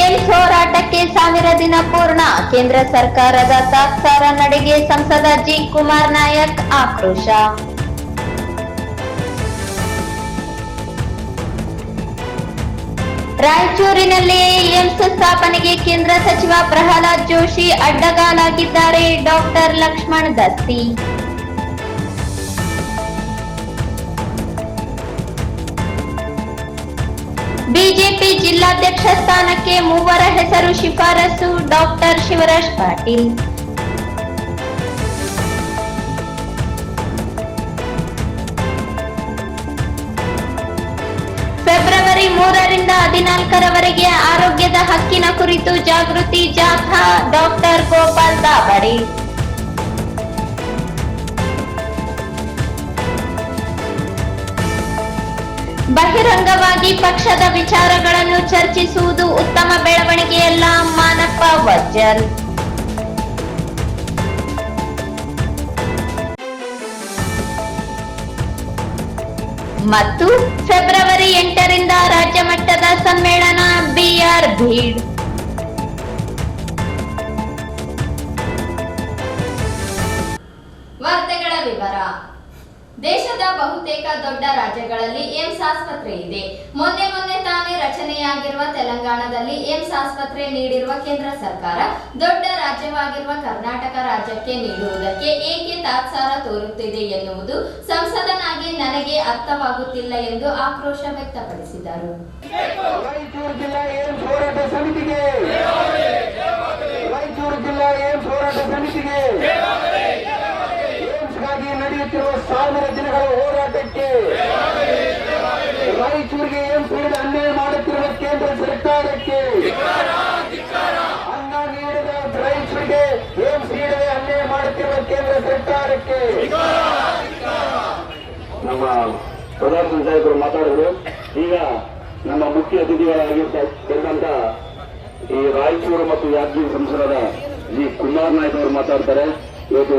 AIIMS ಹೋರಾಟಕ್ಕೆ 1000 ದಿನ ಪೂರ್ಣ. ಕೇಂದ್ರ ಸರ್ಕಾರದ ತಾತ್ಸಾರ ನಡೆಗೆ ಸಂಸದ ಜಿ. ಕುಮಾರ್ ನಾಯಕ್ ಆಕ್ರೋಶ. ರಾಯಚೂರಿನಲ್ಲಿ ಏಮ್ಸ್ ಸ್ಥಾಪನೆಗೆ ಕೇಂದ್ರ ಸಚಿವ ಪ್ರಹ್ಲಾದ್ ಜೋಶಿ ಅಡ್ಡಗಾಲಾಗಿದ್ದಾರೆ. ಡಾಕ್ಟರ್ ಲಕ್ಷ್ಮಣ್ ದಸ್ತಿ. ಬಿಜೆಪಿ ಜಿಲ್ಲಾಧ್ಯಕ್ಷ ಸ್ಥಾನಕ್ಕೆ 3 ಹೆಸರು ಶಿಫಾರಸು. ಡಾಕ್ಟರ್ ಶಿವರಾಜ್ ಪಾಟೀಲ್. ಫೆಬ್ರವರಿ 3ರಿಂದ 14ರವರೆಗೆ ಆರೋಗ್ಯದ ಹಕ್ಕಿನ ಕುರಿತು ಜಾಗೃತಿ ಜಾಥಾ. ಡಾಕ್ಟರ್ ಗೋಪಾಲ್ ದಾಬಡಿ. ಬಹಿರಂಗವಾಗಿ ಪಕ್ಷದ ವಿಚಾರಗಳನ್ನು ಚರ್ಚಿಸುವುದು ಉತ್ತಮ ಬೆಳವಣಿಗೆಯಲ್ಲ. ಮಾನಪ್ಪ ವಜ್ಜಲ್. ಮತ್ತು ಫೆಬ್ರವರಿ 8ರಿಂದ ರಾಜ್ಯ ಮಟ್ಟದ ಸಮ್ಮೇಳನ. ಬಿಆರ್ ಭೀಡ್. ವಾರ್ತೆಗಳ ವಿವರ. ದೇಶದ ಬಹುತೇಕ ದೊಡ್ಡ ರಾಜ್ಯಗಳಲ್ಲಿ ಏಮ್ಸ್ ಆಸ್ಪತ್ರೆ ಇದೆ. ಮೊನ್ನೆ ತಾನೇ ರಚನೆಯಾಗಿರುವ ತೆಲಂಗಾಣದಲ್ಲಿ ಏಮ್ಸ್ ಆಸ್ಪತ್ರೆ ನೀಡಿರುವ ಕೇಂದ್ರ ಸರ್ಕಾರ ದೊಡ್ಡ ರಾಜ್ಯವಾಗಿರುವ ಕರ್ನಾಟಕ ರಾಜ್ಯಕ್ಕೆ ನೀಡುವುದಕ್ಕೆ ಏಕೆ ತಾತ್ಸಾರ ತೋರುತ್ತಿದೆ ಎನ್ನುವುದು ಸಂಸದನಾಗಿ ನನಗೆ ಅರ್ಥವಾಗುತ್ತಿಲ್ಲ ಎಂದು ಆಕ್ರೋಶ ವ್ಯಕ್ತಪಡಿಸಿದರು. ರಾಯಚೂರು ಜಿಲ್ಲಾ ಏಮ್ಸ್ ಹೋರಾಟ ಸಮಿತಿಗೆ ಏಮ್ಸ್ಗಾಗಿ ನಡೆಯುತ್ತಿರುವ 1000 ದಿನಗಳ ಹೋರಾಟಕ್ಕೆ ರಾಯಚೂರಿಗೆ ಏಮ್ಸ್ ನೀಡದ ಅನ್ಯಾಯ ಮಾಡುತ್ತಿರುವ ಕೇಂದ್ರ ಸರ್ಕಾರಕ್ಕೆ ಅನ್ನ ನೀಡದ ರಾಯಚೂರಿಗೆ ಏಮ್ಸ್ ನೀಡದೆ ಅನ್ಯಾಯ ಮಾಡುತ್ತಿರುವ ಕೇಂದ್ರ ಸರ್ಕಾರಕ್ಕೆ ನಮ್ಮ ಪ್ರಧಾನ ಸಂಚಾಲಕರು ಮಾತಾಡಿದ್ರು. ಈಗ ನಮ್ಮ ಮುಖ್ಯ ಅತಿಥಿಗಳಾಗಿರ್ತಕ್ಕಂಥ ಈ ರಾಯಚೂರು ಮತ್ತು ಯಾದಗಿರಿ ಸಂಸದರ ಜಿ. ಕುಮಾರ್ ನಾಯಕ್ ಅವರು ಮಾತಾಡ್ತಾರೆ. ಇವತ್ತು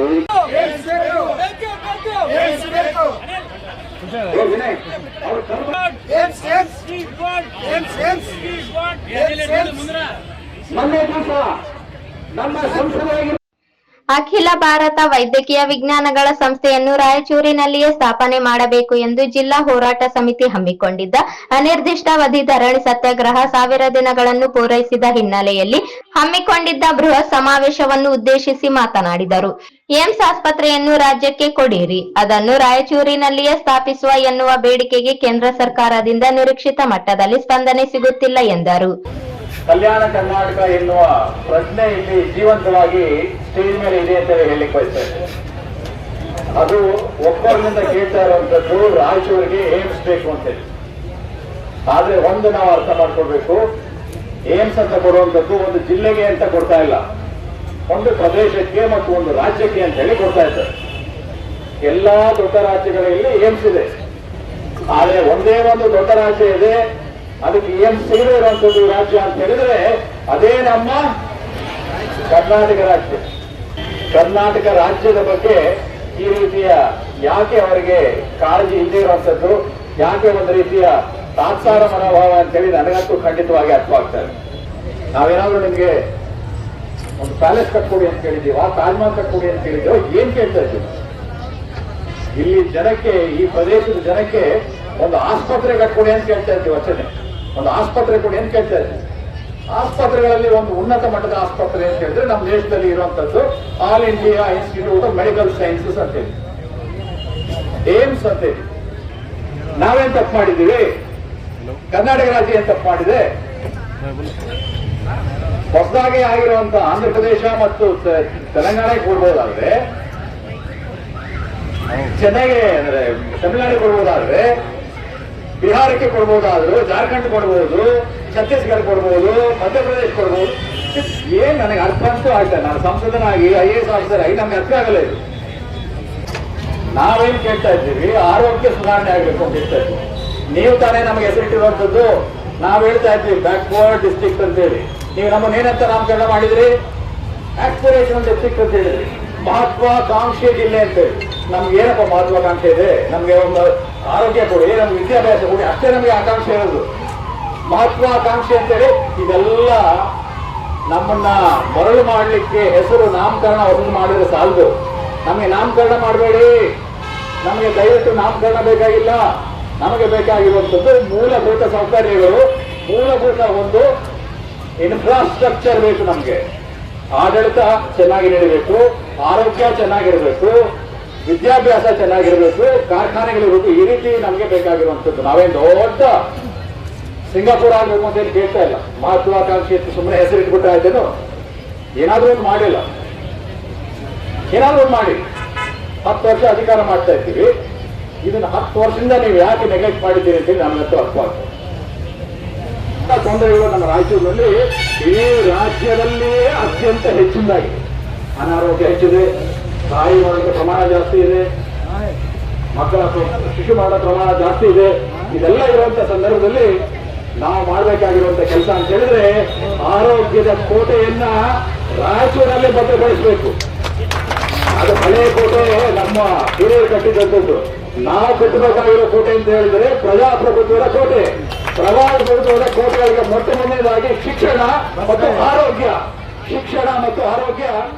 ಮೊನ್ನೆ ದಿವಸ ನಮ್ಮ ಸಂಸದರಾಗಿ ಅಖಿಲ ಭಾರತ ವೈದ್ಯಕೀಯ ವಿಜ್ಞಾನಗಳ ಸಂಸ್ಥೆಯನ್ನು ರಾಯಚೂರಿನಲ್ಲಿಯೇ ಸ್ಥಾಪನೆ ಮಾಡಬೇಕು ಎಂದು ಜಿಲ್ಲಾ ಹೋರಾಟ ಸಮಿತಿ ಹಮ್ಮಿಕೊಂಡಿದ್ದ ಅನಿರ್ದಿಷ್ಟಾವಧಿ ಧರಣಿ ಸತ್ಯಾಗ್ರಹ 1000 ದಿನಗಳನ್ನು ಪೂರೈಸಿದ ಹಿನ್ನೆಲೆಯಲ್ಲಿ ಹಮ್ಮಿಕೊಂಡಿದ್ದ ಬೃಹತ್ ಸಮಾವೇಶವನ್ನು ಉದ್ದೇಶಿಸಿ ಮಾತನಾಡಿದರು. ಏಮ್ಸ್ ಆಸ್ಪತ್ರೆಯನ್ನು ರಾಜ್ಯಕ್ಕೆ ಕೊಡಿರಿ, ಅದನ್ನು ರಾಯಚೂರಿನಲ್ಲಿಯೇ ಸ್ಥಾಪಿಸುವ ಎನ್ನುವ ಬೇಡಿಕೆಗೆ ಕೇಂದ್ರ ಸರ್ಕಾರದಿಂದ ನಿರೀಕ್ಷಿತ ಮಟ್ಟದಲ್ಲಿ ಸ್ಪಂದನೆ ಸಿಗುತ್ತಿಲ್ಲ ಎಂದರು. ಕಲ್ಯಾಣ ಕರ್ನಾಟಕ ಎನ್ನುವ ಪ್ರಶ್ನೆ ಇಲ್ಲಿ ಜೀವಂತವಾಗಿ ಸ್ಟೇಜ್ ಮೇಲೆ ಇದೆ ಅಂತ ಹೇಳಲಿಕ್ಕೆ ಬಯಸ್ತೇನೆ. ಅದು ಒಬ್ಬರಿಂದ ಕೇಳ್ತಾ ಇರುವಂತದ್ದು ರಾಯಚೂರಿಗೆ ಏಮ್ಸ್ ಬೇಕು ಅಂತ ಹೇಳಿ. ಆದ್ರೆ ಒಂದು ನಾವು ಅರ್ಥ ಮಾಡ್ಕೊಳ್ಬೇಕು, ಏಮ್ಸ್ ಅಂತ ಕೊಡುವಂತದ್ದು ಒಂದು ಜಿಲ್ಲೆಗೆ ಅಂತ ಕೊಡ್ತಾ ಇಲ್ಲ, ಒಂದು ಪ್ರದೇಶಕ್ಕೆ ಮತ್ತು ಒಂದು ರಾಜ್ಯಕ್ಕೆ ಅಂತ ಹೇಳಿ ಕೊಡ್ತಾ ಇದ್ದಾರೆ. ಎಲ್ಲಾ ದೊಡ್ಡ ರಾಜ್ಯಗಳಲ್ಲಿ ಏಮ್ಸ್ ಇದೆ, ಆದ್ರೆ ಒಂದೇ ಒಂದು ದೊಡ್ಡ ರಾಜ್ಯ ಇದೆ, ಅದಕ್ಕೆ ಏಮ್ಸ್ ಸಿಗದೇ ಇರುವಂತದ್ದು ರಾಜ್ಯ ಅಂತ ಹೇಳಿದ್ರೆ ಅದೇ ನಮ್ಮ ಕರ್ನಾಟಕ ರಾಜ್ಯ. ಕರ್ನಾಟಕ ರಾಜ್ಯದ ಬಗ್ಗೆ ಈ ರೀತಿಯ ಯಾಕೆ ಅವರಿಗೆ ಕಾಳಜಿ ಇಲ್ಲದೆ ಇರುವಂತದ್ದು, ಯಾಕೆ ಒಂದು ರೀತಿಯ ತಾತ್ಸಾರ ಮನೋಭಾವ ಅಂತ ಹೇಳಿ ನನಗಂತೂ ಖಂಡಿತವಾಗಿ ಅರ್ಥವಾಗ್ತದೆ. ನಾವೇನಾದ್ರೂ ನಿಮ್ಗೆ ಒಂದು ಪ್ಯಾಲೇಸ್ ಕಟ್ಕೊಡಿ ಅಂತ ಕೇಳಿದೀವ, ತಾಜ್ಮಹಲ್ ಕಟ್ಕೊಡಿ ಅಂತ ಕೇಳಿದೀವ, ಏನ್ ಕೇಳ್ತಾ ಇದ್ದೀವಿ? ಇಲ್ಲಿ ಜನಕ್ಕೆ, ಈ ಪ್ರದೇಶದ ಜನಕ್ಕೆ ಒಂದು ಆಸ್ಪತ್ರೆ ಕಟ್ಕೊಡಿ ಅಂತ ಕೇಳ್ತಾ ಇದ್ದೀವಿ ಅಷ್ಟೇ. ಒಂದು ಆಸ್ಪತ್ರೆ ಕೊಡಿ ಅಂತ ಕೇಳ್ತಾ ಇದ್ದೀವಿ. ಆಸ್ಪತ್ರೆಗಳಲ್ಲಿ ಒಂದು ಉನ್ನತ ಮಟ್ಟದ ಆಸ್ಪತ್ರೆ ಅಂತ ಹೇಳಿದ್ರೆ ನಮ್ಮ ದೇಶದಲ್ಲಿ ಇರುವಂತದ್ದು all India institute of medical sciences ಅಂತ ಹೇಳಿ, ಏಮ್ಸ್ ಅಂತ ಹೇಳಿ. ನಾವೇನ್ ತಪ್ಪು ಮಾಡಿದ್ದೀವಿ? ಕರ್ನಾಟಕ ರಾಜ್ಯ ಏನ್ ತಪ್ಪು ಮಾಡಿದೆ? ಹೊಸದಾಗಿ ಆಗಿರುವಂತ ಆಂಧ್ರ ಪ್ರದೇಶ ಮತ್ತು ತೆಲಂಗಾಣಕ್ಕೆ ಕೊಡ್ಬೋದಾದ್ರೆ, ಚೆನ್ನೈಗೆ ಅಂದ್ರೆ ತಮಿಳುನಾಡಿಗೆ ಕೊಡ್ಬೋದಾದ್ರೆ, ಬಿಹಾರಕ್ಕೆ ಕೊಡ್ಬೋದಾದ್ರು, ಜಾರ್ಖಂಡ್ ಕೊಡ್ಬೋದು, ಛತ್ತೀಸ್ಗಢ ಕೊಡ್ಬೋದು, ಮಧ್ಯಪ್ರದೇಶ ಕೊಡ್ಬೋದು. ಏನ್ ನನಗೆ ಅರ್ಥ ಅಂತೂ ಆಗ್ತದೆ. ನಾನು ಸಂಸದನಾಗಿ IAS ಆಫೀಸರ್ ಆಗಿ ನಮ್ಗೆ ಅರ್ಥ ಆಗಲ್ಲ ಇದು. ನಾವೇನ್ ಕೇಳ್ತಾ ಇದ್ದೀವಿ? ಆರೋಗ್ಯ ಸುಧಾರಣೆ ಆಗ್ಬೇಕು ಅಂತ ಹೇಳ್ತಾ ಇದ್ದೀವಿ. ನೀವು ತಾನೇ ನಮಗೆ ಹೆಸರಿಟ್ಟಿರುವಂತದ್ದು. ನಾವ್ ಹೇಳ್ತಾ ಇದ್ವಿ ಬ್ಯಾಕ್ವರ್ಡ್ ಡಿಸ್ಟ್ರಿಕ್ಟ್ ಅಂತ ಹೇಳಿ. ನೀವು ನಮ್ಮನ್ನ ಏನಂತ ನಾಮಕರಣ ಮಾಡಿದ್ರಿ? ಆಸ್ಪಿರೇಷನಲ್ ಡಿಸ್ಟ್ರಿಕ್ಟ್ ಅಂತ ಹೇಳಿದ್ರಿ. ಮಹತ್ವಾಕಾಂಕ್ಷೆ ಜಿಲ್ಲೆ ಅಂತ ಹೇಳಿ. ನಮ್ಗೆ ಏನಪ್ಪ ಮಹತ್ವಾಕಾಂಕ್ಷೆ ಇದೆ? ನಮ್ಗೆ ಒಂದು ಆರೋಗ್ಯ ಕೊಡಿ, ನಮ್ಗೆ ವಿದ್ಯಾಭ್ಯಾಸ ಕೊಡಿ, ಅಷ್ಟೇ ನಮಗೆ ಆಕಾಂಕ್ಷೆ ಇರೋದು. ಮಹತ್ವಾಕಾಂಕ್ಷೆ ಅಂತೇಳಿ ಇದೆಲ್ಲ ನಮ್ಮನ್ನ ಮರಳು ಮಾಡಲಿಕ್ಕೆ ಹೆಸರು ನಾಮಕರಣ ಒಂದು ಮಾಡಿದ್ರೆ ಸಾಲದು. ನಮಗೆ ನಾಮಕರಣ ಮಾಡಬೇಡಿ, ನಮಗೆ ದಯವಿಟ್ಟು ನಾಮಕರಣ ಬೇಕಾಗಿಲ್ಲ. ನಮಗೆ ಬೇಕಾಗಿರುವಂಥದ್ದು ಮೂಲಭೂತ ಸೌಕರ್ಯಗಳು, ಮೂಲಭೂತ ಒಂದು ಇನ್ಫ್ರಾಸ್ಟ್ರಕ್ಚರ್ ಬೇಕು. ನಮಗೆ ಆಡಳಿತ ಚೆನ್ನಾಗಿ ನಡೀಬೇಕು, ಆರೋಗ್ಯ ಚೆನ್ನಾಗಿರಬೇಕು, ವಿದ್ಯಾಭ್ಯಾಸ ಚೆನ್ನಾಗಿರಬೇಕು, ಕಾರ್ಖಾನೆಗಳಿರಬೇಕು. ಈ ರೀತಿ ನಮಗೆ ಬೇಕಾಗಿರುವಂಥದ್ದು. ನಾವೇನು ದೊಡ್ಡ ಸಿಂಗಾಪುರ ಆಗಬೇಕು ಅಂತ ಏನು ಕೇಳ್ತಾ ಇಲ್ಲ. ಮಹತ್ವಾಕಾಂಕ್ಷಿ ಇತ್ತು ಸುಮ್ಮನೆ ಹೆಸರಿಟ್ಬಿಟ್ರೆ ಆಯ್ತೇನು? ಏನಾದ್ರೂ ಒಂದು ಮಾಡಿಲ್ಲ, ಏನಾದ್ರೂ ಒಂದು ಮಾಡಿ. 10 ವರ್ಷ ಅಧಿಕಾರ ಮಾಡ್ತಾ ಇದ್ದೀವಿ, ಇದನ್ನ 10 ವರ್ಷದಿಂದ ನೀವು ಯಾಕೆ ನೆಗ್ಲೆಕ್ಟ್ ಮಾಡಿದ್ದೀರಿ ಅಂತೇಳಿ ನಮಗಂತೂ ಅರ್ಥ ಆಗ್ತದೆ. ತೊಂದರೆಗಳು ನಮ್ಮ ರಾಯಚೂರಿನಲ್ಲಿ ಈ ರಾಜ್ಯದಲ್ಲಿಯೇ ಅತ್ಯಂತ ಹೆಚ್ಚಿನದಾಗಿದೆ. ಅನಾರೋಗ್ಯ ಹೆಚ್ಚಿದೆ, ತಾಯಿ ಮರಣದ ಪ್ರಮಾಣ ಜಾಸ್ತಿ ಇದೆ, ಮಕ್ಕಳ ಶಿಶು ಮರಣ ಪ್ರಮಾಣ ಜಾಸ್ತಿ ಇದೆ. ಇದೆಲ್ಲ ಇರುವಂತ ಸಂದರ್ಭದಲ್ಲಿ ನಾವು ಮಾಡಬೇಕಾಗಿರುವಂತ ಕೆಲಸ ಅಂತ ಹೇಳಿದ್ರೆ ಆರೋಗ್ಯದ ಕೋಟೆಯನ್ನ ರಾಯಚೂರಲ್ಲೇ ಭದ್ರಪಡಿಸಬೇಕು. ಅದು ಹಳೆಯ ಕೋಟೆ ನಮ್ಮ ಹಿರಿಯರು ಕಟ್ಟಿದಂಥದ್ದು. ನಾವು ಕಟ್ಟಬೇಕಾಗಿರೋ ಕೋಟೆ ಅಂತ ಹೇಳಿದ್ರೆ ಪ್ರಜಾಪ್ರಭುತ್ವದ ಕೋಟೆ. ಪ್ರಜಾಪ್ರಭುತ್ವದ ಕೋಟೆಗಳಿಗೆ ಮೊಟ್ಟ ಮೊದಲನೇದಾಗಿ ಶಿಕ್ಷಣ ಮತ್ತು ಆರೋಗ್ಯ. ಶಿಕ್ಷಣ ಮತ್ತು ಆರೋಗ್ಯ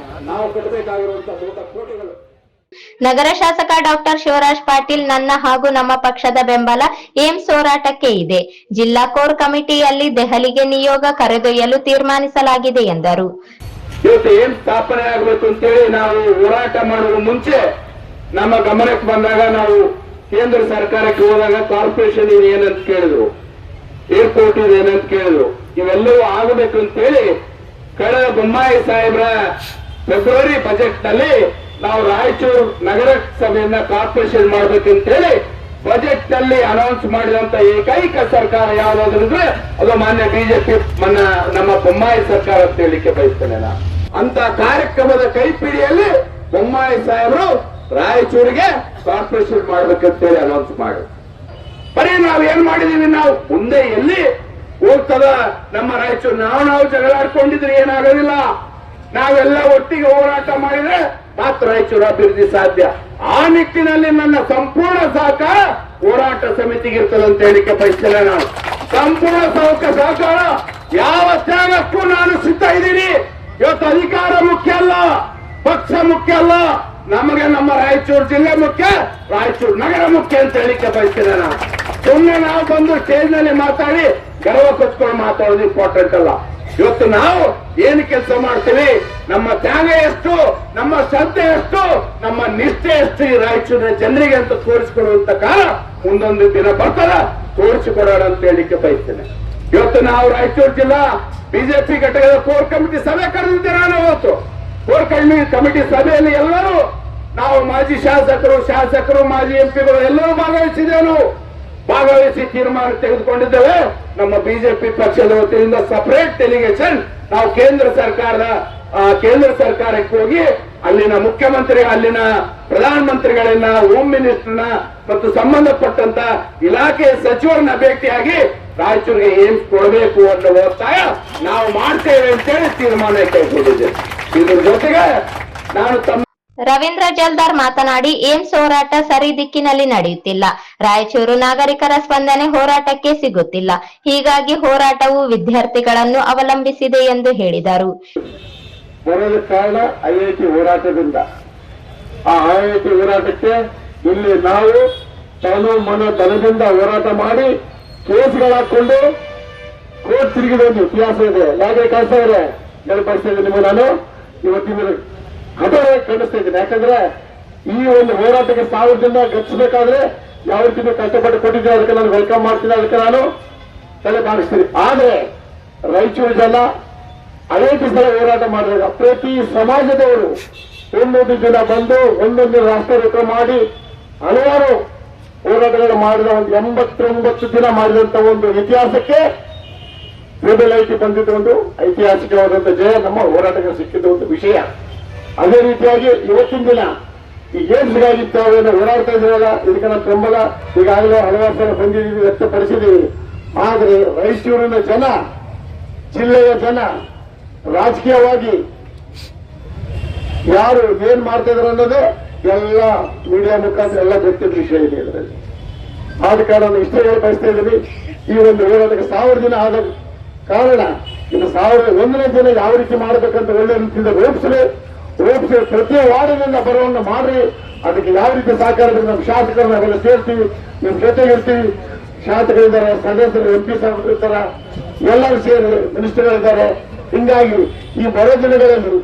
ನಾವು ಕಟ್ಟಬೇಕಾಗಿರುವಂತಹ ದೊಡ್ಡ ಕೋಟೆಗಳು. ನಗರ ಶಾಸಕ ಡಾಕ್ಟರ್ ಶಿವರಾಜ್ ಪಾಟೀಲ್ ನನ್ನ ಹಾಗೂ ನಮ್ಮ ಪಕ್ಷದ ಬೆಂಬಲ ಏಮ್ಸ್ ಹೋರಾಟಕ್ಕೆ ಇದೆ. ಜಿಲ್ಲಾ ಕೋರ್ ಕಮಿಟಿಯಲ್ಲಿ ದೆಹಲಿಗೆ ನಿಯೋಗ ಕರೆದೊಯ್ಯಲು ತೀರ್ಮಾನಿಸಲಾಗಿದೆ ಎಂದರು. ಇವತ್ತು ಏಮ್ಸ್ ಸ್ಥಾಪನೆ ಆಗಬೇಕು ಅಂತೇಳಿ ನಾವು ಹೋರಾಟ ಮಾಡುವ ಮುಂಚೆ ನಮ್ಮ ಗಮನಕ್ಕೆ ಬಂದಾಗ ನಾವು ಕೇಂದ್ರ ಸರ್ಕಾರಕ್ಕೆ ಹೋದಾಗ ಕಾರ್ಪೊರೇಷನ್ ಇದೆ ಏನಂತ ಕೇಳಿದ್ರು, ಏರ್ಪೋರ್ಟ್ ಇದೆ ಏನಂತ ಕೇಳಿದ್ರು. ಇವೆಲ್ಲವೂ ಆಗಬೇಕು ಅಂತೇಳಿ ಕಳೆದ ಬೊಮ್ಮಾಯಿ ಸಾಹೇಬ್ರ ಫೆಬ್ರವರಿ ಬಜೆಟ್ ನಲ್ಲಿ ನಾವು ರಾಯಚೂರು ನಗರ ಸಭೆಯನ್ನ ಕಾರ್ಪೊರೇಷನ್ ಮಾಡ್ಬೇಕಂತೇಳಿ ಬಜೆಟ್ ನಲ್ಲಿ ಅನೌನ್ಸ್ ಮಾಡಿದಂತ ಏಕೈಕ ಸರ್ಕಾರ ಯಾವ್ದಾದ್ರೆ ಅದು ಮಾನ್ಯ ಬಿಜೆಪಿ ನಮ್ಮ ಬೊಮ್ಮಾಯಿ ಸರ್ಕಾರ ಅಂತ ಹೇಳಿಕ್ಕೆ ಬಯಸ್ತೇನೆ ನಾನು. ಅಂತ ಕಾರ್ಯಕ್ರಮದ ಕೈಪಿಡಿಯಲ್ಲಿ ಬೊಮ್ಮಾಯಿ ಸಾಹೇಬರು ರಾಯಚೂರಿಗೆ ಕಾರ್ಪೊರೇಷನ್ ಮಾಡ್ಬೇಕಂತೇಳಿ ಅನೌನ್ಸ್ ಮಾಡಿ ಬರೀ ನಾವ್ ಏನ್ ಮಾಡಿದೀವಿ, ನಾವು ಮುಂದೆ ಎಲ್ಲಿ ಹೋಗ್ತದ ನಮ್ಮ ರಾಯಚೂರು? ನಾವು ಜಗಳಾಡ್ಕೊಂಡಿದ್ರೆ ಏನಾಗೋದಿಲ್ಲ. ನಾವೆಲ್ಲ ಒಟ್ಟಿಗೆ ಹೋರಾಟ ಮಾಡಿದ್ರೆ ಮಾತ್ರ ರಾಯಚೂರು ಅಭಿವೃದ್ಧಿ ಸಾಧ್ಯ. ಆ ನಿಟ್ಟಿನಲ್ಲಿ ನನ್ನ ಸಂಪೂರ್ಣ ಸಹಕಾರ ಹೋರಾಟ ಸಮಿತಿಗೆ ಇರ್ತದೆ ಅಂತ ಹೇಳಿಕೆ ಬಯಸ್ತೇನೆ ನಾನು. ಸಂಪೂರ್ಣ ಸಹಕಾರ ಯಾವ ತ್ಯಾಗಕ್ಕೂ ನಾನು ಸಿದ್ಧ ಇದ್ದೀನಿ. ಇವತ್ತು ಅಧಿಕಾರ ಮುಖ್ಯ ಅಲ್ಲ, ಪಕ್ಷ ಮುಖ್ಯ ಅಲ್ಲ, ನಮಗೆ ನಮ್ಮ ರಾಯಚೂರು ಜಿಲ್ಲೆ ಮುಖ್ಯ, ರಾಯಚೂರು ನಗರ ಮುಖ್ಯ ಅಂತ ಹೇಳಿಕೆ ಬಯಸ್ತೇನೆ ನಾನು. ಸುಮ್ಮನೆ ನಾವು ಬಂದು ಸ್ಟೇಜ್ ನಲ್ಲಿ ಮಾತಾಡಿ ಗರ್ವ ಕೊಚ್ಕೊಂಡು ಮಾತಾಡೋದು ಇಂಪಾರ್ಟೆಂಟ್ ಅಲ್ಲ. ಇವತ್ತು ನಾವು ಏನು ಕೆಲಸ ಮಾಡ್ತೀವಿ, ನಮ್ಮ ತ್ಯಾಗ ಎಷ್ಟು, ನಮ್ಮ ಶ್ರದ್ಧೆ ಎಷ್ಟು, ನಮ್ಮ ನಿಷ್ಠೆ ಎಷ್ಟು ಈ ರಾಯಚೂರಿನ ಜನರಿಗೆ ಅಂತ ತೋರಿಸಿಕೊಡುವಂತ ಕಾಲ ಮುಂದೊಂದು ದಿನ ಬರ್ತದ, ತೋರಿಸಿಕೊಡೋಣ ಅಂತ ಹೇಳಿಕೆ ಬಯಸ್ತೇನೆ. ಇವತ್ತು ನಾವು ರಾಯಚೂರು ಜಿಲ್ಲಾ ಬಿಜೆಪಿ ಘಟಕದ ಕೋರ್ ಕಮಿಟಿ ಸಭೆ ಕರೆದಿದ್ದೆ ನಾನು. ಇವತ್ತು ಕೋರ್ ಕಮಿಟಿ ಸಭೆಯಲ್ಲಿ ಎಲ್ಲರೂ ನಾವು ಮಾಜಿ ಶಾಸಕರು ಮಾಜಿ ಎಂಪಿಗಳು ಎಲ್ಲರೂ ಭಾಗವಹಿಸಿದ್ದೇವೆ. ನಾವು ಭಾಗವಹಿಸಿ ತೀರ್ಮಾನ ತೆಗೆದುಕೊಂಡಿದ್ದೇವೆ. ನಮ್ಮ ಬಿಜೆಪಿ ಪಕ್ಷದ ವತಿಯಿಂದ ಸಪರೇಟ್ ಡೆಲಿಗೇಷನ್ ನಾವು ಕೇಂದ್ರ ಸರ್ಕಾರಕ್ಕೆ ಹೋಗಿ ಅಲ್ಲಿನ ಮುಖ್ಯಮಂತ್ರಿ, ಅಲ್ಲಿನ ಪ್ರಧಾನಮಂತ್ರಿಗಳನ್ನ, ಹೋಮ್ ಮಿನಿಸ್ಟರ್ನ ಮತ್ತು ಸಂಬಂಧಪಟ್ಟಂತ ಇಲಾಖೆ ಸಚಿವರನ್ನ ಭೇಟಿಯಾಗಿ ರಾಯಚೂರಿಗೆ ಏಮ್ಸ್ ಕೊಡಬೇಕು ಅನ್ನೋ ಒತ್ತಾಯ ನಾವು ಮಾಡ್ತೇವೆ ಅಂತೇಳಿ ತೀರ್ಮಾನ ಕೈಗೊಂಡಿದ್ದೇವೆ. ಇದ್ರ ಜೊತೆಗೆ ನಾನು ರವೀಂದ್ರ ಜಲ್ದಾರ್ ಮಾತನಾಡಿ ಏಮ್ಸ್ ಹೋರಾಟ ಸರಿ ದಿಕ್ಕಿನಲ್ಲಿ ನಡೆಯುತ್ತಿಲ್ಲ. ರಾಯಚೂರು ನಾಗರಿಕರ ಸ್ಪಂದನೆ ಹೋರಾಟಕ್ಕೆ ಸಿಗುತ್ತಿಲ್ಲ. ಹೀಗಾಗಿ ಹೋರಾಟವು ವಿದ್ಯಾರ್ಥಿಗಳನ್ನು ಅವಲಂಬಿಸಿದೆ ಎಂದು ಹೇಳಿದರು. ಬರೋದ ಕಾರಣ IIT ಹೋರಾಟದಿಂದ. ಆ IIT ಹೋರಾಟಕ್ಕೆ ಇಲ್ಲಿ ನಾವು ಧನದಿಂದ ಹೋರಾಟ ಮಾಡಿ ಕೇಸ್ಗಳು ಹಾಕೊಂಡು ಕೋರ್ಟ್ ತಿರುಗಿದ ಒಂದು ಇತಿಹಾಸ ಇದೆ. ಯಾಕೆ ಕಳಿಸ್ತಾ ಇದೆ ನೆನಪಿಸ್ತಾ ಇದ್ದೀನಿ ನಿಮಗೆ ನಾನು ಇವತ್ತಿನ ಹಠವಾಗಿ ಖಂಡಿಸ್ತಾ ಇದ್ದೀನಿ. ಯಾಕಂದ್ರೆ ಈ ಒಂದು ಹೋರಾಟಕ್ಕೆ 1000 ಜನ ಗಚ್ಚಬೇಕಾದ್ರೆ ಯಾವ ರೀತಿ ಕಷ್ಟಪಟ್ಟು ಕೊಟ್ಟಿದ್ದೀನಿ, ಅದಕ್ಕೆ ನಾನು ವೆಲ್ಕಮ್ ಮಾಡ್ತೀನಿ, ಅದಕ್ಕೆ ನಾನು ತಲೆ ಕಾಣಿಸ್ತೀನಿ. ಆದ್ರೆ ರಾಯಚೂರು ಜನ IIT ಸಲ ಹೋರಾಟ ಮಾಡಿದಾಗ ಪ್ರತಿ ಸಮಾಜದವರು ಒಂದೊಂದು ದಿನ ಬಂದು ಒಂದೊಂದು ರಾಷ್ಟ್ರ ಮಾಡಿ ಹಲವಾರು ಹೋರಾಟಗಳು ಮಾಡಿದ ಒಂದು 89 ದಿನ ಮಾಡಿದಂತ ಒಂದು ಇತಿಹಾಸಕ್ಕೆ IIT ಬಂದಿದ್ದ ಒಂದು ಐತಿಹಾಸಿಕವಾದಂತ ಜಯ ನಮ್ಮ ಹೋರಾಟಕ್ಕೆ ಸಿಕ್ಕಿದ ಒಂದು ವಿಷಯ. ಅದೇ ರೀತಿಯಾಗಿ ಇವತ್ತಿನ ದಿನ ಈ ಏಮ್ಸ್ಗಾಗಿ ತಾವೇನು ಹೋರಾಡ್ತಾ ಇದ್ದೀರಲ್ಲ, ಇದಕ್ಕೆ ನಮ್ಮ ಬೆಂಬಲ ಈಗಾಗಲೇ ಹಲವಾರು ಸಲ ಬಂದಿದ್ದೀವಿ, ವ್ಯಕ್ತಪಡಿಸಿದ್ದೀವಿ. ಆದರೆ ರಾಯಚೂರಿನ ಜನ, ಜಿಲ್ಲೆಯ ಜನ ರಾಜಕೀಯವಾಗಿ ಯಾರು ಏನ್ ಮಾಡ್ತಾ ಇದಾರೆ ಅನ್ನೋದು ಎಲ್ಲ ಮೀಡಿಯಾ ಮುಖಾಂತರ ಎಲ್ಲ ಗೊತ್ತಿದ್ದ ವಿಷಯ ಇದೆ. ಇದರಲ್ಲಿ ಆದ ಕಾರಣ ಇಷ್ಟೇ ಹೇಳಿ ಬಯಸ್ತಾ ಇದ್ದೀನಿ. ಈ ಒಂದು ಹೋರಾಟಕ್ಕೆ 1000 ದಿನ ಆದ ಕಾರಣ ಇನ್ನು 1001ನೇ ದಿನ ಯಾವ ರೀತಿ ಮಾಡಬೇಕಂತ ಒಳ್ಳೆ ರೀತಿಯಿಂದ ರೂಪಿಸಿ ಪ್ರತಿ ವಾರ್ಡಿನಿಂದ ಬರವನ್ನು ಮಾಡಿ ಅದಕ್ಕೆ ಯಾವ ರೀತಿ ಸಹಕಾರ ನಮ್ಮ ಶಾಸಕರು ನಾವೆಲ್ಲ ಸೇರ್ತೀವಿ, ನಿಮ್ಮ ಜೊತೆಗಿರ್ತೀವಿ. ಶಾಸಕರಿದ್ದಾರೆ, ಸದಸ್ಯರು, MP ಸಾಹೇಬರು ಇರ್ತಾರ, ಎಲ್ಲರೂ ಸೇರಿ ಮಿನಿಸ್ಟರ್ಗಳಿದ್ದಾರೆ. ಹಿಂಗಾಗಿ ಈ ಬರೋ ದಿನಗಳಲ್ಲಿ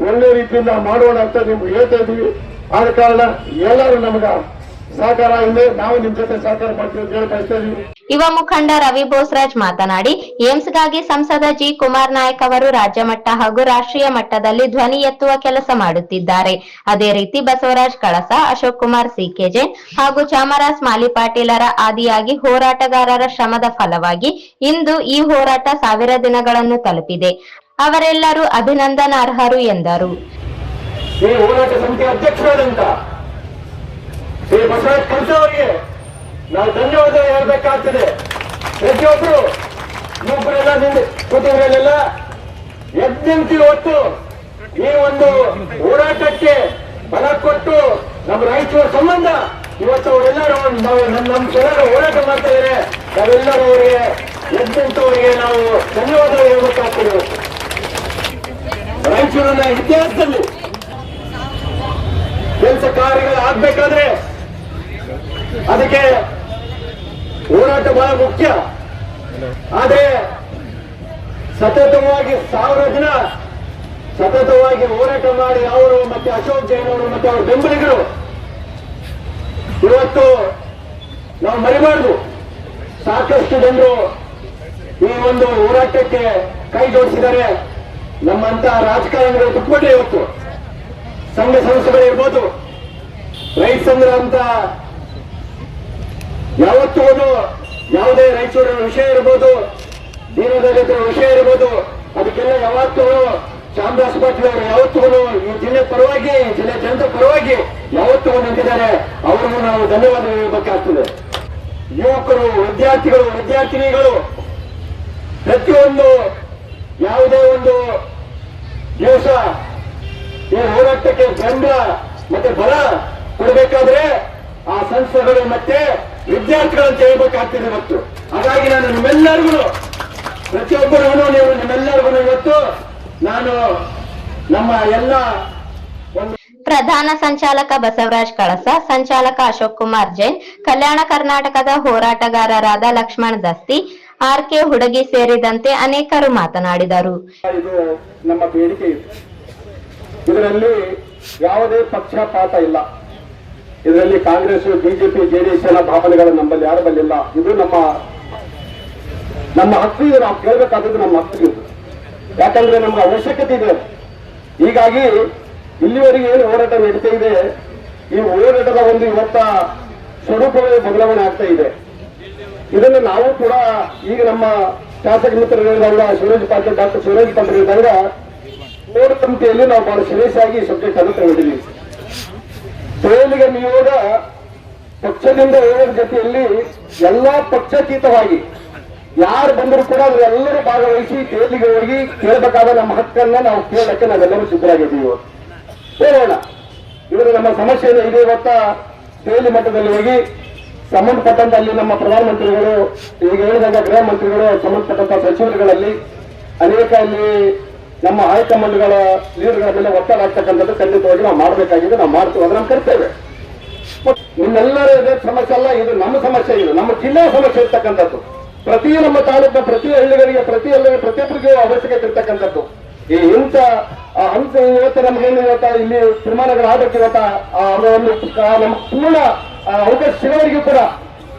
ಒಳ್ಳೆ ರೀತಿಯಿಂದ ಮಾಡೋಣ ಅಂತ ನಿಮ್ಗೆ ಹೇಳ್ತಾ ಇದ್ದೀವಿ. ಆದ ಕಾರಣ ಎಲ್ಲರೂ ನಮಗ ಸಹಕಾರ ಇದೆ, ನಾವು ನಿಮ್ ಜೊತೆ ಸಹಕಾರ ಮಾಡ್ತೀವಿ ಅಂತ ಹೇಳಿ ಬಯಸ್ತಾ ಇದ್ದೀವಿ. ಯುವ ಮುಖಂಡ ರವಿ ಬೋಸರಾಜ್ ಮಾತನಾಡಿ, ಏಮ್ಸ್ಗಾಗಿ ಸಂಸದ ಜಿ ಕುಮಾರ್ ನಾಯಕ್ ಅವರು ರಾಜ್ಯ ಮಟ್ಟ ಹಾಗೂ ರಾಷ್ಟ್ರೀಯ ಮಟ್ಟದಲ್ಲಿ ಧ್ವನಿ ಎತ್ತುವ ಕೆಲಸ ಮಾಡುತ್ತಿದ್ದಾರೆ. ಅದೇ ರೀತಿ ಬಸವರಾಜ್ ಕಳಸ, ಅಶೋಕ್ ಕುಮಾರ್ ಸಿಕೆ ಜೈನ್ ಹಾಗೂ ಚಾಮರಾಜ್ ಮಾಲಿ ಪಾಟೀಲರ ಆದಿಯಾಗಿ ಹೋರಾಟಗಾರರ ಶ್ರಮದ ಫಲವಾಗಿ ಇಂದು ಈ ಹೋರಾಟ 1000 ದಿನಗಳನ್ನು ತಲುಪಿದೆ. ಅವರೆಲ್ಲರೂ ಅಭಿನಂದನಾರ್ಹರು ಎಂದರು. ಈ ಹೋರಾಟ ಸಮಿತಿ ಅಧ್ಯಕ್ಷರಾದಂತ ಶ್ರೀ ಬಸವರಾಜ್ ಕಳಸ ಅವರಿಗೆ ನಾವು ಧನ್ಯವಾದ ಹೇಳ್ಬೇಕಾಗ್ತದೆ. ಪ್ರತಿಯೊಬ್ಬರು ಇನ್ನೊಬ್ಬರೆಲ್ಲ ಕೂತಿದ್ರಲ್ಲೆಲ್ಲ ಎದ್ದಿಂತಿ ಹೊತ್ತು ಈ ಒಂದು ಹೋರಾಟಕ್ಕೆ ಬಲ ಕೊಟ್ಟು ನಮ್ಮ ರಾಯಚೂರು ಸಂಬಂಧ ಇವತ್ತು ಅವರೆಲ್ಲರೂ ನಮ್ಮ ಜನರು ಹೋರಾಟ ಮಾಡ್ತಾ ಇದ್ದಾರೆ. ನಾವೆಲ್ಲರೂ ಅವರಿಗೆ ಎದ್ದಿಂತವರಿಗೆ ನಾವು ಧನ್ಯವಾದ ಹೇಳ್ಬೇಕಾಗ್ತದೆ. ರಾಯಚೂರಿನ ಇತಿಹಾಸದಲ್ಲಿ ಕೆಲಸ ಕಾರ್ಯಗಳು ಆಗ್ಬೇಕಾದ್ರೆ ಅದಕ್ಕೆ ಹೋರಾಟ ಬಹಳ ಮುಖ್ಯ. ಆದ್ರೆ ಸತತವಾಗಿ 1000 ದಿನ ಸತತವಾಗಿ ಹೋರಾಟ ಮಾಡಿ ಅವರು ಮತ್ತೆ ಅಶೋಕ್ ಜೈನ್ ಅವರು ಮತ್ತೆ ಅವರ ಬೆಂಬಲಿಗರು ಇವತ್ತು ನಾವು ಮರಿಬಾರ್ದು. ಸಾಕಷ್ಟು ಜನರು ಈ ಒಂದು ಹೋರಾಟಕ್ಕೆ ಕೈ ಜೋಡಿಸಿದ್ದಾರೆ. ನಮ್ಮಂತ ರಾಜಕಾರಣಿಗಳು ಬಿಟ್ಬಿಟ್ರೆ ಇವತ್ತು ಸಂಘ ಸಂಸ್ಥೆಗಳಿರ್ಬೋದು, ರೈತ ಸಂಘ ಅಂತ ಯಾವತ್ತೂ ಯಾವುದೇ ರಾಯಚೂರಿನ ವಿಷಯ ಇರ್ಬೋದು, ದೀನದಲಿತರ ವಿಷಯ ಇರ್ಬೋದು, ಅದಕ್ಕೆಲ್ಲ ಯಾವತ್ತೂ ಚಾಮರಾಜ ಪಾಟೀಲ್ ಅವರು ಯಾವತ್ತೂ ಈ ಜಿಲ್ಲೆ ಪರವಾಗಿ, ಈ ಜಿಲ್ಲೆ ಜನತೆ ಪರವಾಗಿ ಯಾವತ್ತೂ ನಿಂತಿದ್ದಾರೆ. ಅವರಿಗೂ ನಾವು ಧನ್ಯವಾದ ಹೇಳಬೇಕಾಗ್ತದೆ. ಯುವಕರು, ವಿದ್ಯಾರ್ಥಿಗಳು, ವಿದ್ಯಾರ್ಥಿನಿಗಳು ಪ್ರತಿಯೊಂದು ಯಾವುದೇ ಒಂದು ದಿವಸ ಈ ಹೋರಾಟಕ್ಕೆ ಬೆಂಬಲ ಮತ್ತೆ ಬಲ ಕೊಡಬೇಕಾದ್ರೆ ಆ ಸಂಸ್ಥೆಗಳು ಮತ್ತೆ ವಿದ್ಯಾರ್ಥಿಗಳಂತ ಹೇಳ್ಬೇಕಾಗ್ತದೆ ಇವತ್ತು. ಹಾಗಾಗಿ ನಾನು ನಿಮ್ಮೆಲ್ಲರಿಗೂ ಪ್ರತಿಯೊಬ್ಬರಿಗೂ ನೀವು ನಿಮ್ಮೆಲ್ಲರಿಗೂ ಇವತ್ತು ನಾನು ನಮ್ಮ ಎಲ್ಲ ಒಂದು ಪ್ರಧಾನ ಸಂಚಾಲಕ ಬಸವರಾಜ್ ಕಳಸ, ಸಂಚಾಲಕ ಅಶೋಕ್ ಕುಮಾರ್ ಜೈನ್, ಕಲ್ಯಾಣ ಕರ್ನಾಟಕದ ಹೋರಾಟಗಾರರಾದ ಲಕ್ಷ್ಮಣ್ ದಸ್ತಿ, RK ಹುಡುಗಿ ಸೇರಿದಂತೆ ಅನೇಕರು ಮಾತನಾಡಿದರು. ಇದು ನಮ್ಮ ಬೇಡಿಕೆ ಇದೆ. ಇದರಲ್ಲಿ ಯಾವುದೇ ಪಕ್ಷಪಾತ ಇಲ್ಲ. ಇದರಲ್ಲಿ ಕಾಂಗ್ರೆಸ್, ಬಿಜೆಪಿ, JDS ಎಲ್ಲ ಭಾವನೆಗಳು ನಮ್ಮಲ್ಲಿ ಯಾರ ಬಲ್ಲಿಲ್ಲ. ಇದು ನಮ್ಮ ಹಕ್ಕು. ಇದು ನಾವು ಕೇಳಬೇಕಾದದ್ದು ನಮ್ಮ ಹಕ್ಕು ಇದು. ಯಾಕಂದ್ರೆ ನಮ್ಗೆ ಅವಶ್ಯಕತೆ ಇದೆ. ಹೀಗಾಗಿ ಇಲ್ಲಿವರೆಗೆ ಏನು ಹೋರಾಟ ನಡೀತಾ ಇದೆ, ಈ ಹೋರಾಟದ ಒಂದು ಇವತ್ತ ಸ್ವರೂಪವೇ ಬದಲಾವಣೆ ಆಗ್ತಾ ಇದೆ. ಇದನ್ನು ನಾವು ಕೂಡ ಈಗ ನಮ್ಮ ಶಾಸಕ ಮಿತ್ರರು ಹೇಳಿದಾಗ ಡಾಕ್ಟರ್ ಶಿವರಾಜ್ ಪಾಟೀಲ್ ಹೇಳಿದಾಗ ಹೋರಾಟ ಸಮಿತಿಯಲ್ಲಿ ನಾವು ಬಹಳ ಸೀರಿಯಸ್ ಆಗಿ ಸಬ್ಜೆಕ್ಟ್ ಅನ್ನು ತಗೊಂಡಿದ್ದೀವಿ. ತೋಳಿಗೆ ನಿಯೋಗ ಪಕ್ಷದಿಂದ ಹೋಗೋದ್ರ ಜೊತೆಯಲ್ಲಿ ಎಲ್ಲಾ ಪಕ್ಷಾತೀತವಾಗಿ ಯಾರು ಬಂದರೂ ಕೂಡ ಎಲ್ಲರೂ ಭಾಗವಹಿಸಿ ತೇಲಿಗೆ ಹೋಗಿ ಕೇಳಬೇಕಾದ ನಮ್ಮ ಹಕ್ಕನ್ನ ನಾವು ಕೇಳಕ್ಕೆ ನಾವೆಲ್ಲರೂ ಸಿದ್ಧರಾಗಿದ್ದೀವಿ. ಹೋಗೋಣ. ಇವರು ನಮ್ಮ ಸಮಸ್ಯೆ ಇದೆ. ಇವತ್ತ ತೇಲಿ ಮಟ್ಟದಲ್ಲಿ ಹೋಗಿ ಸಂಬಂಧಪಟ್ಟಂತ ಅಲ್ಲಿ ನಮ್ಮ ಪ್ರಧಾನಮಂತ್ರಿಗಳು, ಈಗ ಹೇಳಿದಾಗ ಗೃಹ ಮಂತ್ರಿಗಳು, ಸಂಬಂಧಪಟ್ಟಂತ ಸಚಿವರುಗಳಲ್ಲಿ ಅನೇಕ ಅಲ್ಲಿ ನಮ್ಮ ಹೈಕಮಾಂಡ್ಗಳ ಲೀಡರ್ಗಳ ಮೇಲೆ ಒತ್ತಡ ಆಗ್ತಕ್ಕಂಥದ್ದು ಖಂಡಿತವಾಗಿ ನಾವು ಮಾಡಬೇಕಾಗಿದೆ. ನಾವು ಮಾಡ್ತೀವಿ, ಅದು ನಮ್ಮ ಕರ್ತವ್ಯ. ನಿಮ್ಮೆಲ್ಲರ ಸಮಸ್ಯೆ ಅಲ್ಲ, ಇದು ನಮ್ಮ ಸಮಸ್ಯೆ. ಇದು ನಮ್ಮ ಜಿಲ್ಲೆಯ ಸಮಸ್ಯೆ ಇರ್ತಕ್ಕಂಥದ್ದು. ಪ್ರತಿ ನಮ್ಮ ತಾಲೂಕಿನ ಪ್ರತಿ ಹಳ್ಳಿಗಳಿಗೆ ಪ್ರತಿಯೊಬ್ಬರಿಗೂ ಅವಶ್ಯಕತೆ ಇರ್ತಕ್ಕಂಥದ್ದು. ಈ ಇಂಥ ಹಂಸ ಇವತ್ತು ನಮ್ಗೇನು ಇವತ್ತ ಇಲ್ಲಿ ತೀರ್ಮಾನಗಳು ಆಗಬೇಕು. ಇವತ್ತ ನಮ್ಮ ಪೂರ್ಣ ಅವಕಾಶ ಸಿಗೋವರೆಗೂ ಕೂಡ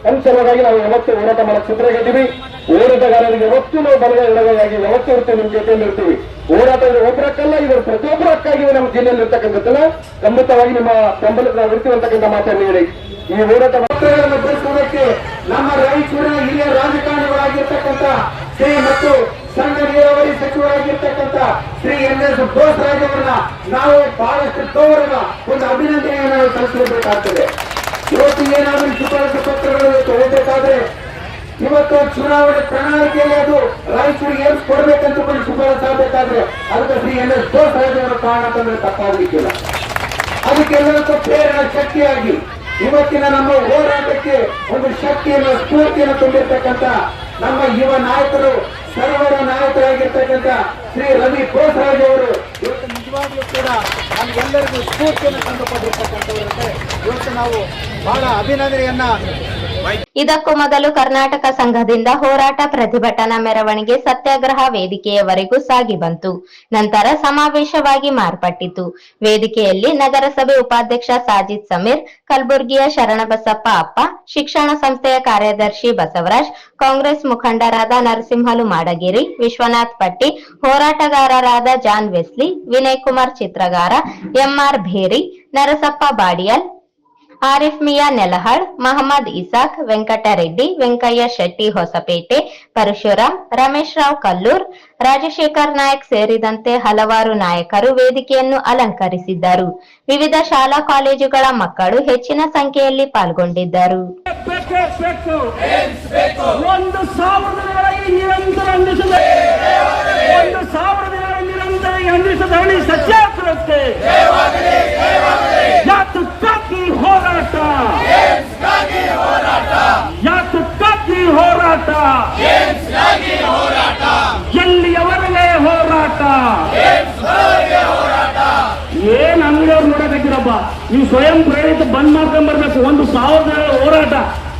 ಅನುಸರವಾಗಿ ನಾವು ಯಾವತ್ತೂ ಹೋರಾಟ ಮಾಡಕ್ಕೆ ಸಿದ್ಧರಾಗಿದ್ದೀವಿ. ಹೋರಾಟಗಾರರಿಗೆ ಯಾವತ್ತೂ ನಾವು ಬಲವಾಗಿ ಯಾವತ್ತೂ ಇರ್ತೀವಿ, ನಿಮ್ ಜೊತೆಯಲ್ಲಿ ಇರ್ತೀವಿ. ಹೋರಾಟ ಒಬ್ಬರಕ್ಕಲ್ಲ, ಇವರು ಪ್ರತಿಯೊಬ್ಬರ ಹಕ್ಕಾಗಿ ನಮ್ಮ ಜಿಲ್ಲೆಯಲ್ಲಿ ಇರ್ತಕ್ಕಂಥದ್ದನ್ನ ಖಂಡಿತವಾಗಿ ನಿಮ್ಮ ಬೆಂಬಲಕ್ಕೆ ನಾವು ಇರ್ತೀವಿ ಅಂತಕ್ಕಂಥ ಮಾತನ್ನು ಹೇಳಿ ಈ ಹೋರಾಟ ಬೆಳೆಸುವುದಕ್ಕೆ ನಮ್ಮ ರಾಯಚೂರಿನ ಹಿರಿಯ ರಾಜಕಾರಣಿಗಳಾಗಿರ್ತಕ್ಕಂಥ ಶ್ರೀ ಮತ್ತು ಸಣ್ಣ ನೀರಾವರಿ ಸಚಿವರಾಗಿರ್ತಕ್ಕಂಥ ಶ್ರೀ NS ಬೋಸರಾಜ್ ಅವರನ್ನ ನಾವು ಬಹಳಷ್ಟು ಗೌರವ ಒಂದು ಅಭಿನಂದನೆಯನ್ನು ನಾವು ಸಲ್ಲಿಸಬೇಕಾಗ್ತದೆ. ಇವತ್ತು ಏನಾದರೂ ಶಿಫಾರಸು ಪತ್ರಗಳು ಹೋಗಬೇಕಾದ್ರೆ ಇವತ್ತು ಚುನಾವಣೆ ಪ್ರಣಾಳಿಕೆಯಲ್ಲಿ ಅದು ರಾಯಚೂರಿಗೆ ಏನು ಕೊಡಬೇಕಂತ ಶಿಫಾರಸು ಆಗಬೇಕಾದ್ರೆ ಅದಕ್ಕೆ ಶ್ರೀ NS ಬೋಸರಾಜ್ ಅವರ ಕಾರಣ ತಂದ್ರೆ ತಪ್ಪಾಗಲಿಕ್ಕಿಲ್ಲ. ಅದಕ್ಕೆಲ್ಲರಿಗೂ ಪ್ರೇರಣಾ ಶಕ್ತಿಯಾಗಿ ಇವತ್ತಿನ ನಮ್ಮ ಹೋರಾಟಕ್ಕೆ ಒಂದು ಶಕ್ತಿಯನ್ನು ಸ್ಫೂರ್ತಿಯನ್ನು ತುಂಬಿರ್ತಕ್ಕಂಥ ನಮ್ಮ ಯುವ ನಾಯಕರು, ಸರ್ವರ ನಾಯಕರಾಗಿರ್ತಕ್ಕಂಥ ಶ್ರೀ ರವಿ ಬೋಸರಾಜ್ ಅವರು ಇವತ್ತು ನಿಜವಾಗ್ಲೂ ಕೂಡ ನಮ್ಗೆಲ್ಲರಿಗೂ ಸ್ಫೂರ್ತಿಯನ್ನು ತಂದುಕೊಂಡಿರ್ತಕ್ಕಂಥವರಂತೆ ಇವತ್ತು ನಾವು ಬಹಳ ಅಭಿನಂದನೆಯನ್ನ. ಇದಕ್ಕೂ ಮೊದಲು ಕರ್ನಾಟಕ ಸಂಘದಿಂದ ಹೋರಾಟ ಪ್ರತಿಭಟನಾ ಮೆರವಣಿಗೆ ಸತ್ಯಾಗ್ರಹ ವೇದಿಕೆಯವರೆಗೂ ಸಾಗಿ ಬಂತು. ನಂತರ ಸಮಾವೇಶವಾಗಿ ಮಾರ್ಪಟ್ಟಿತು. ವೇದಿಕೆಯಲ್ಲಿ ನಗರಸಭೆ ಉಪಾಧ್ಯಕ್ಷ ಸಾಜಿದ್ ಸಮೀರ್, ಕಲಬುರಗಿಯ ಶರಣಬಸಪ್ಪ ಅಪ್ಪ, ಶಿಕ್ಷಣ ಸಂಸ್ಥೆಯ ಕಾರ್ಯದರ್ಶಿ ಬಸವರಾಜ್, ಕಾಂಗ್ರೆಸ್ ಮುಖಂಡರಾದ ನರಸಿಂಹಲು ಮಾಡಗಿರಿ, ವಿಶ್ವನಾಥ್ ಪಟ್ಟಿ, ಹೋರಾಟಗಾರರಾದ ಜಾನ್ ವೆಸ್ಲಿ, ವಿನಯ್ ಕುಮಾರ್ ಚಿತ್ರಗಾರ, ಎಂಆರ್ ಭೇರಿ, ನರಸಪ್ಪ ಬಾಡಿಯಲ್, ಆರಿಫ್ ಮಿಯಾ ನೆಲಹಳ್, ಮಹಮ್ಮದ್ ಇಸಾಕ್, ವೆಂಕಟರೆಡ್ಡಿ, ವೆಂಕಯ್ಯ ಶೆಟ್ಟಿ ಹೊಸಪೇಟೆ, ಪರಶುರಾಮ್, ರಮೇಶ್ ರಾವ್ ಕಲ್ಲೂರ್, ರಾಜಶೇಖರ್ ನಾಯಕ್ ಸೇರಿದಂತೆ ಹಲವಾರು ನಾಯಕರು ವೇದಿಕೆಯನ್ನು ಅಲಂಕರಿಸಿದ್ದರು. ವಿವಿಧ ಶಾಲಾ ಕಾಲೇಜುಗಳ ಮಕ್ಕಳು ಹೆಚ್ಚಿನ ಸಂಖ್ಯೆಯಲ್ಲಿ ಪಾಲ್ಗೊಂಡಿದ್ದರು. ಹೋರಾಟ ಎಲ್ಲಿಯವರೆಗೆ ಹೋರಾಟ ಏನ್ ಅಂಗಡಿಯವ್ರು ನೋಡಬೇಕಿರಪ್ಪ, ನೀವು ಸ್ವಯಂ ಪ್ರೇರಿತ ಬಂದ್ ಮಾಡ್ಕೊಂಡ್ ಬರ್ಬೇಕು. 1,000 ಜನ ಹೋರಾಟ,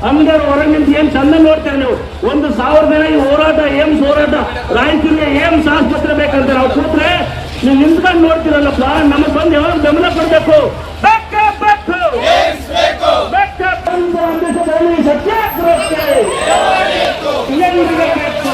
ಅಂಗಡಿಯವ್ರು ಹೊರಗೆ ನಿಂತು ಏನ್ ಚಂದ ನೋಡ್ತಾರೆ ನೀವು. 1,000 ಜನ ಈ ಹೋರಾಟ, ಏಮ್ಸ್ ಹೋರಾಟ, ರಾಯಚೂರಿಗೆ ಏಮ್ಸ್ ಆಸ್ಪತ್ರೆ ಬೇಕಂತ ನಾವು ಕೂತ್ರೆ ನೀವು ನಿಂತ್ಕೊಂಡು ನೋಡ್ತೀರಲ್ಲಪ್ಪ. ನಮಗ್ ಬಂದು ಯಾವಾಗ ಬೆಂಬಲ ಕೊಡ್ಬೇಕು. ಸತ್ಯಾಗ್ರಹಕ್ಕೆ ಬೇಕು.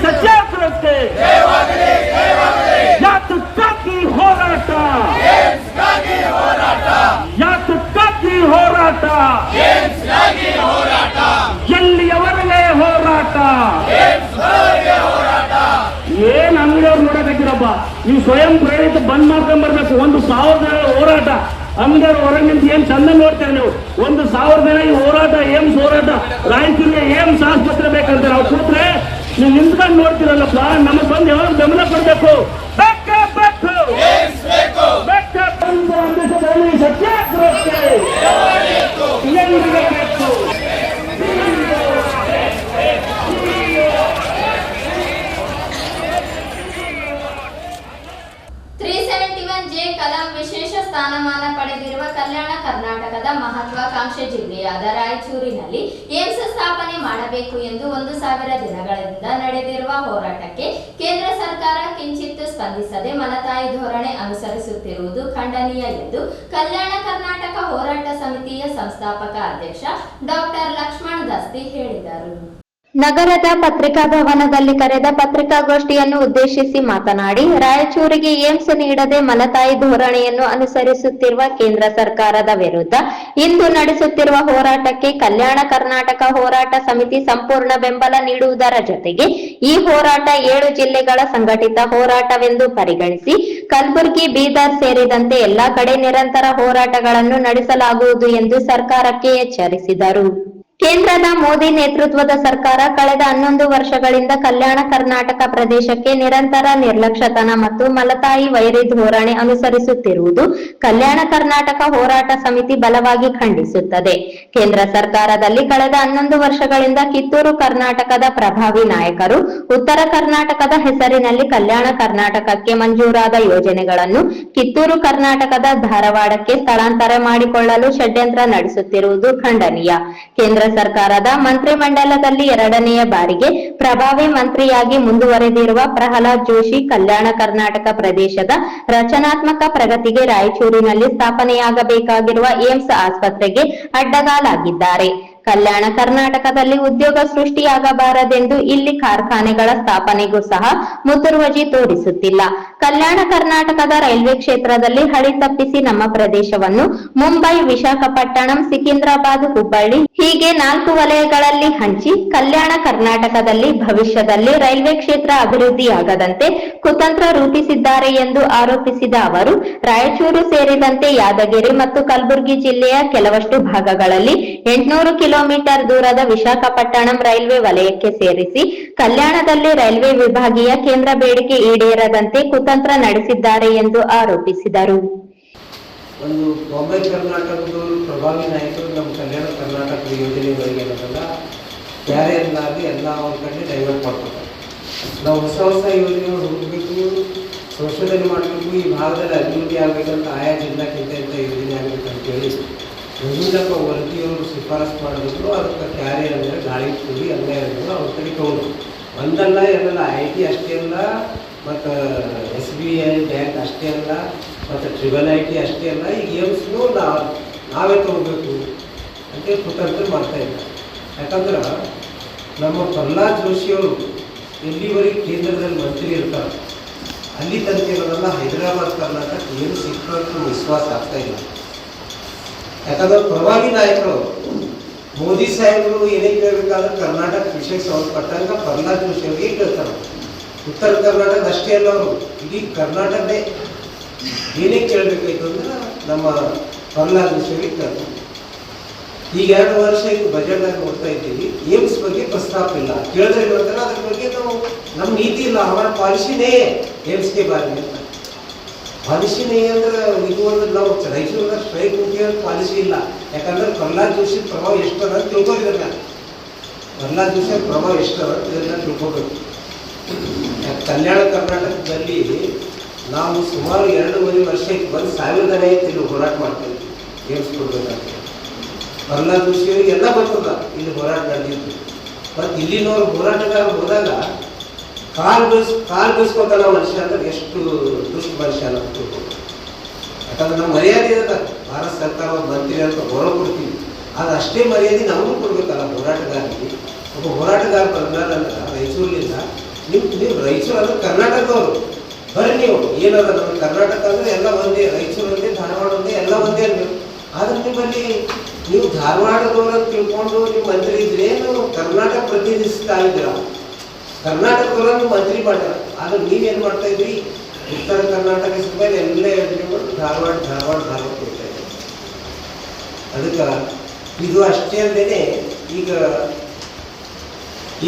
ಸತ್ಯಾಗ್ರಹಕ್ಕೆ ಯಾತಕ್ಕಾಗಿ ಹೋರಾಟ, ಯಾತಕ್ಕಾಗಿ ಹೋರಾಟ, ಎಲ್ಲಿಯವರೆಗೆ ಹೋರಾಟ, ಏನ್ ಅಂಗಡಿಯವ್ರು ನೋಡಬೇಕಿರಪ್ಪ, ನೀವು ಸ್ವಯಂ ಪ್ರೇರಿತ ಬಂದ್ ಮಾಡ್ಕೊಂಡ್ ಬರ್ಬೇಕು. 1,000 ಹೋರಾಟ, ಅಂಗಡಿಯವ್ರು ಹೊರಗೆ ನಿಂತು ಏನ್ ಚಂದ ನೋಡ್ತಾರೆ ನೀವು. 1,000 ಈ ಹೋರಾಟ, ಏಮ್ಸ್ ಹೋರಾಟ, ರಾಯಚೂರಿಗೆ ಏಮ್ಸ್ ಆಸ್ಪತ್ರೆ ಬೇಕಂತ ನಾವು ಕೂತ್ರೆ ನೀವು ನಿಂತ್ಕೊಂಡು ನೋಡ್ತಿರಲ್ಲಪ್ಪ. ನಮಗೆ ಬಂದು ಯಾವಾಗ ಬೆಂಬಲ ಕೊಡ್ಬೇಕು, ಸತ್ಯಾಗ್ರಹಕ್ಕೆ ಎಲ್ಲಿಗೆ ಬೇಕು. 371J ಕಲಂ ವಿಶೇಷ ಸ್ಥಾನಮಾನ ಪಡೆದಿರುವ ಕಲ್ಯಾಣ ಕರ್ನಾಟಕದ ಮಹತ್ವಾಕಾಂಕ್ಷೆ ಜಿಲ್ಲೆಯಾದ ರಾಯಚೂರಿನಲ್ಲಿ ಏಮ್ಸ್ ಸ್ಥಾಪನೆ ಮಾಡಬೇಕು ಎಂದು 1,000 ದಿನಗಳಿಂದ ನಡೆದಿರುವ ಹೋರಾಟಕ್ಕೆ ಕೇಂದ್ರ ಸರ್ಕಾರ ಕಿಂಚಿತ್ತು ಸ್ಪಂದಿಸದೆ ಮಲತಾಯಿ ಧೋರಣೆ ಅನುಸರಿಸುತ್ತಿರುವುದು ಖಂಡನೀಯ ಎಂದು ಕಲ್ಯಾಣ ಕರ್ನಾಟಕ ಹೋರಾಟ ಸಮಿತಿಯ ಸಂಸ್ಥಾಪಕ ಅಧ್ಯಕ್ಷ ಡಾಕ್ಟರ್ ಲಕ್ಷ್ಮಣ್ ದಸ್ತಿ ಹೇಳಿದರು. ನಗರದ ಪತ್ರಿಕಾ ಭವನದಲ್ಲಿ ಕರೆದ ಪತ್ರಿಕಾಗೋಷ್ಠಿಯನ್ನು ಉದ್ದೇಶಿಸಿ ಮಾತನಾಡಿ, ರಾಯಚೂರಿಗೆ ಏಮ್ಸ್ ನೀಡದೆ ಮಲತಾಯಿ ಧೋರಣೆಯನ್ನು ಅನುಸರಿಸುತ್ತಿರುವ ಕೇಂದ್ರ ಸರ್ಕಾರದ ವಿರುದ್ಧ ಇಂದು ನಡೆಸುತ್ತಿರುವ ಹೋರಾಟಕ್ಕೆ ಕಲ್ಯಾಣ ಕರ್ನಾಟಕ ಹೋರಾಟ ಸಮಿತಿ ಸಂಪೂರ್ಣ ಬೆಂಬಲ ನೀಡುವುದರ ಜೊತೆಗೆ ಈ ಹೋರಾಟ 7 ಜಿಲ್ಲೆಗಳ ಸಂಘಟಿತ ಹೋರಾಟವೆಂದು ಪರಿಗಣಿಸಿ ಕಲಬುರಗಿ, ಬೀದರ್ ಸೇರಿದಂತೆ ಎಲ್ಲಾ ಕಡೆ ನಿರಂತರ ಹೋರಾಟಗಳನ್ನು ನಡೆಸಲಾಗುವುದು ಎಂದು ಸರ್ಕಾರಕ್ಕೆ ಎಚ್ಚರಿಸಿದರು. ಕೇಂದ್ರದ ಮೋದಿ ನೇತೃತ್ವದ ಸರ್ಕಾರ ಕಳೆದ 11 ವರ್ಷಗಳಿಂದ ಕಲ್ಯಾಣ ಕರ್ನಾಟಕ ಪ್ರದೇಶಕ್ಕೆ ನಿರಂತರ ನಿರ್ಲಕ್ಷ್ಯತನ ಮತ್ತು ಮಲತಾಯಿ ವೈರಿ ಧೋರಣೆ ಅನುಸರಿಸುತ್ತಿರುವುದು ಕಲ್ಯಾಣ ಕರ್ನಾಟಕ ಹೋರಾಟ ಸಮಿತಿ ಬಲವಾಗಿ ಖಂಡಿಸುತ್ತದೆ. ಕೇಂದ್ರ ಸರ್ಕಾರದಲ್ಲಿ ಕಳೆದ 11 ವರ್ಷಗಳಿಂದ ಕಿತ್ತೂರು ಕರ್ನಾಟಕದ ಪ್ರಭಾವಿ ನಾಯಕರು ಉತ್ತರ ಕರ್ನಾಟಕದ ಹೆಸರಿನಲ್ಲಿ ಕಲ್ಯಾಣ ಕರ್ನಾಟಕಕ್ಕೆ ಮಂಜೂರಾದ ಯೋಜನೆಗಳನ್ನು ಕಿತ್ತೂರು ಕರ್ನಾಟಕದ ಧಾರವಾಡಕ್ಕೆ ಸ್ಥಳಾಂತರ ಮಾಡಿಕೊಳ್ಳಲು ಷಡ್ಯಂತ್ರ ನಡೆಸುತ್ತಿರುವುದು ಖಂಡನೀಯ. ಕೇಂದ್ರ ಸರ್ಕಾರದ ಮಂತ್ರಿಮಂಡಲದಲ್ಲಿ 2ನೇ ಬಾರಿಗೆ ಪ್ರಭಾವಿ ಮಂತ್ರಿಯಾಗಿ ಮುಂದುವರೆದಿರುವ ಪ್ರಹ್ಲಾದ್ ಜೋಶಿ ಕಲ್ಯಾಣ ಕರ್ನಾಟಕ ಪ್ರದೇಶದ ರಚನಾತ್ಮಕ ಪ್ರಗತಿಗೆ ರಾಯಚೂರಿನಲ್ಲಿ ಸ್ಥಾಪನೆಯಾಗಬೇಕಾಗಿರುವ ಏಮ್ಸ್ ಆಸ್ಪತ್ರೆಗೆ ಅಡ್ಡಗಾಲಾಗಿದ್ದಾರೆ. ಕಲ್ಯಾಣ ಕರ್ನಾಟಕದಲ್ಲಿ ಉದ್ಯೋಗ ಸೃಷ್ಟಿಯಾಗಬಾರದೆಂದು ಇಲ್ಲಿ ಕಾರ್ಖಾನೆಗಳ ಸ್ಥಾಪನೆಗೂ ಸಹ ಮುತುರ್ವಜಿ ತೋರಿಸುತ್ತಿಲ್ಲ. ಕಲ್ಯಾಣ ಕರ್ನಾಟಕದ ರೈಲ್ವೆ ಕ್ಷೇತ್ರದಲ್ಲಿ ಹಳಿ ತಪ್ಪಿಸಿ ನಮ್ಮ ಪ್ರದೇಶವನ್ನು ಮುಂಬೈ, ವಿಶಾಖಪಟ್ಟಣಂ, ಸಿಕಿಂದ್ರಾಬಾದ್, ಹುಬ್ಬಳ್ಳಿ ಹೀಗೆ 4 ವಲಯಗಳಲ್ಲಿ ಹಂಚಿ ಕಲ್ಯಾಣ ಕರ್ನಾಟಕದಲ್ಲಿ ಭವಿಷ್ಯದಲ್ಲಿ ರೈಲ್ವೆ ಕ್ಷೇತ್ರ ಅಭಿವೃದ್ಧಿಯಾಗದಂತೆ ಕುತಂತ್ರ ರೂಪಿಸಿದ್ದಾರೆ ಎಂದು ಆರೋಪಿಸಿದ ಅವರು, ರಾಯಚೂರು ಸೇರಿದಂತೆ ಯಾದಗಿರಿ ಮತ್ತು ಕಲಬುರಗಿ ಜಿಲ್ಲೆಯ ಕೆಲವಷ್ಟು ಭಾಗಗಳಲ್ಲಿ 800 ಕಿಲೋಮೀಟರ್ ದೂರದ ವಿಶಾಖಪಟ್ಟಣಂ ರೈಲ್ವೆ ವಲಯಕ್ಕೆ ಸೇರಿಸಿ ಕಲ್ಯಾಣದಲ್ಲಿ ರೈಲ್ವೆ ವಿಭಾಗೀಯ ಕೇಂದ್ರ ಬೇಡಿಕೆ ಈಡೇರದಂತೆ ಕುತಂತ್ರ ನಡೆಸಿದ್ದಾರೆ ಎಂದು ಆರೋಪಿಸಿದರು. ಒಂದು ಬಾಂಬೆ ಕರ್ನಾಟಕದವರು ಪ್ರಭಾವಿ ನಾಯಕರು ನಮ್ಮ ಕಲ್ಯಾಣ ಕರ್ನಾಟಕದ ಯೋಜನೆಗಳಿಗೆ ಏನಲ್ಲ ಯಾರೇ ಅಲ್ಲಾಗಿ ಎಲ್ಲ ಅವ್ರ ಕಡೆ ಡೈವರ್ಟ್ ಮಾಡ್ಕೊತಾರೆ. ನಾವು ಹೊಸ ಹೊಸ ಯೋಜನೆಗಳು ಹುಡುಕಬೇಕು, ಸಂಶೋಧನೆ ಮಾಡಬೇಕು, ಈ ಭಾಗದಲ್ಲಿ ಅಭಿವೃದ್ಧಿ ಆಗಬೇಕಂತ ಆಯಾ ಜಿಲ್ಲಾಕ್ಕಿಂತ ಇಂಥ ಯೋಜನೆ ಆಗಬೇಕಂತೇಳಿ ಮಂಜುಳಪ್ಪ ವರದಿಯವರು ಶಿಫಾರಸು ಮಾಡಿದ್ರು. ಅದಕ್ಕೆ ಕ್ಯಾರೆ ಅಂದರೆ ಗಾಳಿ ಕೂಡಿ ಅಂಗಡಿಗಳು ಅವ್ರ ಕಡೆ ತಗೊಂಡು ಒಂದಲ್ಲ ಎರಡಲ್ಲ IT ಅಷ್ಟೇ ಅಲ್ಲ, ಮತ್ತು SBI ಬ್ಯಾಂಕ್ ಅಷ್ಟೇ ಅಲ್ಲ, ಮತ್ತು TRIBLIT ಅಷ್ಟೇ ಅಲ್ಲ, ಈಗ ಏಮ್ಸ್ನು ನಾವೇ ತಗೋಬೇಕು ಅಂತೇಳಿ ಕುತಂತ್ರ ಮಾಡ್ತಾಯಿದ್ದಾರೆ. ಯಾಕಂದ್ರೆ ನಮ್ಮ ಪ್ರಹ್ಲಾದ್ ಜೋಶಿಯವರು ಎಲ್ಲಿವರೆಗೆ ಕೇಂದ್ರದಲ್ಲಿ ಮಂತ್ರಿ ಇರ್ತಾರೆ ಅಲ್ಲಿ ತನಕ ಇರೋದಲ್ಲ ಹೈದರಾಬಾದ್ ಕರ್ನಾಟಕ ಏನು ಸಿಕ್ಕಂತೂ ವಿಶ್ವಾಸ ಆಗ್ತಾ ಇಲ್ಲ. ಯಾಕಂದ್ರೆ ಪ್ರಭಾವಿ ನಾಯಕರು ಮೋದಿ ಸಾಹೇಬರು ಏನೇ ಕೇಳಬೇಕಾದ್ರೆ ಕರ್ನಾಟಕ ವಿಷಯಕ್ಕೆ ಸಂಬಂಧಪಟ್ಟಂಗ ಪ್ರಹ್ಲಾದ್ ಜೋಶಿ ಅವರಿಗೆ ಕೇಳ್ತಾರೆ. ಉತ್ತರ ಕರ್ನಾಟಕ ಅಷ್ಟೇ ಅಲ್ಲ, ಅವರು ಇಡೀ ಕರ್ನಾಟಕದೇ ಏನೇ ಕೇಳಬೇಕಾಯ್ತು ಅಂದ್ರೆ ನಮ್ಮ ಪ್ರಹ್ಲಾದ್ ಜೋಶಿ ಅವರಿಗೆ ಕೇಳ್ತಾರೆ. ಈಗ 2 ವರ್ಷ ಇದು ಬಜೆಟ್ನಾಗ ನೋಡ್ತಾ ಇದ್ದೀವಿ, ಏಮ್ಸ್ ಬಗ್ಗೆ ಪ್ರಸ್ತಾಪ ಇಲ್ಲ. ಕೇಳಿದ್ರೆ ಹೇಳ್ತಾರೆ ಅದ್ರ ಬಗ್ಗೆ ನಾವು ನಮ್ಮ ನೀತಿ ಇಲ್ಲ, ಅವರ ಪಾಲಿಸಿನೇ ಏಮ್ಸ್ಗೆ ಬಾರಿ ಅಂತ. ಪಾಲಿಸಿನೇ ಅಂದ್ರೆ ಇದು ಒಂದು ನಾವು ರಾಯಚೂರಿನ ಸ್ಟ್ರೈಕ್ ಮುಖ್ಯ ಪಾಲಿಸಿ ಇಲ್ಲ. ಯಾಕಂದ್ರೆ ಪ್ರಹ್ಲಾದ್ ಜೋಶಿ ಪ್ರಭಾವ ಎಷ್ಟು ಅದ ತಿಳ್ಕೊಂಡಿದ್ದಾರೆ. ಪ್ರಹ್ಲಾದ್ ಜೋಶಿ ಪ್ರಭಾವ ಎಷ್ಟು ಅದ ಇದನ್ನ ತಿಳ್ಕೋಬೇಕು. ಕಲ್ಯಾಣ ಕರ್ನಾಟಕದಲ್ಲಿ ನಾವು ಸುಮಾರು 2.5 ವರ್ಷಕ್ಕೆ 1,000 ಜನ ಇಲ್ಲಿ ಹೋರಾಟ ಮಾಡ್ತಾ ಇದ್ವಿ ಏಮ್ಸ್ ಕೊಡ್ಬೇಕಂತ. ಪ್ರಹ್ಲಾದ್ ಜೋಶಿ ಅವರಿಗೆ ಎಲ್ಲ ಬರ್ತದ ಇಲ್ಲಿ ಹೋರಾಟ ನಡೆದಿತ್ತು. ಮತ್ತು ಇಲ್ಲಿನವ್ರು ಹೋರಾಟಗಾರರು ಹೋದಾಗ ಕಾಲ್ ಬೀಸ್ಕೊತಾನ ಮನುಷ್ಯ ಅಂದ್ರೆ ಎಷ್ಟು ದುಷ್ಟ ಮನುಷ್ಯ ಅನ್ನೋದು. ಯಾಕಂದ್ರೆ ನಮ್ಮ ಮರ್ಯಾದೆ ಇರದ ಭಾರತ ಸರ್ಕಾರ ಒಂದು ಮಂತ್ರಿ ಅಂತ ಗೌರವ ಕೊಡ್ತೀವಿ, ಅದು ಅಷ್ಟೇ ಮರ್ಯಾದೆ ನಮಗೂ ಕೊಡ್ಬೇಕಲ್ಲ ಹೋರಾಟಗಾರರಿಗೆ. ಒಬ್ಬ ಹೋರಾಟಗಾರ ಬಂದಾರಂದ್ರೆ ರಾಯಚೂರಿನಿಂದ ನೀವು ರಾಯಚೂರು ಅಂದ್ರೆ ಕರ್ನಾಟಕದವರು ಬರ್ರಿ. ನೀವು ಏನದ ನಮ್ಮ ಕರ್ನಾಟಕ ಅಂದ್ರೆ ಎಲ್ಲ ಒಂದೇ, ರಾಯಚೂರು ಒಂದೇ, ಧಾರವಾಡ ಒಂದೇ, ಎಲ್ಲ ಒಂದೇ ನೀವು. ಆದ್ರೆ ನಿಮ್ಮಲ್ಲಿ ನೀವು ಧಾರವಾಡದವ್ರು ಅಂತ ತಿಳ್ಕೊಂಡು ನೀವು ಮಂತ್ರಿ ಇದ್ರೆ ನೀವು ಕರ್ನಾಟಕ ಪ್ರತಿನಿಧಿಸ್ತಾ ಇದ್ದೀರ. ಕರ್ನಾಟಕದವ್ರನ್ನು ಮಂತ್ರಿ ಮಾಡ್ಯಾರ. ಆದ್ರೆ ನೀವೇನು ಮಾಡ್ತಾ ಇದ್ರಿ, ಉತ್ತರ ಕರ್ನಾಟಕ ಮೇಲೆ ಎಲ್ಲ ಹೇಳ್ಕೊಂಡು ಧಾರವಾಡ ಕೊಡ್ತಾ ಇದ್ದೀರಿ. ಅದಕ್ಕೆ ಇದು ಅಷ್ಟೇ ಅಲ್ಲದೆ ಈಗ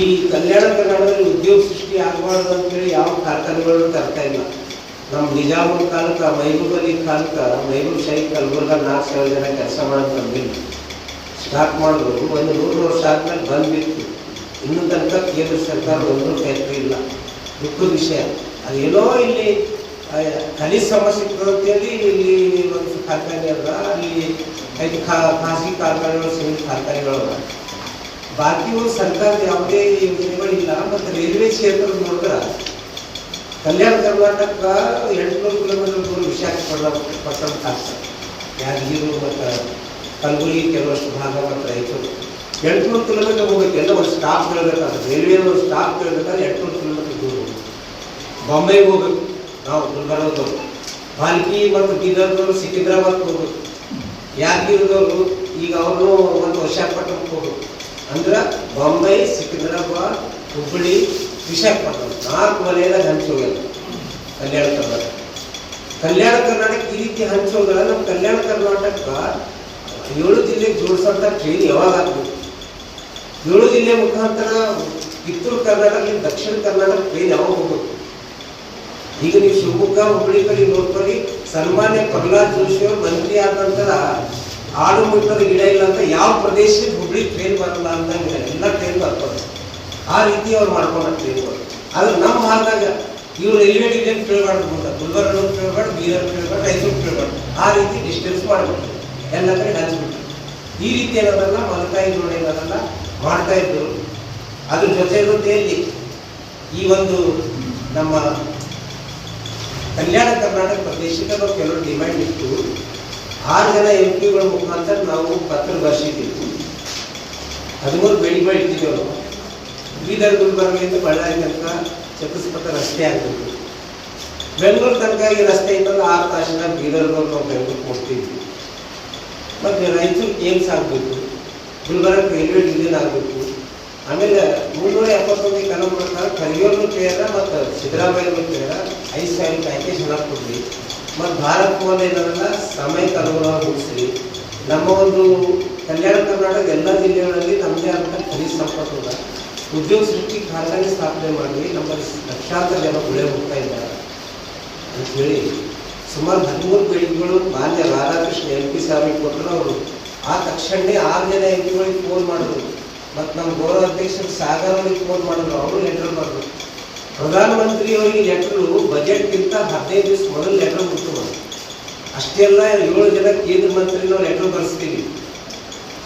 ಈ ಕಲ್ಯಾಣ ಕರ್ನಾಟಕದಲ್ಲಿ ಉದ್ಯೋಗ ಸೃಷ್ಟಿ ಆಗಬಾರ್ದು ಅಂತೇಳಿ ಯಾವ ಕಾರ್ಖಾನೆಗಳು ತರ್ತಾ ಇಲ್ಲ. ನಮ್ಮ ನಿಜಾಮುಲ್ ಕಾಲಕ್ಕೆ, ಮೈಬೂಬ್ ಅಲಿ ಕಾಲಕ್ಕೆ, ಮೈಬೂಬ್ ಶಾಹಿ ಕಲ್ಬುರ್ಗ 4,000 ಜನ ಕೆಲಸ ಮಾಡೋದು ಕಂಬಿಲ್ಲ. ಸ್ಟಾರ್ಟ್ ಮಾಡಿದ್ರು, ಒಂದು 100 ವರ್ಷ ಆದ್ಮೇಲೆ ಬಂದ್ಬಿಟ್ಟು ಇನ್ನೂ ತನಕ ಕೇಂದ್ರ ಸರ್ಕಾರ ಒಂದು ಫ್ಯಾಕ್ಟ್ರಿ ಇಲ್ಲ. ದುಃಖದ ವಿಷಯ. ಅದೇನೋ ಇಲ್ಲಿ ಖನಿಜ ಸಮಸ್ಯೆ ಸಿಗ್ತದಂತೇಳಿ ಇಲ್ಲಿ ಒಂದು ಕಾರ್ಖಾನೆ ಅದ, ಅಲ್ಲಿ ಖಾಸಗಿ ಕಾರ್ಖಾನೆಗಳು, ಸಿಮೆಂಟ್ ಕಾರ್ಖಾನೆಗಳು. ಬಾಕಿ ಸರ್ಕಾರದ ಯಾವುದೇ ಯೋಜನೆಗಳಿಲ್ಲ. ಮತ್ತು ರೈಲ್ವೆ ಕ್ಷೇತ್ರ ನೋಡಿದ್ರೆ ಕಲ್ಯಾಣ ಕರ್ನಾಟಕ 800 ಕಿಲೋಮೀಟರ್ ದೂರ ವಿಶಾಖಪಟ್ಟಣ ಆಗ್ತದೆ. ಯಾದಗಿರಿ ಮತ್ತು ಕಲಬುರಗಿ ಕೆಲವಷ್ಟು ಭಾಗ ಮತ್ತು ರಾಯಚೂರು 800 ಕಿಲೋಮೀಟರ್ ಹೋಗ್ಬೇಕು. ಎಲ್ಲ ಒಂದು ಸ್ಟಾಪ್ ಕೇಳಬೇಕಾದ್ರೆ, ರೈಲ್ವೆ ಒಂದು ಸ್ಟಾಪ್ ಕೇಳಬೇಕಾದ್ರೆ 800 ಕಿಲೋಮೀಟರ್ ದೂರ ಹೋಗ್ಬೇಕು. ಬಾಂಬೆಗೆ ಹೋಗ್ಬೇಕು ನಾವು, ಗುಲ್ಬರ್ಗದವರು. ಬಾಲ್ಕಿ ಮತ್ತು ಬೀದರ್ದವರು ಸಿಕಿಂದ್ರಾಬಾದ್ಗೆ ಹೋಗ್ಬೇಕು. ಯಾದಗಿರಿದವರು ಈಗ ಅವರು ಒಂದು ವಿಶಾಖಪಟ್ಟಣಕ್ಕೆ ಹೋಗ್ಬೇಕು. ಅಂದ್ರೆ ಬಾಂಬೆ, ಸಿಕಿಂದ್ರಾಬಾದ್, ಹುಬ್ಬಳ್ಳಿ, ವಿಶಾಖಪಟ್ಟಣ 4 ವಲಯದಾಗ ಹಂಚೋಗಲ್ಲ ಕಲ್ಯಾಣ ಕರ್ನಾಟಕ. ಕಲ್ಯಾಣ ಕರ್ನಾಟಕ ಈ ರೀತಿ ಹಂಚೋಗಲ್ಲ. ನಮ್ಮ ಕಲ್ಯಾಣ ಕರ್ನಾಟಕ 7 ಜಿಲ್ಲೆಗೆ ಜೋಡಿಸೋಂಥ ಟ್ರೈನ್ ಯಾವಾಗ ಆಗ್ಬೇಕು? 7 ಜಿಲ್ಲೆ ಮುಖಾಂತರ ಕಿತ್ತೂರು ಕರ್ನಾಟಕ, ದಕ್ಷಿಣ ಕರ್ನಾಟಕ ಟ್ರೈನ್ ಯಾವಾಗ ಹೋಗ್ಬೇಕು? ಈಗ ನೀವು ಶಿವಮೊಗ್ಗ, ಹುಬ್ಬಳ್ಳಿ ಕಡೆ ನೋಡ್ಕೊಳ್ಳಿ. ಸನ್ಮಾನ್ಯ ಪ್ರಹ್ಲಾದ್ ಜೋಶಿ ಅವರು ಮಂತ್ರಿ ಆದ ನಂತರ ಆಡು ಮುಟ್ಟದ ಗಿಡ ಇಲ್ಲ ಅಂತ ಯಾವ ಪ್ರದೇಶಕ್ಕೆ ಹುಬ್ಬಳ್ಳಿ ಟ್ರೈನ್ ಬರಲ್ಲ ಅಂತಂಗಿಲ್ಲ, ಎಲ್ಲ ಟ್ರೈನ್ ಬರ್ತದೆ. ಆ ರೀತಿ ಅವ್ರು ಮಾಡ್ಕೊಂಡ ಟ್ರೈನ್ಗಳು. ಆದ್ರೆ ನಮ್ಮ ಭಾಗದಾಗ ಇವ್ರು ರೈಲ್ವೆ ಡಿವಿಷನ್ ಕೇಳಬಾರ್ದು, ಗುಲ್ಬರ್ಗ ಕೇಳಬಾರ್ದು, ಬೀದರ್ ಕೇಳಬಾರ್ದು, ರಾಯಚೂರು ಕೇಳಬಾರ್ದು. ಆ ರೀತಿ ಡಿಸ್ಟೆನ್ಸ್ ಮಾಡ್ಬಿಟ್ರು, ಎಲ್ಲ ಕಡೆ ಹಂಚ್ಬಿಟ್ರು. ಈ ರೀತಿ ಏನದಲ್ಲ ಮಲತಾಯಿ ನೋಡಿ ಏನದಲ್ಲ ಮಾಡ್ತಾ ಇದ್ರು. ಅದ್ರ ಜೊತೆಯಲ್ಲಿ ಈ ಒಂದು ನಮ್ಮ ಕಲ್ಯಾಣ ಕರ್ನಾಟಕ ಪ್ರದೇಶಕ್ಕೆ ನಾವು ಕೆಲವು ಡಿಮ್ಯಾಂಡ್ ಇತ್ತು. 6 ಜನ MP ಗಳ ಮುಖಾಂತರ ನಾವು ಪತ್ರ ಬರೆಸಿದ್ದೀವಿ. 13 ಬೇಡಿಕೆ ಇಟ್ಟಿದ್ದೇವೆ ನಾವು. ಬೀದರ್ ಗುಲ್ಬರ್ಗಿಂದ ಬಳ್ಳಾರಿ ತನಕ ಚತುಷ್ಪಥ ರಸ್ತೆ ಆಗಬೇಕು. ಬೆಂಗಳೂರು ತನಕ ಈ ರಸ್ತೆ ಇದ್ದಲ್ಲಿ 6 ತಾಸಿನ ಬೀದರ್ದವ್ರು ನಾವು ಬೆಂಗಳೂರು ಕೊಡ್ತಿದ್ವಿ. ಮತ್ತು ರಾಯಚೂರು ಏಮ್ಸ್ ಆಗಬೇಕು, ಗುಲ್ಬರ್ಗ ರೈಲ್ವೆ ಡಿವಿಷನ್ ಆಗಬೇಕು. ಆಮೇಲೆ 371 ಕಲಂ ಪ್ರಕಾರ ಖರ್ಗೆಯವ್ರನ್ನು ಕೇಳ ಮತ್ತು ಸಿದ್ದರಾಮಯ್ಯವ್ರನ್ನು ಕೇಳ 5,000 ಪ್ಯಾಕೇಜ್ ಹಣ ಕೊಡ್ರಿ. ಮತ್ತು ಭಾರತ್ ಭವನ ಏನಲ್ಲ ಸಮಯಕ್ಕೆ ಅನುಗುಣವಾಗಿ ಮುಗಿಸ್ರಿ. ನಮ್ಮ ಒಂದು ಕಲ್ಯಾಣ ಕರ್ನಾಟಕ ಎಲ್ಲ ಜಿಲ್ಲೆಗಳಲ್ಲಿ ನಮ್ಮದೇ ಆದಂಥ ಖನಿಜ ಸಂಪತ್ತು ಉದ್ಯೋಗ ಸೃಷ್ಟಿ ಕಾರ್ಖಾನೆ ಸ್ಥಾಪನೆ ಮಾಡಿ ನಮ್ಮಲ್ಲಿ ಲಕ್ಷಾಂತರ ಜನ ಬೆಳೆ ಹೋಗ್ತಾ ಇದ್ದಾರೆ ಅಂಥೇಳಿ ಸುಮಾರು 13 ಬೇಡಿಕೆಗಳು ಮಾನ್ಯ ರಾಧಾಕೃಷ್ಣ MP ಸಾಹೇಬ್ ಕೊಟ್ಟರು. ಅವರು ಆ ತಕ್ಷಣವೇ 6 ಜನ MP ಫೋನ್ ಮಾಡಿದ್ರು. ಮತ್ತು ನಮ್ಮ ಗೌರವ ಅಧ್ಯಕ್ಷರು ಸಾಗರ್ ಅವರಿಗೆ ಫೋನ್ ಮಾಡಿದ್ರು. ಅವರು ಲೆಟರ್ ಮಾಡಿದ್ರು. ಪ್ರಧಾನಮಂತ್ರಿಯವರಿಗೆ ಲೆಟರು ಬಜೆಟ್ಗಿಂತ 15 ದಿವಸ ಮೊದಲು ಲೆಟರ್ ಮುಟ್ಟು. ಅಷ್ಟೆಲ್ಲ 7 ಜನ ಕೇಂದ್ರ ಮಂತ್ರಿ ನಾವು ಲೆಟರ್ ಬರೆಸ್ತೀವಿ.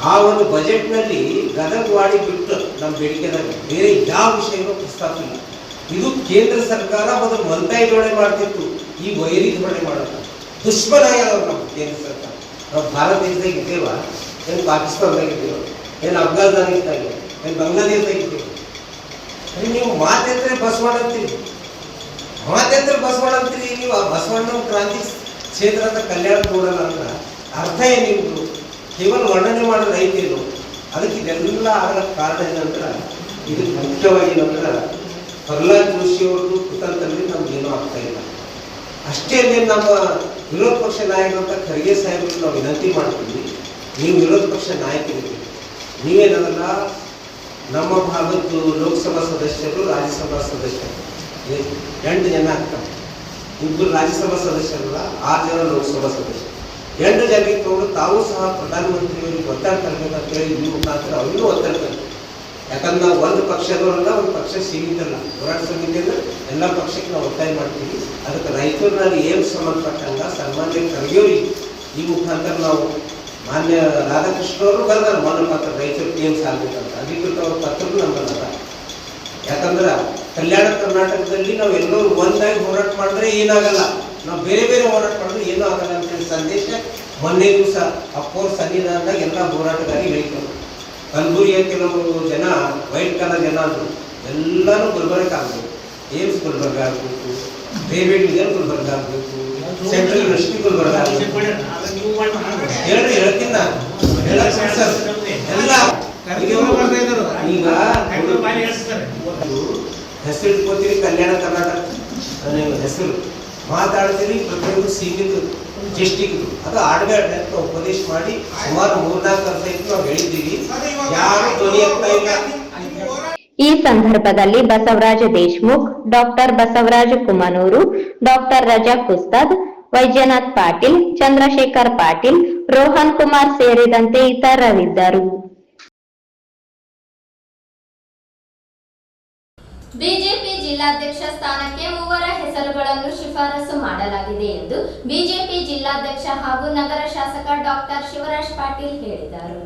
ಆ ಒಂದು ಬಜೆಟ್ನಲ್ಲಿ ಗದಗವಾಡಿ ಬಿಟ್ಟು ನಮ್ಮ ಬೇಡಿಕೆದಾಗ ಬೇರೆ ಯಾವ ವಿಷಯನೂ ಪ್ರಸ್ತಾಪ ಇಲ್ಲ. ಇದು ಕೇಂದ್ರ ಸರ್ಕಾರ ಮೊದಲು ಮಲ್ತಾಯಿ ಜೋಡಣೆ ಮಾಡ್ತಿತ್ತು, ಈ ವೈರಿ ಜೋಡಣೆ ಮಾಡೋದು ದುಷ್ಮನಾಗ್ಯಾವ ನಮ್ಮ ಕೇಂದ್ರ ಸರ್ಕಾರ. ನಾವು ಭಾರತ ದೇಶದಾಗ ಇದ್ದೇವ, ಏನು ಪಾಕಿಸ್ತಾನದಾಗ ಇದ್ದೇವೆ, ಏನು ಅಫ್ಘಾನಿಸ್ತಾನ ಇದ್ದಾಗೆ, ಏನು ಬಾಂಗ್ಲಾದೇಶದಾಗ ಇದ್ದೇವೆ. ನೀವು ಮಾತೆಂದ್ರೆ ಬಸವಣ್ಣ ಅಂತೀರಿ, ನೀವು ಆ ಬಸವಣ್ಣ ಕ್ರಾಂತಿ ಕ್ಷೇತ್ರ ಅಂತ ಕಲ್ಯಾಣ ನೋಡಲ್ಲ ಅಂದ್ರೆ ಅರ್ಥ ಏನಿದ್ರು ಕೇವಲ ವರ್ಣನೆ ಮಾಡೋದು ಐತೇನು. ಅದಕ್ಕೆ ಇದೆಲ್ಲ ಆಗಕ್ಕೆ ಕಾರಣ ಏನಂದ್ರೆ ಇದಕ್ಕೆ ಮುಖ್ಯವಾಗಿ ಏನಂದ್ರೆ ಪ್ರಹ್ಲಾದ್ ಜೋಶಿ ಅವ್ರದ್ದು ಕುತಂತ್ರದಲ್ಲಿ ನಮ್ಗೇನೂ ಆಗ್ತಾ ಇಲ್ಲ. ಅಷ್ಟೇ ಅಲ್ಲೇ ನಮ್ಮ ವಿರೋಧ ಪಕ್ಷ ನಾಯಕರಂತ ಖರ್ಗೆ ಸಾಹೇಬರಿಗೆ ನಾವು ವಿನಂತಿ ಮಾಡ್ತೀವಿ, ನೀವು ವಿರೋಧ ಪಕ್ಷ ನಾಯಕರಿದ್ದೀರಿ, ನೀವೇನಲ್ಲ ನಮ್ಮ ಭಾಗದ್ದು ಲೋಕಸಭಾ ಸದಸ್ಯರು, ರಾಜ್ಯಸಭಾ ಸದಸ್ಯರು 8 ಜನ ಆಗ್ತಾರೆ. 2 ರಾಜ್ಯಸಭಾ ಸದಸ್ಯರಲ್ಲ, 6 ಜನ ಲೋಕಸಭಾ ಸದಸ್ಯರು. 8 ಜನಕ್ಕೆ ತಗೊಂಡು ತಾವು ಸಹ ಪ್ರಧಾನಮಂತ್ರಿಯವರಿಗೆ ಒತ್ತಡ ತರಬೇಕಂತೇಳಿ ಈ ಮುಖಾಂತರ ಅವರಿಗೂ ಒತ್ತಡ ತರಬೇಕು. ಯಾಕಂದ್ರೆ ನಾವು ಒಂದು ಪಕ್ಷದವರಲ್ಲ, ಒಂದು ಪಕ್ಷ ಸೀಮಿತ ಅಲ್ಲ. ಹೋರಾಟ ಸಮಿತಿ ಅಂದ್ರೆ ಎಲ್ಲ ಪಕ್ಷಕ್ಕೆ ನಾವು ಒತ್ತಾಯ ಮಾಡ್ತೀವಿ. ಅದಕ್ಕೆ ರಾಯಚೂರಿನಲ್ಲಿ ಏನು ಸಂಬಂಧಪಟ್ಟಂಗ ಸನ್ಮಾನ್ಯ ಖರ್ಗೆಯವರಿಗೆ ಈ ಮುಖಾಂತರ ನಾವು ಮಾನ್ಯ ರಾಧಾಕೃಷ್ಣ ಅವರು ಬರ್ದಾರೆ ಮೊದಲ ಪತ್ರ ರಾಯಚೂರು ಏಮ್ಸ್ ಆಗಬೇಕಂತ ಅಧಿಕೃತ ಅವ್ರ ಪತ್ರನೂ ನಮ್ಮಲ್ಲ. ಯಾಕಂದ್ರೆ ಕಲ್ಯಾಣ ಕರ್ನಾಟಕದಲ್ಲಿ ನಾವು ಎಲ್ಲರೂ ಒಂದಾಗಿ ಹೋರಾಟ ಮಾಡಿದ್ರೆ ಏನಾಗಲ್ಲ, ನಾವು ಬೇರೆ ಬೇರೆ ಹೋರಾಟ ಮಾಡಿದ್ರೆ ಏನೂ ಆಗಲ್ಲ ಅಂತೇಳಿ ಸಂದೇಶ ಮೊನ್ನೆ ದಿವಸ ಅಪ್ಪೋರ್ ಸನ್ನಿಧಾನದಾಗ ಎಲ್ಲ ಹೋರಾಟಗಾರಿ ಹೇಳಿದ್ರು. ಕಲಬುರಗಿಯ ಕೆಲವು ಜನ ವೈಟ್ ಕಾಲರ್ ಜನ ಅಂದರು, ಎಲ್ಲರೂ ಗುಲ್ಬರ್ಗಕ್ಕೆ ಆಗಬೇಕು. ಏಮ್ಸ್ ಗುಲ್ಬರ್ಗ ಆಗಬೇಕು, ಪ್ರೈವೇಟ್ ವಿಜನ್ ಗುಲ್ಬರ್ಗ ಆಗಬೇಕು, ಸೆಂಟ್ರಲ್ ಯೂನಿವರ್ಸಿಟಿ ಗುಲ್ಬರ್ಗ ಆಗಬೇಕು. ಹೇಳ್ತೀನಿ ನಾನು ಎಲ್ಲ ಈಗ ಹೆಸರು ಇಟ್ಕೋತೀರಿ ಕಲ್ಯಾಣ ಕರ್ನಾಟಕ ನೀವು ಹೆಸರು ಮಾತಾಡ್ತೀರಿ, ಪ್ರತಿಯೊಂದು ಸೀಮಿತ ಡಿಸ್ಟಿಕ್ ಅದು ಆಡಬೇಡ ಅಂತ ಉಪದೇಶ ಮಾಡಿ ಸುಮಾರು 3-4 ವರ್ಷ ಆಯ್ತು ನಾವು ಹೇಳಿದ್ದೀವಿ. ಯಾರು ಧ್ವನಿ ಆಗ್ತಾ ಇಲ್ಲ. ಈ ಸಂದರ್ಭದಲ್ಲಿ ಬಸವರಾಜ ದೇಶಮುಖ್, ಡಾಕ್ಟರ್ ಬಸವರಾಜ ಕುಮನೂರು, ಡಾಕ್ಟರ್ ರಜಾಕ್ ಉಸ್ತಾದ್, ವೈದ್ಯನಾಥ್ ಪಾಟೀಲ್, ಚಂದ್ರಶೇಖರ್ ಪಾಟೀಲ್, ರೋಹನ್ ಕುಮಾರ್ ಸೇರಿದಂತೆ ಇತರರಿದ್ದರು. ಬಿಜೆಪಿ ಜಿಲ್ಲಾಧ್ಯಕ್ಷ ಸ್ಥಾನಕ್ಕೆ 3 ಹೆಸರುಗಳನ್ನು ಶಿಫಾರಸು ಮಾಡಲಾಗಿದೆ ಎಂದು ಬಿಜೆಪಿ ಜಿಲ್ಲಾಧ್ಯಕ್ಷ ಹಾಗೂ ನಗರ ಶಾಸಕ ಡಾಕ್ಟರ್ ಶಿವರಾಜ್ ಪಾಟೀಲ್ ಹೇಳಿದರು.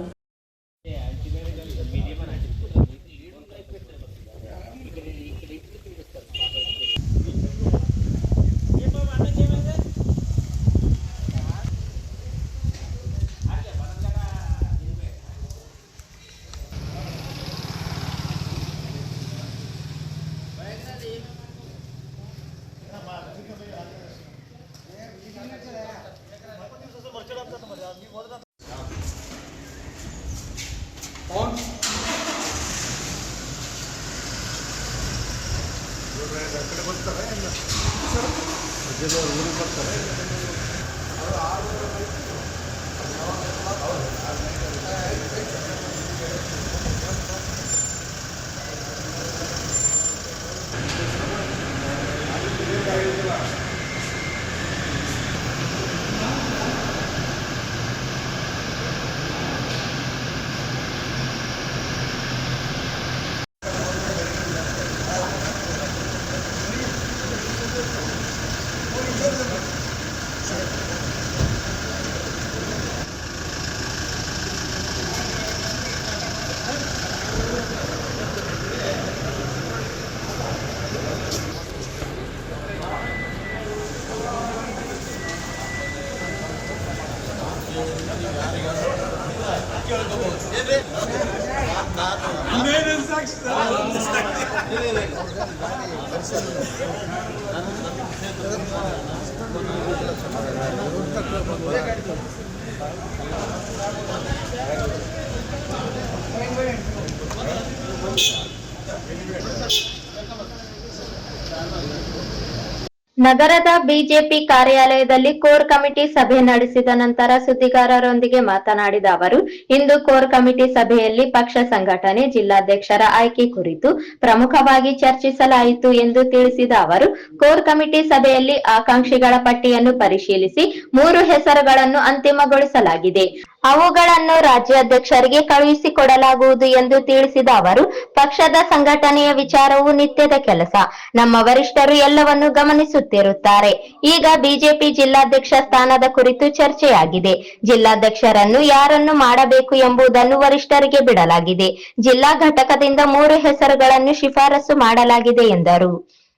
ನಗರದ ಬಿಜೆಪಿ ಕಾರ್ಯಾಲಯದಲ್ಲಿ ಕೋರ್ ಕಮಿಟಿ ಸಭೆ ನಡೆಸಿದ ನಂತರ ಸುದ್ದಿಗಾರರೊಂದಿಗೆ ಮಾತನಾಡಿದ ಅವರು, ಇಂದು ಕೋರ್ ಕಮಿಟಿ ಸಭೆಯಲ್ಲಿ ಪಕ್ಷ ಸಂಘಟನೆ, ಜಿಲ್ಲಾಧ್ಯಕ್ಷರ ಆಯ್ಕೆ ಕುರಿತು ಪ್ರಮುಖವಾಗಿ ಚರ್ಚಿಸಲಾಯಿತು ಎಂದು ತಿಳಿಸಿದ ಅವರು, ಕೋರ್ ಕಮಿಟಿ ಸಭೆಯಲ್ಲಿ ಆಕಾಂಕ್ಷಿಗಳ ಪಟ್ಟಿಯನ್ನು ಪರಿಶೀಲಿಸಿ 3 ಹೆಸರುಗಳನ್ನು ಅಂತಿಮಗೊಳಿಸಲಾಗಿದೆ. ಅವುಗಳನ್ನು ರಾಜ್ಯಾಧ್ಯಕ್ಷರಿಗೆ ಕಳುಹಿಸಿಕೊಡಲಾಗುವುದು ಎಂದು ತಿಳಿಸಿದ ಅವರು, ಪಕ್ಷದ ಸಂಘಟನೆಯ ವಿಚಾರವು ನಿತ್ಯದ ಕೆಲಸ. ನಮ್ಮ ವರಿಷ್ಠರು ಎಲ್ಲವನ್ನು ಗಮನಿಸುತ್ತಿರುತ್ತಾರೆ. ಈಗ ಬಿಜೆಪಿ ಜಿಲ್ಲಾಧ್ಯಕ್ಷ ಸ್ಥಾನದ ಕುರಿತು ಚರ್ಚೆಯಾಗಿದೆ. ಜಿಲ್ಲಾಧ್ಯಕ್ಷರನ್ನು ಯಾರನ್ನು ಮಾಡಬೇಕು ಎಂಬುದನ್ನು ವರಿಷ್ಠರಿಗೆ ಬಿಡಲಾಗಿದೆ. ಜಿಲ್ಲಾ ಘಟಕದಿಂದ 3 ಹೆಸರುಗಳನ್ನು ಶಿಫಾರಸು ಮಾಡಲಾಗಿದೆ ಎಂದರು.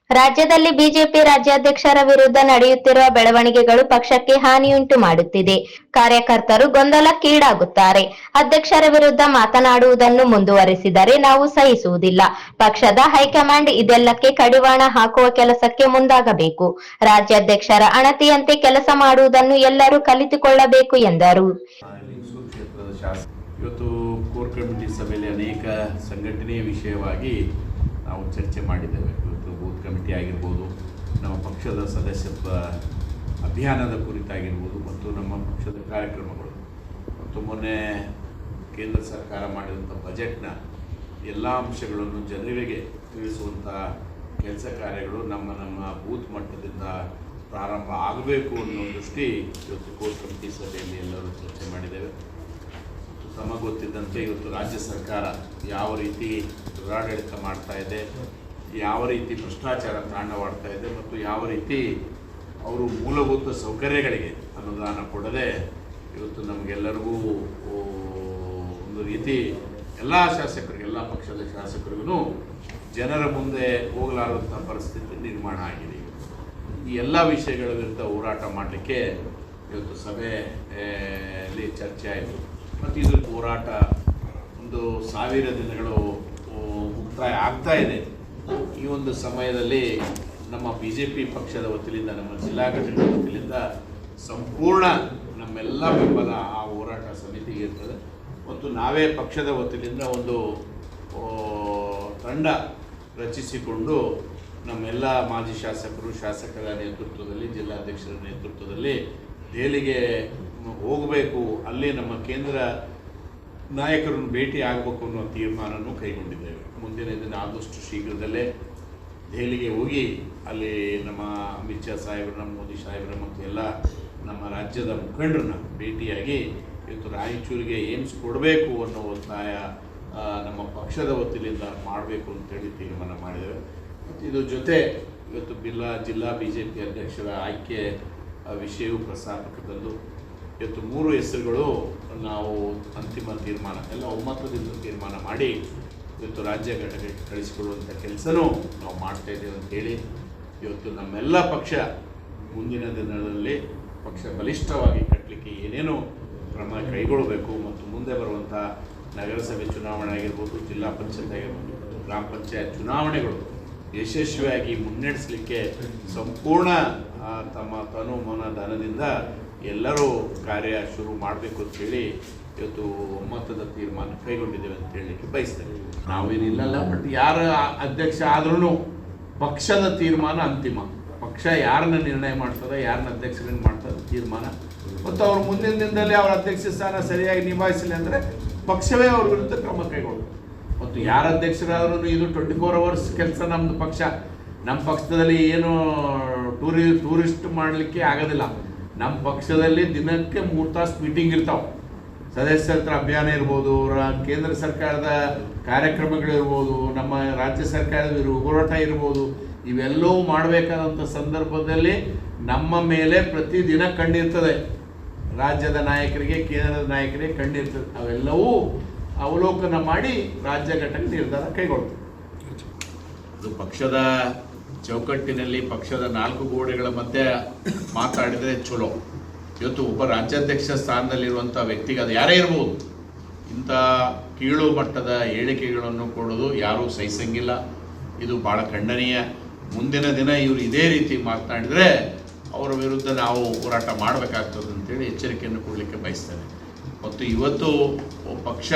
ರಾಜ್ಯದಲ್ಲಿ ಬಿಜೆಪಿ ರಾಜ್ಯಾಧ್ಯಕ್ಷರ ವಿರುದ್ಧ ನಡೆಯುತ್ತಿರುವ ಬೆಳವಣಿಗೆಗಳು ಪಕ್ಷಕ್ಕೆ ಹಾನಿಯುಂಟು ಮಾಡುತ್ತಿದೆ. ಕಾರ್ಯಕರ್ತರು ಗೊಂದಲಕ್ಕೀಡಾಗುತ್ತಾರೆ. ಅಧ್ಯಕ್ಷರ ವಿರುದ್ಧ ಮಾತನಾಡುವುದನ್ನು ಮುಂದುವರೆಸಿದರೆ ನಾವು ಸಹಿಸುವುದಿಲ್ಲ. ಪಕ್ಷದ ಹೈಕಮಾಂಡ್ ಇದೆಲ್ಲಕ್ಕೆ ಕಡಿವಾಣ ಹಾಕುವ ಕೆಲಸಕ್ಕೆ ಮುಂದಾಗಬೇಕು. ರಾಜ್ಯಾಧ್ಯಕ್ಷರ ಅಣತಿಯಂತೆ ಕೆಲಸ ಮಾಡುವುದನ್ನು ಎಲ್ಲರೂ ಕಲಿತುಕೊಳ್ಳಬೇಕು ಎಂದರು. ಇವತ್ತು ಕೋರ್ ಕಮಿಟಿ ಸಭೆಯಲ್ಲಿ ಅನೇಕ ಸಂಘಟನೆಯ ವಿಷಯವಾಗಿ ನಾವು ಚರ್ಚೆ ಮಾಡಿದ್ದೇವೆ. ಇವತ್ತು ಬೂತ್ ಕಮಿಟಿ ಆಗಿರ್ಬೋದು, ನಮ್ಮ ಪಕ್ಷದ ಸದಸ್ಯತ್ವ ಅಭಿಯಾನದ ಕುರಿತಾಗಿರ್ಬೋದು ಮತ್ತು ನಮ್ಮ ಪಕ್ಷದ ಕಾರ್ಯಕ್ರಮಗಳು ಮತ್ತು ಮೊನ್ನೆ ಕೇಂದ್ರ ಸರ್ಕಾರ ಮಾಡಿದಂಥ ಬಜೆಟ್ನ ಎಲ್ಲ ಅಂಶಗಳನ್ನು ಜನರಿಗೆ ತಿಳಿಸುವಂಥ ಕೆಲಸ ಕಾರ್ಯಗಳು ನಮ್ಮ ಬೂತ್ ಮಟ್ಟದಿಂದ ಪ್ರಾರಂಭ ಆಗಬೇಕು ಅನ್ನೋ ದೃಷ್ಟಿ ಇವತ್ತು ಕೋರ್ ಕಮಿಟಿ ಸಭೆಯಲ್ಲಿ ಎಲ್ಲರೂ ಚರ್ಚೆ ಮಾಡಿದ್ದೇವೆ. ತಮಗೆ ಗೊತ್ತಿದ್ದಂತೆ ಇವತ್ತು ರಾಜ್ಯ ಸರ್ಕಾರ ಯಾವ ರೀತಿ ದುರಾಡಳಿತ ಮಾಡ್ತಾ ಇದೆ, ಯಾವ ರೀತಿ ಭ್ರಷ್ಟಾಚಾರ ತಾಂಡವಾಡ್ತಾ ಇದೆ ಮತ್ತು ಯಾವ ರೀತಿ ಅವರು ಮೂಲಭೂತ ಸೌಕರ್ಯಗಳಿಗೆ ಅನುದಾನ ಕೊಡದೆ ಇವತ್ತು ನಮಗೆಲ್ಲರಿಗೂ ಒಂದು ರೀತಿ ಎಲ್ಲ ಶಾಸಕರಿಗೆ, ಎಲ್ಲ ಪಕ್ಷದ ಶಾಸಕರಿಗೂ ಜನರ ಮುಂದೆ ಹೋಗಲಾರಂಥ ಪರಿಸ್ಥಿತಿ ನಿರ್ಮಾಣ ಆಗಿದೆ. ಈ ಎಲ್ಲ ವಿಷಯಗಳ ವಿರುದ್ಧ ಹೋರಾಟ ಮಾಡಲಿಕ್ಕೆ ಇವತ್ತು ಸಭೆಯಲ್ಲಿ ಚರ್ಚೆ ಆಯಿತು. ಮತ್ತು ಇದು ಹೋರಾಟ ಒಂದು 1000 ದಿನಗಳು ಮುಕ್ತಾಯ ಆಗ್ತಾ ಇದೆ. ಈ ಒಂದು ಸಮಯದಲ್ಲಿ ನಮ್ಮ BJP ಪಕ್ಷದ ವತಿಯಿಂದ, ನಮ್ಮ ಜಿಲ್ಲಾ ಘಟಕದ ವತಿಯಿಂದ ಸಂಪೂರ್ಣ ನಮ್ಮೆಲ್ಲ ಬೆಂಬಲ ಆ ಹೋರಾಟ ಸಮಿತಿಗೆ ಇರ್ತದೆ. ಮತ್ತು ನಾವೇ ಪಕ್ಷದ ವತಿಯಿಂದ ಒಂದು ತಂಡ ರಚಿಸಿಕೊಂಡು ನಮ್ಮೆಲ್ಲ ಮಾಜಿ ಶಾಸಕರು, ಶಾಸಕರ ನೇತೃತ್ವದಲ್ಲಿ, ಜಿಲ್ಲಾಧ್ಯಕ್ಷರ ನೇತೃತ್ವದಲ್ಲಿ ದೆಹಲಿಗೆ ಹೋಗಬೇಕು, ಅಲ್ಲಿ ನಮ್ಮ ಕೇಂದ್ರ ನಾಯಕರನ್ನು ಭೇಟಿ ಆಗಬೇಕು ಅನ್ನೋ ತೀರ್ಮಾನವನ್ನು ಕೈಗೊಂಡಿದ್ದೇವೆ. ಮುಂದಿನ ದಿನ ಆದಷ್ಟು ಶೀಘ್ರದಲ್ಲೇ ದೆಹಲಿಗೆ ಹೋಗಿ ಅಲ್ಲಿ ನಮ್ಮ ಅಮಿತ್ ಶಾ ಸಾಹೇಬರು, ನಮ್ಮ ಮೋದಿ ಸಾಹೇಬರು ಮತ್ತು ಎಲ್ಲ ನಮ್ಮ ರಾಜ್ಯದ ಮುಖಂಡರನ್ನ ಭೇಟಿಯಾಗಿ ಇವತ್ತು ರಾಯಚೂರಿಗೆ ಏಮ್ಸ್ ಕೊಡಬೇಕು ಅನ್ನೋ ಒತ್ತಾಯ ನಮ್ಮ ಪಕ್ಷದ ವತಿಯಿಂದ ಮಾಡಬೇಕು ಅಂತೇಳಿ ತೀರ್ಮಾನ ಮಾಡಿದ್ದೇವೆ. ಮತ್ತು ಇದ್ರ ಜೊತೆ ಇವತ್ತು ಜಿಲ್ಲಾ BJP ಅಧ್ಯಕ್ಷರ ಆಯ್ಕೆ ವಿಷಯವೂ ಪ್ರಸ್ತಾಪಕ್ಕೆ ತಂದು ಇವತ್ತು 3 ಹೆಸರುಗಳು ನಾವು ಅಂತಿಮ ತೀರ್ಮಾನ ಎಲ್ಲ ಒಮ್ಮತದಿಂದ ತೀರ್ಮಾನ ಮಾಡಿ ಇವತ್ತು ರಾಜ್ಯ ಘಟಕಕ್ಕೆ ಕಳಿಸಿಕೊಡುವಂಥ ಕೆಲಸನೂ ನಾವು ಮಾಡ್ತಾಯಿದ್ದೇವೆ ಅಂತೇಳಿ ಇವತ್ತು ನಮ್ಮೆಲ್ಲ ಪಕ್ಷ ಮುಂದಿನ ದಿನಗಳಲ್ಲಿ ಪಕ್ಷ ಬಲಿಷ್ಠವಾಗಿ ಕಟ್ಟಲಿಕ್ಕೆ ಏನೇನು ಕ್ರಮ ಕೈಗೊಳ್ಳಬೇಕು ಮತ್ತು ಮುಂದೆ ಬರುವಂಥ ನಗರಸಭೆ ಚುನಾವಣೆ ಆಗಿರ್ಬೋದು, ಜಿಲ್ಲಾ ಪಂಚಾಯತ್ ಆಗಿರ್ಬೋದು, ಗ್ರಾಮ ಪಂಚಾಯತ್ ಚುನಾವಣೆಗಳು ಯಶಸ್ವಿಯಾಗಿ ಮುನ್ನಡೆಸಲಿಕ್ಕೆ ಸಂಪೂರ್ಣ ತಮ್ಮ ತನು ಮನ ಧನದಿಂದ ಎಲ್ಲರೂ ಕಾರ್ಯ ಶುರು ಮಾಡಬೇಕು ಅಂತೇಳಿ ಇವತ್ತು ಒಮ್ಮತದ ತೀರ್ಮಾನ ಕೈಗೊಂಡಿದ್ದೇವೆ ಅಂತ ಹೇಳಲಿಕ್ಕೆ ಬಯಸ್ತೇವೆ. ನಾವೇನಿಲ್ಲಲ್ಲ, ಬಟ್ ಯಾರ ಅಧ್ಯಕ್ಷ ಆದ್ರೂ ಪಕ್ಷದ ತೀರ್ಮಾನ ಅಂತಿಮ. ಪಕ್ಷ ಯಾರನ್ನ ನಿರ್ಣಯ ಮಾಡ್ತದೆ, ಯಾರನ್ನ ಅಧ್ಯಕ್ಷರನ್ನು ಮಾಡ್ತದೆ ತೀರ್ಮಾನ, ಮತ್ತು ಅವ್ರ ಮುಂದಿನ ದಿನದಲ್ಲಿ ಅವರ ಅಧ್ಯಕ್ಷ ಸ್ಥಾನ ಸರಿಯಾಗಿ ನಿಭಾಯಿಸಲಿ ಅಂದರೆ ಪಕ್ಷವೇ ಅವ್ರ ವಿರುದ್ಧ ಕ್ರಮ ಕೈಗೊಳ್ಳುತ್ತೆ. ಮತ್ತು ಯಾರ ಅಧ್ಯಕ್ಷರಾದ್ರೂ ಇದು 24 hours ಕೆಲಸ ನಮ್ಮದು ಪಕ್ಷ. ನಮ್ಮ ಪಕ್ಷದಲ್ಲಿ ಏನು ಟೂರಿಸ್ಟ್ ಮಾಡಲಿಕ್ಕೆ ಆಗೋದಿಲ್ಲ. ನಮ್ಮ ಪಕ್ಷದಲ್ಲಿ ದಿನಕ್ಕೆ 3 ತಾಸು ಮೀಟಿಂಗ್ ಇರ್ತಾವೆ. ಸದಸ್ಯರ ಹತ್ರ ಅಭಿಯಾನ ಇರ್ಬೋದು, ಕೇಂದ್ರ ಸರ್ಕಾರದ ಕಾರ್ಯಕ್ರಮಗಳಿರ್ಬೋದು, ನಮ್ಮ ರಾಜ್ಯ ಸರ್ಕಾರದ ಹೋರಾಟ ಇರ್ಬೋದು, ಇವೆಲ್ಲವೂ ಮಾಡಬೇಕಾದಂಥ ಸಂದರ್ಭದಲ್ಲಿ ನಮ್ಮ ಮೇಲೆ ಪ್ರತಿದಿನ ಕಣ್ಣಿರ್ತದೆ. ರಾಜ್ಯದ ನಾಯಕರಿಗೆ, ಕೇಂದ್ರದ ನಾಯಕರಿಗೆ ಕಣ್ಣಿರ್ತದೆ. ಅವೆಲ್ಲವೂ ಅವಲೋಕನ ಮಾಡಿ ರಾಜ್ಯ ಘಟಕ ನಿರ್ಧಾರ ಕೈಗೊಳ್ತದೆ. ಅದು ಪಕ್ಷದ ಚೌಕಟ್ಟಿನಲ್ಲಿ ಪಕ್ಷದ 4 ಗೋಡೆಗಳ ಮಧ್ಯೆ ಮಾತಾಡಿದರೆ ಚಲೋ. ಇವತ್ತು ಒಬ್ಬ ರಾಜ್ಯಾಧ್ಯಕ್ಷ ಸ್ಥಾನದಲ್ಲಿರುವಂಥ ವ್ಯಕ್ತಿಗೆ, ಅದು ಯಾರೇ ಇರ್ಬೋದು, ಇಂಥ ಕೀಳು ಮಟ್ಟದ ಹೇಳಿಕೆಗಳನ್ನು ಕೊಡೋದು ಯಾರೂ ಸಹಿಸಂಗಿಲ್ಲ. ಇದು ಭಾಳ ಖಂಡನೀಯ. ಮುಂದಿನ ದಿನ ಇವರು ಇದೇ ರೀತಿ ಮಾತನಾಡಿದರೆ ಅವರ ವಿರುದ್ಧ ನಾವು ಹೋರಾಟ ಮಾಡಬೇಕಾಗ್ತದೆ ಅಂತೇಳಿ ಎಚ್ಚರಿಕೆಯನ್ನು ಕೊಡಲಿಕ್ಕೆ ಬಯಸ್ತೇನೆ. ಮತ್ತು ಇವತ್ತು ಪಕ್ಷ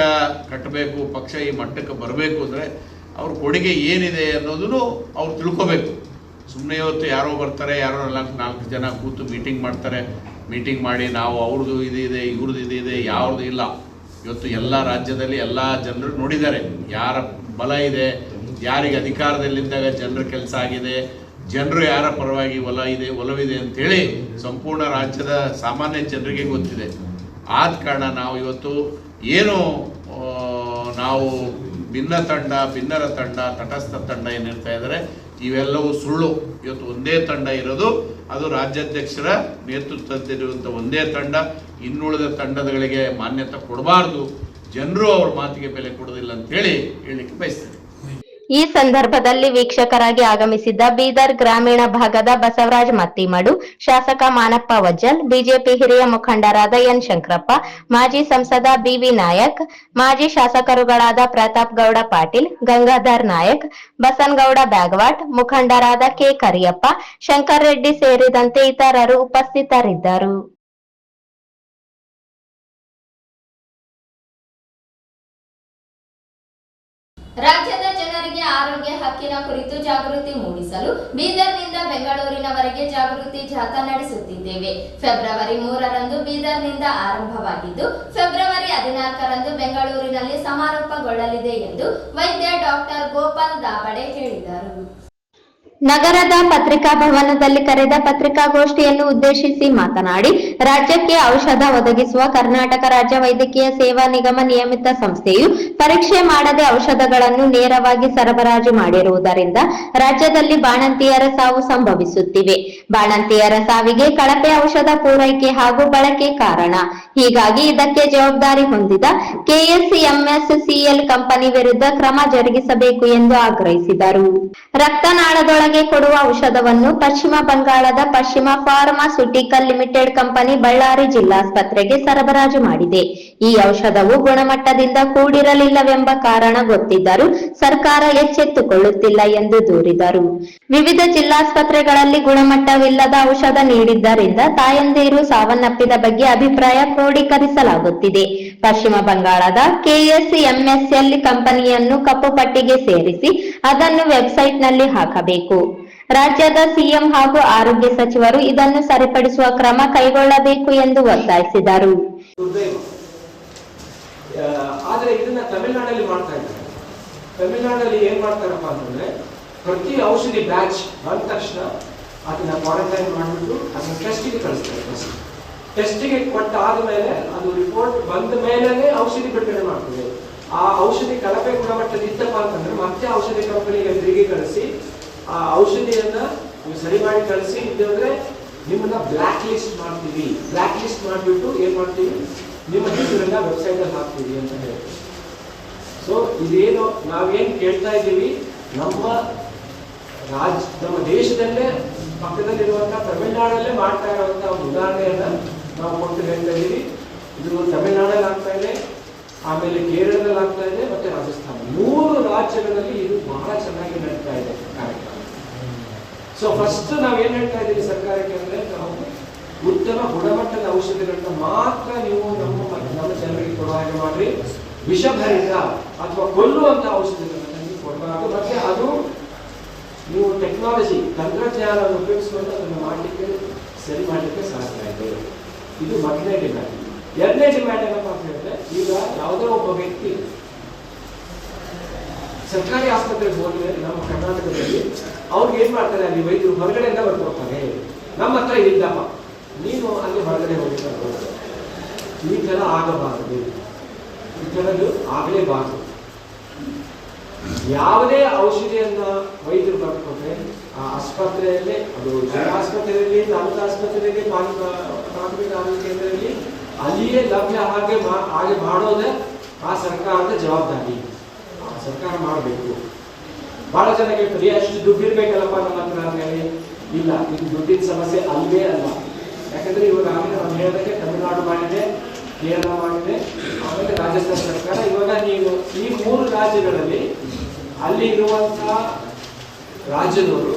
ಕಟ್ಟಬೇಕು, ಪಕ್ಷ ಈ ಮಟ್ಟಕ್ಕೆ ಬರಬೇಕು ಅಂದರೆ ಅವ್ರ ಕೊಡುಗೆ ಏನಿದೆ ಅನ್ನೋದನ್ನು ಅವ್ರು ತಿಳ್ಕೋಬೇಕು. ಸುಮ್ಮನೆ ಇವತ್ತು ಯಾರೋ ಬರ್ತಾರೆ, ಯಾರೋ 4 ಜನ ಕೂತು ಮೀಟಿಂಗ್ ಮಾಡ್ತಾರೆ. ಮೀಟಿಂಗ್ ಮಾಡಿ ನಾವು ಅವ್ರದ್ದು ಇದಿದೆ, ಇವ್ರದ್ದು ಇದಿದೆ, ಯಾವ್ದು ಇಲ್ಲ. ಇವತ್ತು ಎಲ್ಲ ರಾಜ್ಯದಲ್ಲಿ ಎಲ್ಲ ಜನರು ನೋಡಿದ್ದಾರೆ ಯಾರ ಬಲ ಇದೆ, ಯಾರಿಗೆ ಅಧಿಕಾರದಲ್ಲಿದ್ದಾಗ ಜನರ ಕೆಲಸ ಆಗಿದೆ, ಜನರು ಯಾರ ಪರವಾಗಿ ಒಲವಿದೆ ಅಂಥೇಳಿ ಸಂಪೂರ್ಣ ರಾಜ್ಯದ ಸಾಮಾನ್ಯ ಜನರಿಗೆ ಗೊತ್ತಿದೆ. ಆದ ಕಾರಣ ನಾವು ಇವತ್ತು ಏನು ನಾವು ಭಿನ್ನರ ತಂಡ, ತಟಸ್ಥ ತಂಡ ಏನಿರ್ತಾ ಇದ್ದಾರೆ, ಇವೆಲ್ಲವೂ ಸುಳ್ಳು. ಇವತ್ತು ಒಂದೇ ತಂಡ ಇರೋದು, ಅದು ರಾಜ್ಯಾಧ್ಯಕ್ಷರ ನೇತೃತ್ವದಲ್ಲಿರುವಂಥ ಒಂದೇ ತಂಡ. ಇನ್ನುಳಿದ ತಂಡಗಳಿಗೆ ಮಾನ್ಯತೆ ಕೊಡಬಾರ್ದು, ಜನರು ಅವ್ರ ಮಾತಿಗೆ ಬೆಲೆ ಕೊಡೋದಿಲ್ಲ ಅಂತೇಳಿ ಹೇಳಲಿಕ್ಕೆ ಬಯಸ್ತೇನೆ. ಈ ಸಂದರ್ಭದಲ್ಲಿ ವೀಕ್ಷಕರಾಗಿ ಆಗಮಿಸಿದ್ದ ಬೀದರ್ ಗ್ರಾಮೀಣ ಭಾಗದ ಬಸವರಾಜ್ ಮತ್ತಿಮಡು, ಶಾಸಕ ಮಾನಪ್ಪ ವಜ್ಜಲ್, ಬಿಜೆಪಿ ಹಿರಿಯ ಮುಖಂಡರಾದ ಎನ್ ಶಂಕರಪ್ಪ, ಮಾಜಿ ಸಂಸದ ಬಿವಿ ನಾಯಕ್, ಮಾಜಿ ಶಾಸಕರುಗಳಾದ ಪ್ರತಾಪ್ ಗೌಡ ಪಾಟೀಲ್, ಗಂಗಾಧರ್ ನಾಯಕ್, ಬಸನಗೌಡ ಬ್ಯಾಗವಾಟ್, ಮುಖಂಡರಾದ ಕೆ ಕರಿಯಪ್ಪ, ಶಂಕರ್ ರೆಡ್ಡಿ ಸೇರಿದಂತೆ ಇತರರು ಉಪಸ್ಥಿತರಿದ್ದರು. ರಾಜ್ಯದ ಜನರಿಗೆ ಆರೋಗ್ಯ ಹಕ್ಕಿನ ಕುರಿತು ಜಾಗೃತಿ ಮೂಡಿಸಲು ಬೀದರ್ನಿಂದ ಬೆಂಗಳೂರಿನವರೆಗೆ ಜಾಗೃತಿ ಜಾಥಾ ನಡೆಸುತ್ತಿದ್ದೇವೆ. ಫೆಬ್ರವರಿ 3ರಂದು ಬೀದರ್ನಿಂದ ಆರಂಭವಾಗಿದ್ದು ಫೆಬ್ರವರಿ 14ರಂದು ಬೆಂಗಳೂರಿನಲ್ಲಿ ಸಮಾರೋಪಗೊಳ್ಳಲಿದೆ ಎಂದು ವೈದ್ಯ ಡಾಕ್ಟರ್ ಗೋಪಾಲ್ ದಾಬಡೆ ಹೇಳಿದರು. ನಗರದ ಪತ್ರಿಕಾ ಭವನದಲ್ಲಿ ಕರೆದ ಪತ್ರಿಕಾಗೋಷ್ಠಿಯನ್ನು ಉದ್ದೇಶಿಸಿ ಮಾತನಾಡಿ, ರಾಜ್ಯಕ್ಕೆ ಔಷಧ ಒದಗಿಸುವ ಕರ್ನಾಟಕ ರಾಜ್ಯ ವೈದ್ಯಕೀಯ ಸೇವಾ ನಿಗಮ ನಿಯಮಿತ ಸಂಸ್ಥೆಯು ಪರೀಕ್ಷೆ ಮಾಡದೆ ಔಷಧಗಳನ್ನು ನೇರವಾಗಿ ಸರಬರಾಜು ಮಾಡಿರುವುದರಿಂದ ರಾಜ್ಯದಲ್ಲಿ ಬಾಣಂತಿಯರ ಸಾವು ಸಂಭವಿಸುತ್ತಿವೆ. ಬಾಣಂತಿಯರ ಸಾವಿಗೆ ಕಳಪೆ ಔಷಧ ಪೂರೈಕೆ ಹಾಗೂ ಬಳಕೆ ಕಾರಣ. ಹೀಗಾಗಿ ಇದಕ್ಕೆ ಜವಾಬ್ದಾರಿ ಹೊಂದಿದ KSMSCL ಕಂಪನಿ ವಿರುದ್ಧ ಕ್ರಮ ಜರುಗಿಸಬೇಕು ಎಂದು ಆಗ್ರಹಿಸಿದರು. ರಕ್ತನಾಳದೊಳಗೆ ಮಕ್ಕಳಿಗೆ ಕೊಡುವ ಔಷಧವನ್ನು ಪಶ್ಚಿಮ ಬಂಗಾಳದ ಪಶ್ಚಿಮ ಫಾರ್ಮಾಸ್ಯೂಟಿಕಲ್ ಲಿಮಿಟೆಡ್ ಕಂಪನಿ ಬಳ್ಳಾರಿ ಜಿಲ್ಲಾಸ್ಪತ್ರೆಗೆ ಸರಬರಾಜು ಮಾಡಿದೆ. ಈ ಔಷಧವು ಗುಣಮಟ್ಟದಿಂದ ಕೂಡಿರಲಿಲ್ಲವೆಂಬ ಕಾರಣ ಗೊತ್ತಿದ್ದರೂ ಸರ್ಕಾರ ಎಚ್ಚೆತ್ತುಕೊಳ್ಳುತ್ತಿಲ್ಲ ಎಂದು ದೂರಿದರು. ವಿವಿಧ ಜಿಲ್ಲಾಸ್ಪತ್ರೆಗಳಲ್ಲಿ ಗುಣಮಟ್ಟವಿಲ್ಲದ ಔಷಧ ನೀಡಿದ್ದರಿಂದ ತಾಯಂದಿರು ಸಾವನ್ನಪ್ಪಿದ ಬಗ್ಗೆ ಅಭಿಪ್ರಾಯ ಕ್ರೋಢೀಕರಿಸಲಾಗುತ್ತಿದೆ. ಪಶ್ಚಿಮ ಬಂಗಾಳದ KSMSL ಕಂಪನಿಯನ್ನು ಕಪ್ಪು ಪಟ್ಟಿಗೆ ಸೇರಿಸಿ ಅದನ್ನು ವೆಬ್ಸೈಟ್ನಲ್ಲಿ ಹಾಕಬೇಕು. ರಾಜ್ಯದ ಸಿಎಂ ಹಾಗೂ ಆರೋಗ್ಯ ಸಚಿವರು ಇದನ್ನು ಸರಿಪಡಿಸುವ ಕ್ರಮ ಕೈಗೊಳ್ಳಬೇಕು ಎಂದು ಒತ್ತಾಯಿಸಿದರು. ಆದ್ರೆ ಇದನ್ನ ತಮಿಳುನಾಡಲ್ಲಿ ಮಾಡ್ತಾ ಇದ್ದಾರೆ. ತಮಿಳುನಾಡಲ್ಲಿ ಏನ್ ಮಾಡ್ತಾರಪ್ಪ ಅಂತಂದ್ರೆ, ಪ್ರತಿ ಔಷಧಿ ಬ್ಯಾಚ್ ಬಂದ ತಕ್ಷಣ ಅದನ್ನ ಕ್ವಾರಂಟೈನ್ ಮಾಡಿಬಿಟ್ಟು ಅದನ್ನ ಟೆಸ್ಟಿಗೆ ಕಳಿಸ್ತಾರೆ. ಟೆಸ್ಟಿಗೆ ಕೊಟ್ಟಾದ್ಮೇಲೆ ಅದು ರಿಪೋರ್ಟ್ ಬಂದ ಮೇಲೆ ಔಷಧಿ ಬಿಡುಗಡೆ ಮಾಡ್ತದೆ. ಆ ಔಷಧಿ ಕಳಪೆ ಗುಣಮಟ್ಟದಿದ್ದಪ್ಪ ಅಂತಂದ್ರೆ ಮತ್ತೆ ಔಷಧಿ ಕಂಪನಿಗೆ ತಿರುಗಿ ಕಳಿಸಿ ಆ ಔಷಧಿಯನ್ನ ನೀವು ಸರಿ ಮಾಡಿ ಕಳಿಸಿ, ಇಲ್ಲಂದ್ರೆ ನಿಮ್ಮನ್ನ ಬ್ಲಾಕ್ ಲಿಸ್ಟ್ ಮಾಡ್ತೀವಿ. ಬ್ಲಾಕ್ ಲಿಸ್ಟ್ ಮಾಡಿಬಿಟ್ಟು ಏನ್ ಮಾಡ್ತೀವಿ, ನಿಮ್ಮ ಹೆಸರನ್ನ ವೆಬ್ಸೈಟ್ ಅಲ್ಲಿ ಹಾಕ್ತೀವಿ ಅಂತ ಹೇಳ್ತೀವಿ. ಸೊ ಇದೇನು ನಾವೇನ್ ಕೇಳ್ತಾ ಇದ್ದೀವಿ, ನಮ್ಮ ದೇಶದಲ್ಲೇ ಪಕ್ಕದಲ್ಲಿರುವಂತಹ ತಮಿಳುನಾಡಲ್ಲೇ ಮಾಡ್ತಾ ಇರುವಂತಹ ಒಂದು ಉದಾಹರಣೆಯನ್ನ ನಾವು ಕೊಟ್ಟು ಹೇಳ್ತಾ ಇದ್ದೀವಿ. ಇದು ತಮಿಳುನಾಡಲ್ಲಿ ಆಗ್ತಾ ಇದೆ, ಆಮೇಲೆ ಕೇರಳದಲ್ಲಿ ಆಗ್ತಾ ಇದೆ, ಮತ್ತೆ ರಾಜಸ್ಥಾನ, 3 ರಾಜ್ಯಗಳಲ್ಲಿ ಇದು ಬಹಳ ಚೆನ್ನಾಗಿ ನಡೀತಾ ಇದೆ ಕಾರ್ಯಕ್ರಮ. ಸೊ ಫಸ್ಟ್ ನಾವೇನ್ ಹೇಳ್ತಾ ಇದ್ದೀವಿ ಸರ್ಕಾರಕ್ಕೆ ಅಂದ್ರೆ, ನಾವು ಉತ್ತಮ ಗುಣಮಟ್ಟದ ಔಷಧಿಗಳನ್ನ ಮಾತ್ರ ನೀವು ನಮ್ಮ ಜನರಿಗೆ ಕೊಡುವ ಹಾಗೆ ಮಾಡ್ರಿ. ವಿಷಭರಿತ ಅಥವಾ ಕೊಲ್ಲುವಂತ ಔಷಧಿಗಳನ್ನ ನೀವು ಕೊಡಬಾರದು. ಮತ್ತೆ ಅದು ನೀವು ಟೆಕ್ನಾಲಜಿ ತಂತ್ರಜ್ಞಾನವನ್ನು ಉಪಯೋಗಿಸಿಕೊಂಡು ಅದನ್ನು ಮಾಡಲಿಕ್ಕೆ ಸರಿ ಮಾಡಲಿಕ್ಕೆ ಸಾಧ್ಯ ಇದೆ. ಇದು ಮೊದಲನೇ ಡಿಮ್ಯಾಂಡ್. ಎರಡನೇ ಡಿಮ್ಯಾಂಡ್ ಏನಪ್ಪಾ ಅಂತ ಹೇಳಿದ್ರೆ, ಈಗ ಯಾವುದೋ ಒಬ್ಬ ವ್ಯಕ್ತಿ ಸರ್ಕಾರಿ ಆಸ್ಪತ್ರೆಗೆ ಹೋದ್ರೆ ನಮ್ಮ ಕರ್ನಾಟಕದಲ್ಲಿ ಅವ್ರಿಗೆ ಏನ್ ಮಾಡ್ತಾರೆ, ಅಲ್ಲಿ ವೈದ್ಯರು ಹೊರಗಡೆಯಿಂದ ಬರ್ಕೊಡ್ತಾರೆ, ನಮ್ಮ ಹತ್ರ ಇಲ್ಲಪ್ಪ ನೀನು ಅಲ್ಲಿ ಹೊರಗಡೆ ಹೋಗಿರ್ತಾರೆ. ಈ ತರ ಆಗಬಾರದು, ಈ ಥರದ್ದು ಆಗಲೇಬಾರದು. ಯಾವುದೇ ಔಷಧಿಯನ್ನ ವೈದ್ಯರು ಬರ್ಕೊಟ್ರೆ ಆ ಆಸ್ಪತ್ರೆಯಲ್ಲೇ, ಅದು ಜಿಲ್ಲಾಸ್ಪತ್ರೆಯಲ್ಲಿ, ತಾಲೂಕು ಆಸ್ಪತ್ರೆಯಲ್ಲಿ, ಪ್ರಾಥಮಿಕ ಆರೋಗ್ಯ ಕೇಂದ್ರದಲ್ಲಿ ಅಲ್ಲಿಯೇ ಲಭ್ಯ ಹಾಗೆ ಮಾಡೋದೇ ಆ ಸರ್ಕಾರದ ಜವಾಬ್ದಾರಿ. ಸರ್ಕಾರ ಮಾಡಬೇಕು. ಬಹಳ ಜನ ಕೇಳ್ತಾರೆ, ಅಷ್ಟು ದುಡ್ಡು ಇರ್ಬೇಕಲ್ಲಪ್ಪ ನಮ್ಮ ಹತ್ರ ಅಂತ ಹೇಳಿ. ಇಲ್ಲ, ಇದು ದುಡ್ಡಿನ ಸಮಸ್ಯೆ ಅಲ್ವೇ ಅಲ್ಲ. ಯಾಕಂದ್ರೆ ಇವಾಗ ನಾನು ಹೇಳಿದಾಗೆ ತಮಿಳುನಾಡು ಮಾಡಿದೆ, ಕೇರಳ ಮಾಡಿದೆ, ಆಮೇಲೆ ರಾಜಸ್ಥಾನ ಸರ್ಕಾರ. ಇವಾಗ ನೀವು ಈ 3 ರಾಜ್ಯಗಳಲ್ಲಿ ಅಲ್ಲಿ ಇರುವಂತಹ ರಾಜ್ಯದವರು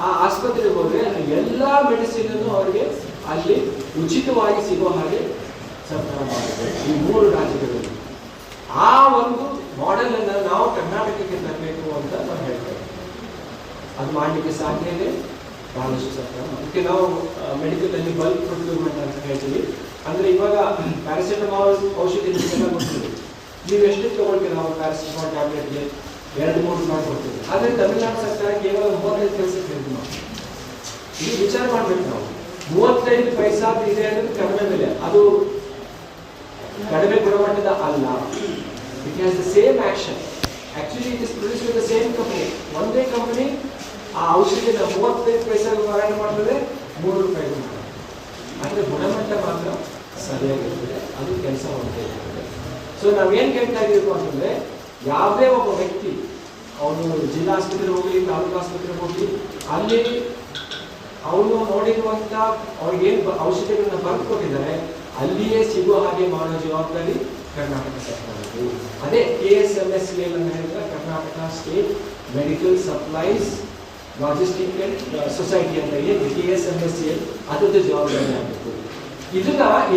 ಆ ಆಸ್ಪತ್ರೆಗೆ ಹೋದ್ರೆ ಎಲ್ಲಾ ಮೆಡಿಸಿನ್ ಅನ್ನು ಅವರಿಗೆ ಅಲ್ಲಿ ಉಚಿತವಾಗಿ ಸಿಗುವ ಹಾಗೆ ಸರ್ಕಾರ ಮಾಡಿದೆ ಈ 3 ರಾಜ್ಯಗಳಲ್ಲಿ. ಆ ಒಂದು ಮಾಡೆಲ್ ಅನ್ನ ನಾವು ಕರ್ನಾಟಕಕ್ಕೆ ತರಬೇಕು ಅಂತ ನಾವು ಹೇಳ್ತೇವೆ. ಅದು ಮಾಡಲಿಕ್ಕೆ ಸಾಧ್ಯ ಇದೆ ಬಹಳಷ್ಟು ಸರ್ಕಾರ. ಅದಕ್ಕೆ ನಾವು ಮೆಡಿಕಲ್ ಅಲ್ಲಿ ಬಲ್ಕ್ ಪ್ರೊಕ್ಯೂರ್ಮೆಂಟ್ ಅಂತ ಹೇಳ್ತೀವಿ. ಅಂದ್ರೆ ಇವಾಗ ಪ್ಯಾರಾಸಿಟಮಾಲ್ ಔಷಧಿ ನಿಮಗೆಲ್ಲ ಗೊತ್ತಿದೆ, ನೀವು ಎಷ್ಟು ತಗೊಳ್ತೀವಿ, ನಾವು ಪ್ಯಾರಾಸಿಟಮಾಲ್ ಟ್ಯಾಬ್ಲೆಟ್ಗೆ 2-3 ರೂಪಾಯಿ ಕೊಡ್ತೀವಿ. ಆದ್ರೆ ತಮಿಳುನಾಡು ಸರ್ಕಾರ ಕೇವಲ 35 ಪೈಸೆ ಖರೀದಿ ಮಾಡಿ. ಇದು ವಿಚಾರ ಮಾಡ್ಬೇಕು ನಾವು. 35 ಪೈಸಾ ಇದೆ ಅಂದ್ರೆ ಕಡಿಮೆ ಬೆಲೆ, ಅದು ಕಡಿಮೆ ಗುಣಮಟ್ಟದ ಅಲ್ಲ. It has the same action. Actually it is produce with the same company. ಒಂದೇ ಕಂಪನಿ ಆ ಔಷಧಿನ 35 ಪೈಸೆಗೆ ಮಾರಾಟ ಮಾಡ್ತದೆ, 3 ರೂಪಾಯಿಗೂ ಮಾರಾಟ. ಅಂದ್ರೆ ಗುಣಮಟ್ಟ ಮಾತ್ರ ಸರಿಯಾಗಿರ್ತದೆ, ಅದು ಕೆಲಸ ಮಾಡ್ತಾ ಇರ್ತದೆ. ಸೊ ನಾವೇನ್ ಕೇಳ್ತಾ ಇದೀವಿ ಅಂತಂದ್ರೆ, ಯಾವುದೇ ಒಬ್ಬ ವ್ಯಕ್ತಿ ಅವನು ಜಿಲ್ಲಾ ಆಸ್ಪತ್ರೆಗೆ ಹೋಗ್ಲಿ, ತಾಲೂಕು ಆಸ್ಪತ್ರೆಗೆ ಹೋಗ್ಲಿ, ಅಲ್ಲಿ ಅವನು ನೋಡಿರುವಂತ ಅವ್ರಿಗೇನು ಔಷಧಿಗಳನ್ನ ಬರೆದು ಕೊಟ್ಟಿದ್ದಾರೆ ಅಲ್ಲಿಯೇ ಸಿಗುವ ಹಾಗೆ ಮಾಡೋ ಜವಾಬ್ದಾರಿ ಕರ್ನಾಟಕ ಸರ್ಕಾರದ್ದು. ಅದೇ KSMSL ಅಂತ ಹೇಳಿದ್ರೆ, Karnataka state medical supplies logistic society ಅಂತ ಏನು KSMSL, ಅದರದ್ದು ಜವಾಬ್ದಾರಿ ಆಗಬೇಕು.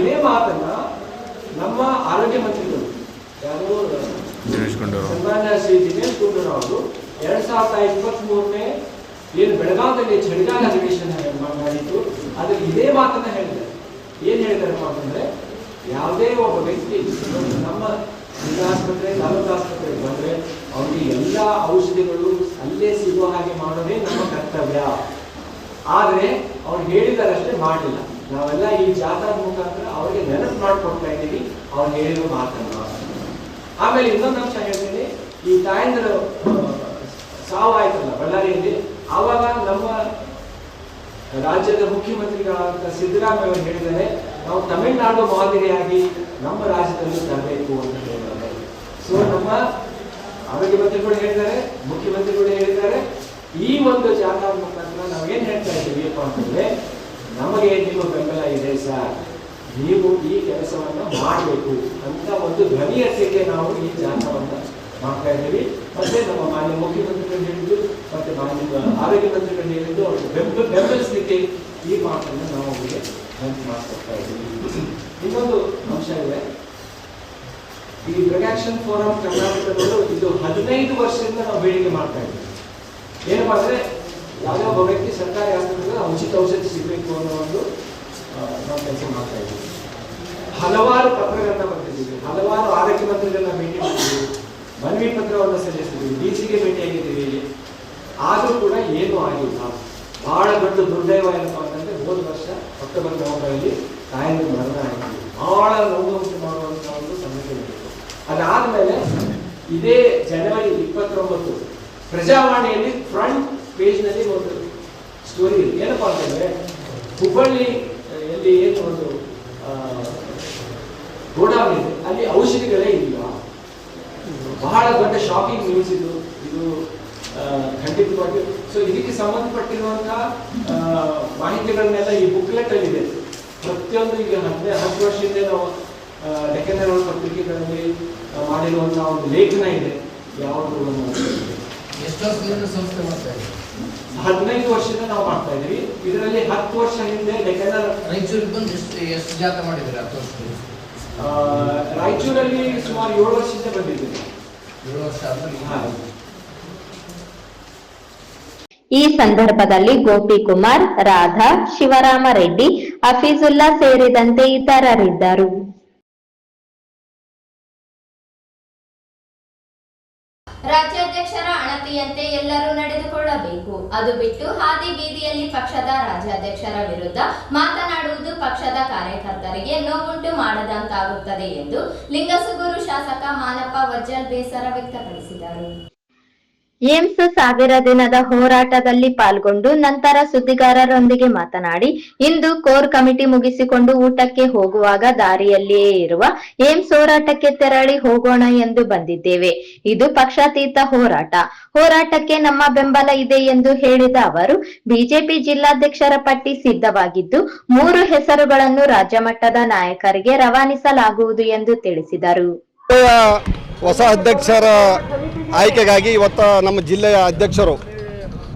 ಇದೇ ಮಾತನ್ನ ನಮ್ಮ ಆರೋಗ್ಯ ಮಂತ್ರಿಗಳು ಯಾರು ಸನ್ಮಾನ್ಯ ಶ್ರೀ ದಿನೇಶ್ ಗುಂಡೂರಾವ್ ಅವರು 2023 ಏನು ಬೆಳಗಾವಿಯಲ್ಲಿ ಚಳಿಗಾಲ ಅಧಿವೇಶನ ಮಾಡಿದ್ದು, ಅದ್ರಲ್ಲಿ ಇದೇ ಮಾತನ್ನ ಹೇಳಿದ್ದಾರೆ. ಏನ್ ಹೇಳಿದಾರಪ್ಪ ಅಂತಂದ್ರೆ, ಯಾವುದೇ ಒಬ್ಬ ವ್ಯಕ್ತಿ ನಮ್ಮ ಜಿಲ್ಲಾ ಆಸ್ಪತ್ರೆ, ತಾಲೂಕು ಆಸ್ಪತ್ರೆಗೆ ಬಂದ್ರೆ ಅವ್ರಿಗೆ ಎಲ್ಲಾ ಔಷಧಿಗಳು ಅಲ್ಲೇ ಸಿಗುವ ಹಾಗೆ ಮಾಡೋದೇ ನಮ್ಮ ಕರ್ತವ್ಯ. ಆದ್ರೆ ಅವ್ರು ಹೇಳಿದಾರಷ್ಟೇ ಮಾಡಲಿಲ್ಲ. ನಾವೆಲ್ಲ ಈ ಜಾಥಾದ ಮುಖಾಂತರ ಅವ್ರಿಗೆ ನೆನಪು ಮಾಡಿಕೊಡ್ತಾ ಇದ್ದೀವಿ ಅವ್ರು ಹೇಳಿರೋ ಮಾತನ್ನ. ಆಮೇಲೆ ಇನ್ನೊಂದು ಅಂಶ ಹೇಳ್ತೀನಿ, ಈ ತಾಯಂದ್ರ ಸಾವು ಆಯ್ತಲ್ಲ ಬಳ್ಳಾರಿಯಲ್ಲಿ, ಆವಾಗ ನಮ್ಮ ರಾಜ್ಯದ ಮುಖ್ಯಮಂತ್ರಿಗಳಾದಂಥ ಸಿದ್ದರಾಮಯ್ಯ ಅವರು ಹೇಳಿದ್ದಾರೆ, ನಾವು ತಮಿಳುನಾಡು ಮಾದರಿಯಾಗಿ ನಮ್ಮ ರಾಜ್ಯದಲ್ಲಿ ತರಬೇಕು ಅಂತ ಹೇಳಿದ್ದಾರೆ. ಸೊ ನಮ್ಮ ಆರೋಗ್ಯ ಮಂತ್ರಿಗಳು ಹೇಳಿದ್ದಾರೆ, ಮುಖ್ಯಮಂತ್ರಿಗಳು ಹೇಳಿದ್ದಾರೆ, ಈ ಒಂದು ಜಾಥಾ ಮುಖಾಂತರ ನಾವೇನು ಹೇಳ್ತಾ ಇದ್ದೀವಿಪ್ಪ ಅಂತಂದರೆ, ನಮಗೆ ನಿಮ್ಮ ಬೆಂಬಲ ಇದೆ ಸರ್, ನೀವು ಈ ಕೆಲಸವನ್ನು ಮಾಡಬೇಕು ಅಂತ ಒಂದು ಧ್ವನಿ ಎತ್ತಲಿಕ್ಕೆ ನಾವು ಈ ಜಾಥಾವನ್ನು ಮಾಡ್ತಾ ಇದ್ದೀವಿ. ಮತ್ತೆ ನಮ್ಮ ಮಾನ್ಯ ಮುಖ್ಯಮಂತ್ರಿಗಳು ಹೇಳಿದ್ದು, ಮತ್ತೆ ಮಾನ್ಯ ಆರೋಗ್ಯ ಮಂತ್ರಿಗಳು ಹೇಳಿದ್ದು, ಅವರು ಬೆಂಬಲಿಸಲಿಕ್ಕೆ ಈ ಮಾತನ್ನು ನಾವು ಅವರಿಗೆ ಮಾಡಿಕೊಡ್ತಾ ಇದ್ದೀವಿ. ಇನ್ನೊಂದು ಅಂಶ ಇದೆ, ಈ ಡ್ರಗ್ ಆಕ್ಷನ್ ಫೋರಂ ಕರ್ನಾಟಕದಲ್ಲೂ ಇದು 15 ವರ್ಷದಿಂದ ನಾವು ಬೇಡಿಕೆ ಮಾಡ್ತಾ ಇದ್ದೀವಿ. ಏನಪ್ಪ ಅಂದರೆ, ಯಾವುದೇ ಒಬ್ಬ ವ್ಯಕ್ತಿ ಸರ್ಕಾರಿ ಆಸ್ಪತ್ರೆಗೆ ಉಚಿತ ಔಷಧಿ ಸಿಗಬೇಕು ಅನ್ನೋ ಒಂದು ನಾವು ಕೆಲಸ ಮಾಡ್ತಾ ಇದ್ದೀವಿ. ಹಲವಾರು ಪತ್ರಗಳನ್ನ ಬರ್ತಿದ್ದೀವಿ, ಹಲವಾರು ಆರೋಗ್ಯ ಮಂತ್ರಿಗಳನ್ನ ಭೇಟಿ ಮಾಡಿದ್ದೀವಿ, ಮನವಿ ಪತ್ರವನ್ನು ಸಲ್ಲಿಸಿದ್ದೀವಿ, ಡಿಸಿಗೆ ಭೇಟಿಯಾಗಿದ್ದೀವಿ. ಆದರೂ ಕೂಡ ಏನೂ ಆಗಿಲ್ಲ. ಬಹಳ ದೊಡ್ಡ ದುರ್ದೈವ ಏನಪ್ಪ ಅಂತಂದರೆ, ಹೋದ ವರ್ಷ ಅಕ್ಟೋಬರ್ ನವೆಂಬರಲ್ಲಿ ತಾಯಿಗೆ ಮರಣ ಆಗಿದೆ. ಬಹಳ ನೋವುಂಟು ಮಾಡುವಂಥ ಒಂದು ಸಮಸ್ಯೆ ಇತ್ತು. ಅದಾದಮೇಲೆ ಇದೇ ಜನವರಿ 29 ಪ್ರಜಾವಾಣಿಯಲ್ಲಿ ಫ್ರಂಟ್ ಪೇಜ್ನಲ್ಲಿ ಒಂದು ಸ್ಟೋರಿ ಇದೆ. ಏನಪ್ಪ ಅಂತಂದರೆ, ಹುಬ್ಬಳ್ಳಿಯಲ್ಲಿ ಏನು ಒಂದು ಗೋಡೌನ್ ಇದೆ, ಅಲ್ಲಿ ಔಷಧಿಗಳೇ ಇಲ್ಲ. ಬಹಳ ದೊಡ್ಡ ಶಾಕಿಂಗ್ ನ್ಯೂಸ್ ಇದು ಖಂಡಿತವಾಗಿ. ಸೊ ಇದಕ್ಕೆ ಸಂಬಂಧಪಟ್ಟಿರುವಂತಹ ಮಾಹಿತಿಗಳನ್ನೆಲ್ಲ ಈ ಬುಕ್ಲೆಟ್ ಅಲ್ಲಿ ಇದೆ. ಪ್ರತಿಯೊಂದು ಈಗ 10 ವರ್ಷದಿಂದ ನಾವು ಡೆಕ್ಕನ್ ಹೆರಾಲ್ಡ್ ಪತ್ರಿಕೆಗಳಲ್ಲಿ ಮಾಡಿರುವಂತಹ ಒಂದು ಲೇಖನ ಇದೆ. ಯಾವುದು ಎಷ್ಟು ವರ್ಷದಿಂದ ಸಂಸ್ಥೆ ಮಾಡ್ತಾ ಇದ್ದೀವಿ? 15 ವರ್ಷದಿಂದ ನಾವು ಮಾಡ್ತಾ ಇದ್ದೀವಿ. ಇದರಲ್ಲಿ 10 ವರ್ಷ ಹಿಂದೆ ಡೆಕ್ಕನ್ ರಾಯಚೂರಿಗೆ ಬಂದು ಎಷ್ಟು ಜಾಥಾ ಮಾಡಿದ್ದೀರಾ? 10 ವರ್ಷದಲ್ಲಿ ರಾಯಚೂರಲ್ಲಿ ಸುಮಾರು 7 ವರ್ಷದಿಂದ ಬಂದಿದ್ದೀವಿ. 7 ವರ್ಷ ಆದ್ಮೇಲೆ ಈ ಸಂದರ್ಭದಲ್ಲಿ ಗೋಪಿಕುಮಾರ್, ರಾಧಾ, ಶಿವರಾಮ ರೆಡ್ಡಿ, ಹಫೀಜುಲ್ಲಾ ಸೇರಿದಂತೆ ಇತರರಿದ್ದರು. ರಾಜ್ಯಾಧ್ಯಕ್ಷರ ಅಣತಿಯಂತೆ ಎಲ್ಲರೂ ನಡೆದುಕೊಳ್ಳಬೇಕು. ಅದು ಬಿಟ್ಟು ಹಾದಿ ಬೀದಿಯಲ್ಲಿ ಪಕ್ಷದ ರಾಜ್ಯಾಧ್ಯಕ್ಷರ ವಿರುದ್ಧ ಮಾತನಾಡುವುದು ಪಕ್ಷದ ಕಾರ್ಯಕರ್ತರಿಗೆ ನೋವುಂಟು ಮಾಡದಂತಾಗುತ್ತದೆ ಎಂದು ಲಿಂಗಸುಗೂರು ಶಾಸಕ ಮಾನಪ್ಪ ವಜ್ಜಲ್ ಬೇಸರ ವ್ಯಕ್ತಪಡಿಸಿದರು. ಏಮ್ಸ್ 1000 ದಿನದ ಹೋರಾಟದಲ್ಲಿ ಪಾಲ್ಗೊಂಡು ನಂತರ ಸುದ್ದಿಗಾರರೊಂದಿಗೆ ಮಾತನಾಡಿ, ಇಂದು ಕೋರ್ ಕಮಿಟಿ ಮುಗಿಸಿಕೊಂಡು ಊಟಕ್ಕೆ ಹೋಗುವಾಗ ದಾರಿಯಲ್ಲಿಯೇ ಇರುವ ಏಮ್ಸ್ ಹೋರಾಟಕ್ಕೆ ತೆರಳಿ ಹೋಗೋಣ ಎಂದು ಬಂದಿದ್ದೇವೆ. ಇದು ಪಕ್ಷಾತೀತ ಹೋರಾಟಕ್ಕೆ ನಮ್ಮ ಬೆಂಬಲ ಇದೆ ಎಂದು ಹೇಳಿದ ಅವರು, ಬಿಜೆಪಿ ಜಿಲ್ಲಾಧ್ಯಕ್ಷರ ಪಟ್ಟಿ ಸಿದ್ಧವಾಗಿದ್ದು 3 ಹೆಸರುಗಳನ್ನು ರಾಜ್ಯ ಮಟ್ಟದ ನಾಯಕರಿಗೆ ರವಾನಿಸಲಾಗುವುದು ಎಂದು ತಿಳಿಸಿದರು. ಹೊಸ ಅಧ್ಯಕ್ಷರ ಆಯ್ಕೆಗಾಗಿ ಇವತ್ತು ನಮ್ಮ ಜಿಲ್ಲೆಯ ಅಧ್ಯಕ್ಷರು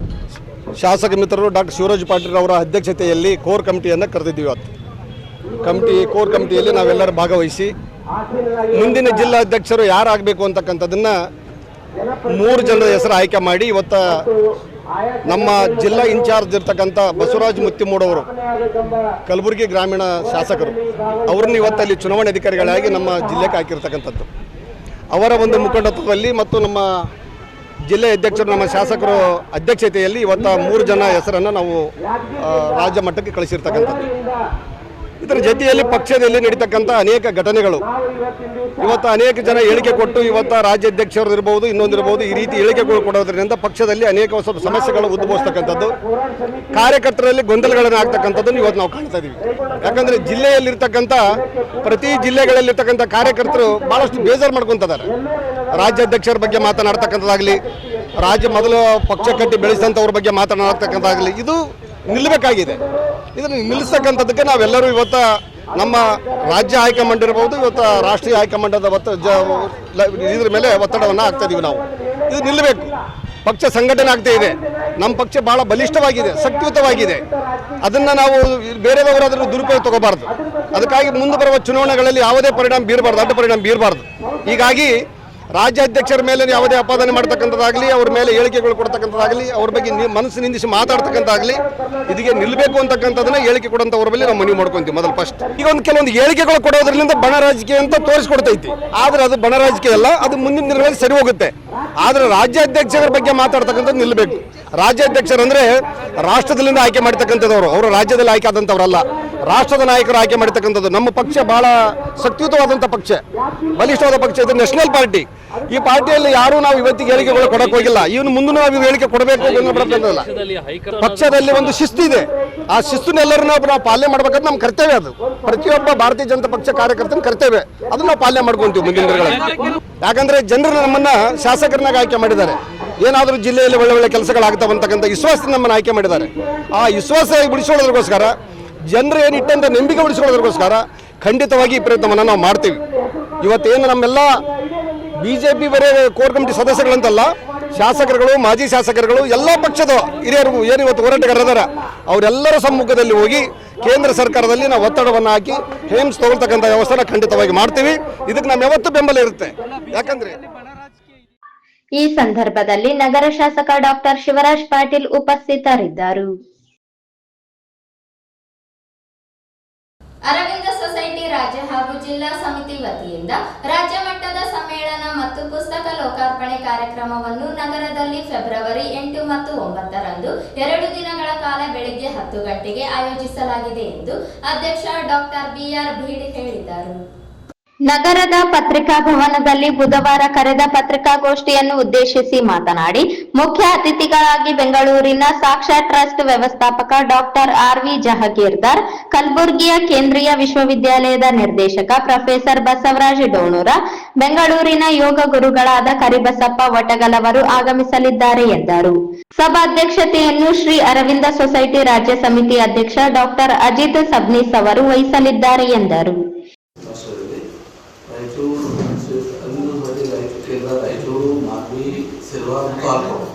ಶಾಸಕ ಮಿತ್ರರು ಡಾಕ್ಟರ್ ಶಿವರಾಜ್ ಪಾಟೀಲ್ ಅವರ ಅಧ್ಯಕ್ಷತೆಯಲ್ಲಿ ಕೋರ್ ಕಮಿಟಿಯನ್ನು ಕರೆದಿದ್ದೀವಿ. ಇವತ್ತು ಕೋರ್ ಕಮಿಟಿಯಲ್ಲಿ ನಾವೆಲ್ಲರೂ ಭಾಗವಹಿಸಿ ಮುಂದಿನ ಜಿಲ್ಲಾಧ್ಯಕ್ಷರು ಯಾರಾಗಬೇಕು ಅಂತಕ್ಕಂಥದ್ದನ್ನು 3 ಜನರ ಹೆಸರು ಆಯ್ಕೆ ಮಾಡಿ ಇವತ್ತು ನಮ್ಮ ಜಿಲ್ಲಾ ಇನ್ಚಾರ್ಜ್ ಇರ್ತಕ್ಕಂಥ ಬಸವರಾಜ್ ಮುತ್ತಿಮೂಡವರು ಕಲಬುರಗಿ ಗ್ರಾಮೀಣ ಶಾಸಕರು ಅವ್ರನ್ನ ಇವತ್ತಲ್ಲಿ ಚುನಾವಣೆ ಅಧಿಕಾರಿಗಳಾಗಿ ನಮ್ಮ ಜಿಲ್ಲೆಗೆ ಹಾಕಿರ್ತಕ್ಕಂಥದ್ದು. ಅವರ ಒಂದು ಮುಖಂಡತ್ವದಲ್ಲಿ ಮತ್ತು ನಮ್ಮ ಜಿಲ್ಲೆ ಅಧ್ಯಕ್ಷರು ನಮ್ಮ ಶಾಸಕರು ಅಧ್ಯಕ್ಷತೆಯಲ್ಲಿ ಇವತ್ತು 3 ಜನ ಹೆಸರನ್ನು ನಾವು ರಾಜ್ಯ ಮಟ್ಟಕ್ಕೆ ಕಳಿಸಿರ್ತಕ್ಕಂಥದ್ದು. ಇದರ ಜೊತೆಯಲ್ಲಿ ಪಕ್ಷದಲ್ಲಿ ನಡೀತಕ್ಕಂಥ ಅನೇಕ ಘಟನೆಗಳು ಇವತ್ತು ಅನೇಕ ಜನ ಹೇಳಿಕೆ ಕೊಟ್ಟು ಇವತ್ತು ರಾಜ್ಯಾಧ್ಯಕ್ಷರು ಇರ್ಬೋದು, ಇನ್ನೊಂದಿರ್ಬೋದು, ಈ ರೀತಿ ಹೇಳಿಕೆಗಳು ಕೊಡೋದ್ರಿಂದ ಪಕ್ಷದಲ್ಲಿ ಅನೇಕ ಸ್ವಲ್ಪ ಸಮಸ್ಯೆಗಳು ಉದ್ಭವಿಸ್ತಕ್ಕಂಥದ್ದು, ಕಾರ್ಯಕರ್ತರಲ್ಲಿ ಗೊಂದಲಗಳನ್ನು ಆಗ್ತಕ್ಕಂಥದ್ದನ್ನು ಇವತ್ತು ನಾವು ಕಾಣ್ತಾ ಇದ್ದೀವಿ. ಯಾಕಂದರೆ ಜಿಲ್ಲೆಯಲ್ಲಿರ್ತಕ್ಕಂಥ ಪ್ರತಿ ಜಿಲ್ಲೆಗಳಲ್ಲಿರ್ತಕ್ಕಂಥ ಕಾರ್ಯಕರ್ತರು ಭಾಳಷ್ಟು ಬೇಜಾರು ಮಾಡ್ಕೊತಿದ್ದಾರೆ. ರಾಜ್ಯಾಧ್ಯಕ್ಷರ ಬಗ್ಗೆ ಮಾತನಾಡ್ತಕ್ಕಂಥದ್ದಾಗಲಿ, ಮೊದಲು ಪಕ್ಷ ಕಟ್ಟಿ ಬೆಳೆಸಿದಂಥವ್ರ ಬಗ್ಗೆ ಮಾತನಾಡ್ತಕ್ಕಂಥದ್ದಾಗಲಿ, ಇದು ನಿಲ್ಲಬೇಕಾಗಿದೆ. ಇದನ್ನು ನಿಲ್ಲಿಸ್ತಕ್ಕಂಥದ್ದಕ್ಕೆ ನಾವೆಲ್ಲರೂ ಇವತ್ತು ನಮ್ಮ ರಾಜ್ಯ ಹೈಕಮಾಂಡ್ ಇರ್ಬೋದು, ಇವತ್ತು ರಾಷ್ಟ್ರೀಯ ಹೈಕಮಾಂಡದ ಇದ್ರ ಮೇಲೆ ಒತ್ತಡವನ್ನು ಹಾಕ್ತಾ ಇದೀವಿ. ನಾವು ಇದು ನಿಲ್ಲಬೇಕು. ಪಕ್ಷ ಸಂಘಟನೆ ಆಗ್ತಾ ಇದೆ. ನಮ್ಮ ಪಕ್ಷ ಬಹಳ ಬಲಿಷ್ಠವಾಗಿದೆ, ಶಕ್ತಿಯುತವಾಗಿದೆ. ಅದನ್ನು ನಾವು ಬೇರೆದವರು ಅದನ್ನು ದುರುಪಯೋಗ ತಗೋಬಾರ್ದು. ಅದಕ್ಕಾಗಿ ಮುಂದೆ ಬರುವ ಚುನಾವಣೆಗಳಲ್ಲಿ ಯಾವುದೇ ಪರಿಣಾಮ ಬೀರಬಾರ್ದು, ಅಡ್ಡ ಪರಿಣಾಮ ಬೀರಬಾರ್ದು. ಹೀಗಾಗಿ ರಾಜ್ಯಾಧ್ಯಕ್ಷರ ಮೇಲೆ ಯಾವುದೇ ಅಪಾದನೆ ಮಾಡ್ತಕ್ಕಂಥದ್ದಾಗಲಿ, ಅವ್ರ ಮೇಲೆ ಹೇಳಿಕೆಗಳು ಕೊಡ್ತಕ್ಕಂಥದ್ದಾಗಲಿ, ಅವ್ರ ಬಗ್ಗೆ ಮನಸ್ಸು ನಿಂದಿಸಿ ಮಾತಾಡ್ತಕ್ಕಂಥದ್ದಾಗಲಿ, ಇದಕ್ಕೆ ನಿಲ್ಲಬೇಕು ಅಂತಕ್ಕಂಥದ್ದನ್ನ ಹೇಳಿಕೆ ಕೊಡೋಂಥವ್ರ ಮೇಲೆ ನಾವು ಮನವಿ ಮಾಡ್ಕೊಂತೀವಿ. ಮೊದಲು ಫಸ್ಟ್ ಈಗ ಕೆಲವೊಂದು ಹೇಳಿಕೆಗಳು ಕೊಡೋದ್ರಿಂದ ಬಣ ರಾಜಕೀಯ ಅಂತ ತೋರಿಸ್ಕೊಡ್ತೈತಿ. ಆದರೆ ಅದು ಬಣ ರಾಜಕೀಯ ಅಲ್ಲ, ಅದು ಮುಂದಿನ ದಿನಗಳಲ್ಲಿ ಸರಿ ಹೋಗುತ್ತೆ. ಆದರೆ ರಾಜ್ಯಾಧ್ಯಕ್ಷರ ಬಗ್ಗೆ ಮಾತಾಡ್ತಕ್ಕಂಥದ್ದು ನಿಲ್ಲಬೇಕು. ರಾಜ್ಯಾಧ್ಯಕ್ಷರಂದ್ರೆ ರಾಷ್ಟ್ರದಲ್ಲಿಂದ ಆಯ್ಕೆ ಮಾಡ್ತಕ್ಕಂಥದ್ದವರು, ಅವರು ರಾಜ್ಯದಲ್ಲಿ ಆಯ್ಕೆ ಆದಂಥವ್ರಲ್ಲ, ರಾಷ್ಟ್ರದ ನಾಯಕರು ಆಯ್ಕೆ ಮಾಡ್ತಕ್ಕಂಥದ್ದು. ನಮ್ಮ ಪಕ್ಷ ಬಹಳ ಶಕ್ತಿಯುತವಾದಂಥ ಪಕ್ಷ, ಬಲಿಷ್ಠವಾದ ಪಕ್ಷ. ಇದು ನ್ಯಾಷನಲ್ ಪಾರ್ಟಿ. ಈ ಪಾರ್ಟಿಯಲ್ಲಿ ಯಾರು ನಾವು ಇವತ್ತಿಗೆ ಹೇಳಿಕೆಗಳು ಕೊಡಕ್ಕೆ ಹೋಗಿಲ್ಲ. ಇವನು ಮುಂದೆ ನಾವು ಹೇಳಿಕೆ ಕೊಡಬೇಕು ಅನ್ನೋಲ್ಲ. ಪಕ್ಷದಲ್ಲಿ ಒಂದು ಶಿಸ್ತು ಇದೆ. ಆ ಶಿಸ್ತುನೆಲ್ಲರೂ ನಾವು ಪಾಲನೆ ಮಾಡ್ಬೇಕಂತ ನಮ್ಮ ಕರ್ತವ್ಯ. ಅದು ಪ್ರತಿಯೊಬ್ಬ ಭಾರತೀಯ ಜನತಾ ಪಕ್ಷ ಕಾರ್ಯಕರ್ತನ ಕರ್ತವ್ಯ. ಅದನ್ನ ನಾವು ಪಾಲನೆ ಮಾಡ್ಕೊಂತೀವಿ ಮುಂದಿನ ದಿನಗಳಲ್ಲಿ. ಯಾಕಂದ್ರೆ ಜನರು ನಮ್ಮನ್ನ ಶಾಸಕರನ್ನಾಗಿ ಆಯ್ಕೆ ಮಾಡಿದ್ದಾರೆ. ಏನಾದರೂ ಜಿಲ್ಲೆಯಲ್ಲಿ ಒಳ್ಳೆ ಒಳ್ಳೆ ಕೆಲಸಗಳಾಗ್ತಾವೆ ಅಂತಕ್ಕಂಥ ವಿಶ್ವಾಸದಿಂದ ನಮ್ಮನ್ನು ಆಯ್ಕೆ ಮಾಡಿದ್ದಾರೆ. ಆ ವಿಶ್ವಾಸ ಉಳಿಸ್ಕೊಳ್ಳೋದಕ್ಕೋಸ್ಕರ ಜನರು ಏನು ಇಟ್ಟಂಥ ನಂಬಿಕೆ ಉಳಿಸ್ಕೊಳ್ಳೋದಕ್ಕೋಸ್ಕರ ಖಂಡಿತವಾಗಿ ಈ ಪ್ರಯತ್ನವನ್ನು ನಾವು ಮಾಡ್ತೀವಿ. ಇವತ್ತೇನು ನಮ್ಮೆಲ್ಲ BJP ಬರೀ ಕೋರ್ ಕಮಿಟಿ ಸದಸ್ಯಗಳಂತಲ್ಲ, ಶಾಸಕರುಗಳು, ಮಾಜಿ ಶಾಸಕರುಗಳು, ಎಲ್ಲ ಪಕ್ಷದ ಹಿರಿಯರು ಏನು ಇವತ್ತು ಹೋರಾಟಗಾರರ ಅವರೆಲ್ಲರ ಸಮ್ಮುಖದಲ್ಲಿ ಹೋಗಿ ಕೇಂದ್ರ ಸರ್ಕಾರದಲ್ಲಿ ನಾವು ಒತ್ತಡವನ್ನು ಹಾಕಿ ಏಮ್ಸ್ ತಗೊಳ್ತಕ್ಕಂಥ ವ್ಯವಸ್ಥೆನ ಖಂಡಿತವಾಗಿ ಮಾಡ್ತೀವಿ. ಇದಕ್ಕೆ ನಮ್ಮ ಯಾವತ್ತೂ ಬೆಂಬಲ ಇರುತ್ತೆ. ಯಾಕಂದ್ರೆ ಈ ಸಂದರ್ಭದಲ್ಲಿ ನಗರ ಶಾಸಕ ಡಾಕ್ಟರ್ ಶಿವರಾಜ್ ಪಾಟೀಲ್ ಉಪಸ್ಥಿತರಿದ್ದರು. ಅರವಿಂದ ಸೊಸೈಟಿ ರಾಜ್ಯ ಹಾಗೂ ಜಿಲ್ಲಾ ಸಮಿತಿ ವತಿಯಿಂದ ರಾಜ್ಯ ಮಟ್ಟದ ಸಮ್ಮೇಳನ ಮತ್ತು ಪುಸ್ತಕ ಲೋಕಾರ್ಪಣೆ ಕಾರ್ಯಕ್ರಮವನ್ನು ನಗರದಲ್ಲಿ ಫೆಬ್ರವರಿ 8 ಮತ್ತು 9 ರಂದು 2 ದಿನಗಳ ಕಾಲ ಬೆಳಿಗ್ಗೆ 10 ಗಂಟೆಗೆ ಆಯೋಜಿಸಲಾಗಿದೆ ಎಂದು ಅಧ್ಯಕ್ಷ ಡಾಕ್ಟರ್ BR ಭೀಡ್ ಹೇಳಿದರು. ನಗರದ ಪತ್ರಿಕಾ ಭವನದಲ್ಲಿ ಬುಧವಾರ ಕರೆದ ಪತ್ರಿಕಾಗೋಷ್ಠಿಯನ್ನು ಉದ್ದೇಶಿಸಿ ಮಾತನಾಡಿ, ಮುಖ್ಯ ಅತಿಥಿಗಳಾಗಿ ಬೆಂಗಳೂರಿನ ಸಾಕ್ಷಾ ಟ್ರಸ್ಟ್ ವ್ಯವಸ್ಥಾಪಕ ಡಾಕ್ಟರ್ RV ಜಹಗೀರ್ದಾರ್, ಕಲಬುರಗಿಯ ಕೇಂದ್ರೀಯ ವಿಶ್ವವಿದ್ಯಾಲಯದ ನಿರ್ದೇಶಕ ಪ್ರೊಫೆಸರ್ ಬಸವರಾಜ ಡೋಣೂರ, ಬೆಂಗಳೂರಿನ ಯೋಗ ಗುರುಗಳಾದ ಕರಿಬಸಪ್ಪ ವಟಗಲವರು ಆಗಮಿಸಲಿದ್ದಾರೆ ಎಂದರು. ಸಭಾಧ್ಯಕ್ಷತೆಯನ್ನು ಶ್ರೀ ಅರವಿಂದ ಸೊಸೈಟಿ ರಾಜ್ಯ ಸಮಿತಿ ಅಧ್ಯಕ್ಷ ಡಾಕ್ಟರ್ ಅಜಿತ್ ಸಬ್ನೀಸ್ ಅವರು ವಹಿಸಲಿದ್ದಾರೆ ಎಂದರು. ರಾಯಚೂರು, ಮಾಗಡಿ, ಸಿಲ್ವಾರ್ ಮತ್ತು ಆಲ್ಕೋಟ್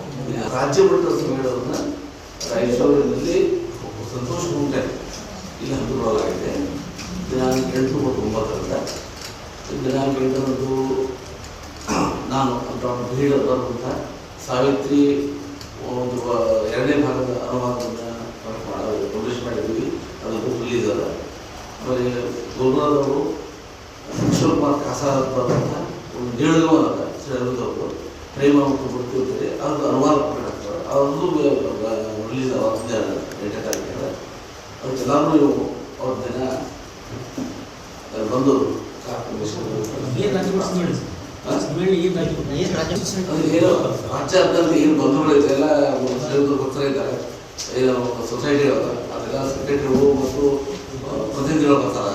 ರಾಜ್ಯ ಮಟ್ಟದ ಸಮ್ಮೇಳನವನ್ನು ರಾಯಚೂರಿನಲ್ಲಿ ಸಂತೋಷ ಗುಂಟೆ ಇಲ್ಲಿ ಹಮ್ಮಿಕೊಳ್ಳಲಾಗಿದೆ. ದಿನಾಂಕ 8 ಮತ್ತು 9ರಿಂದ ದಿನಾಂಕ 8ರಂದು ನಾನು ಡಾಕ್ಟರ್ ಭೀಡ್ ಅವರಂಥ ಸಾವಿತ್ರಿ ಒಂದು 2ನೇ ಭಾಗದ ಅನುವಾದವನ್ನು ಪಬ್ಲಿಷ್ ಮಾಡಿದ್ದೀವಿ. ಅದು ಬುಕ್ ರಿಲೀಸ್ ಅದ. ಆಮೇಲೆ ಗುರುನಾಥವರು ಶಿವಕುಮಾರ್ ಕಾಸಾರಂಥ ಒಂದು ನೀಡುವಂಥ ಶ್ರೀ ಅರವಿಂದವರು ಪ್ರೇಮ ಮತ್ತು ಮೃತ್ಯು ಇರ್ತಾರೆ. ಅದು ಅನುವಾದ ಪ್ರಕಟ ಆಗ್ತದೆ. ಅದು ರಿಲೀಸ್ 8ನೇ ತಾರೀಕಿಗೆ. ಅದಕ್ಕೆಲ್ಲರೂ ಅವ್ರ ದಿನ ಬಂದು ಏನು ರಾಜ್ಯಾದ್ಯಂತ ಏನು ಬಂಧುಗಳಿದೆ ಎಲ್ಲ ಬರ್ತಾ ಇದ್ದಾರೆ. ಏನು ಸೊಸೈಟಿಗಳು ಅದೆಲ್ಲ ಸೆಕ್ರೆಟರಿಗಳು ಮತ್ತು ಪ್ರತಿನಿಧಿಗಳು ಬರ್ತಾರೆ.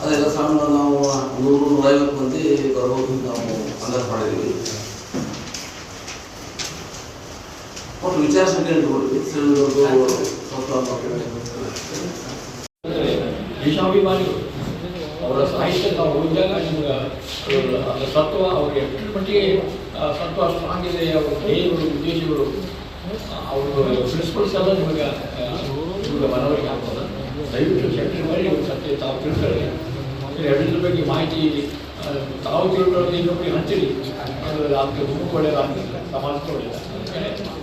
ಅದೆಲ್ಲ ಸಣ್ಣ ನಾವು 100-150 ಮಂದಿ ಬರ್ಬೋದು ನಾವು ಅಂದಾಜು ಮಾಡಿದ್ದೀವಿ. ಒಟ್ಟು ವಿಚಾರ ಸಂಖ್ಯೆ ಇಟ್ಕೊಳ್ತೀವಿ. ದೇಶಾಭಿಮಾನಿಗಳು ಅವರ ಸಾಹಿತ್ಯ ನಾವು ಓದಿದಾಗ ನಿಮ್ಗೆ ಅದರ ಸತ್ವ ಅವ್ರಿಗೆ ಎಷ್ಟು ಮಟ್ಟಿಗೆ ಸತ್ವ ಸ್ಟ್ರಾಂಗ್ ಇದೆ, ಅವರ ಧ್ಯೇಯಗಳು, ಉದ್ದೇಶಗಳು, ಅವ್ರ ಪ್ರಿನ್ಸಿಪಲ್ಸ್ ಎಲ್ಲ ನಿಮಗೆ ಮನವರಿಕೆ ಆಗ್ತದೆ. ದಯವಿಟ್ಟು ಸೆಕ್ಟರ್ ಮಾಡಿ ಸತ್ಯ ತಾವು ತಿಳ್ಕೊಳ್ಳಿ. ಎರಡರ ಬಗ್ಗೆ ಮಾಹಿತಿ ತಾವು ತಿಳ್ಕೊಳ್ಳೋದು ಇನ್ನೊಬ್ಬರಿಗೆ ಹಂಚಿರಿ. ಅದು ಗುಂಪು ಒಳ್ಳೆಯದಾಗ್ತದೆ, ಸಮಾಜಕ್ಕೆ ಒಳ್ಳೆಯದಾಗ್ತದೆ.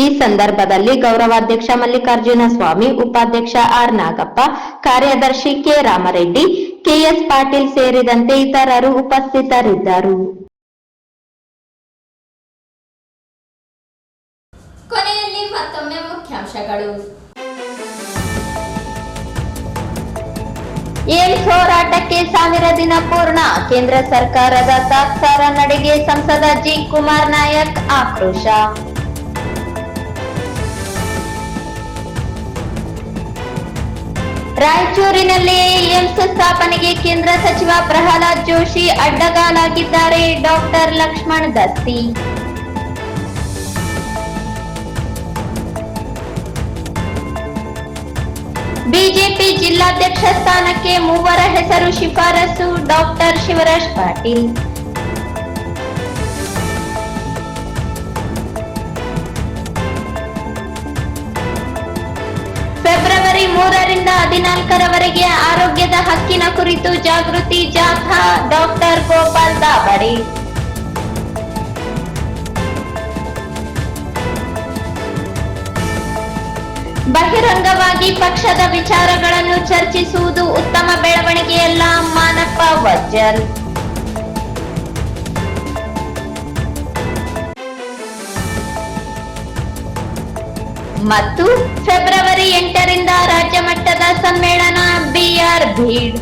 ಈ ಸಂದರ್ಭದಲ್ಲಿ ಗೌರವಾಧ್ಯಕ್ಷ ಮಲ್ಲಿಕಾರ್ಜುನ ಸ್ವಾಮಿ, ಉಪಾಧ್ಯಕ್ಷ ಆರ್ ನಾಗಪ್ಪ, ಕಾರ್ಯದರ್ಶಿ ಕೆ ರಾಮರೆಡ್ಡಿ, KS ಪಾಟೀಲ್ ಸೇರಿದಂತೆ ಇತರರು ಉಪಸ್ಥಿತರಿದ್ದರು. ಕೊನೆಯಲ್ಲಿ ಮತ್ತೊಮ್ಮೆ ಮುಖ್ಯಾಂಶಗಳು. ಏಮ್ಸ್ ಹೋರಾಟಕ್ಕೆ 1000 ದಿನ ಪೂರ್ಣ. ಕೇಂದ್ರ ಸರ್ಕಾರದ ತಾತ್ಸಾರ ನಡೆಗೆ ಸಂಸದ ಜಿ ಕುಮಾರ್ ನಾಯಕ್ ಆಕ್ರೋಶ. ರಾಯಚೂರಿನಲ್ಲಿಯೇ ಏಮ್ಸ್ ಸ್ಥಾಪನೆಗೆ ಕೇಂದ್ರ ಸಚಿವ ಪ್ರಹ್ಲಾದ್ ಜೋಶಿ ಅಡ್ಡಗಾಲಾಗಿದ್ದಾರೆ. ಡಾಕ್ಟರ್ ಲಕ್ಷ್ಮಣ್ ದಸ್ತಿ. ಬಿಜೆಪಿ ಜಿಲ್ಲಾಧ್ಯಕ್ಷ ಸ್ಥಾನಕ್ಕೆ 3 ಹೆಸರು ಶಿಫಾರಸು. ಡಾಕ್ಟರ್ ಶಿವರಾಜ್ ಪಾಟೀಲ್. ಫೆಬ್ರವರಿ 3ರಿಂದ 14ರವರೆಗೆ ಆರೋಗ್ಯದ ಹಕ್ಕಿನ ಕುರಿತು ಜಾಗೃತಿ ಜಾಥಾ. ಡಾಕ್ಟರ್ ಗೋಪಾಲ್ ದಾಬಡಿ. ಬಹಿರಂಗವಾಗಿ ಪಕ್ಷದ ವಿಚಾರಗಳನ್ನು ಚರ್ಚಿಸುವುದು ಉತ್ತಮ ಬೆಳವಣಿಗೆಯಲ್ಲ. ಮಾನಪ್ಪ ವಜ್ಜಲ್. ಮತ್ತು ಫೆಬ್ರವರಿ 8ರಿಂದ ರಾಜ್ಯ ಮಟ್ಟದ ಸಮ್ಮೇಳನ. BR ಭೀಡ್.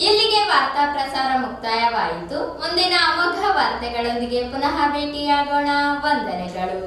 ಇಲ್ಲಿಗೆ ವಾರ್ತಾ ಪ್ರಸಾರ ಮುಕ್ತಾಯವಾಯಿತು. ಮುಂದಿನ ಅಮೋಘ ವಾರ್ತೆಗಳೊಂದಿಗೆ ಪುನಃ ಭೇಟಿಯಾಗೋಣ. ವಂದನೆಗಳು.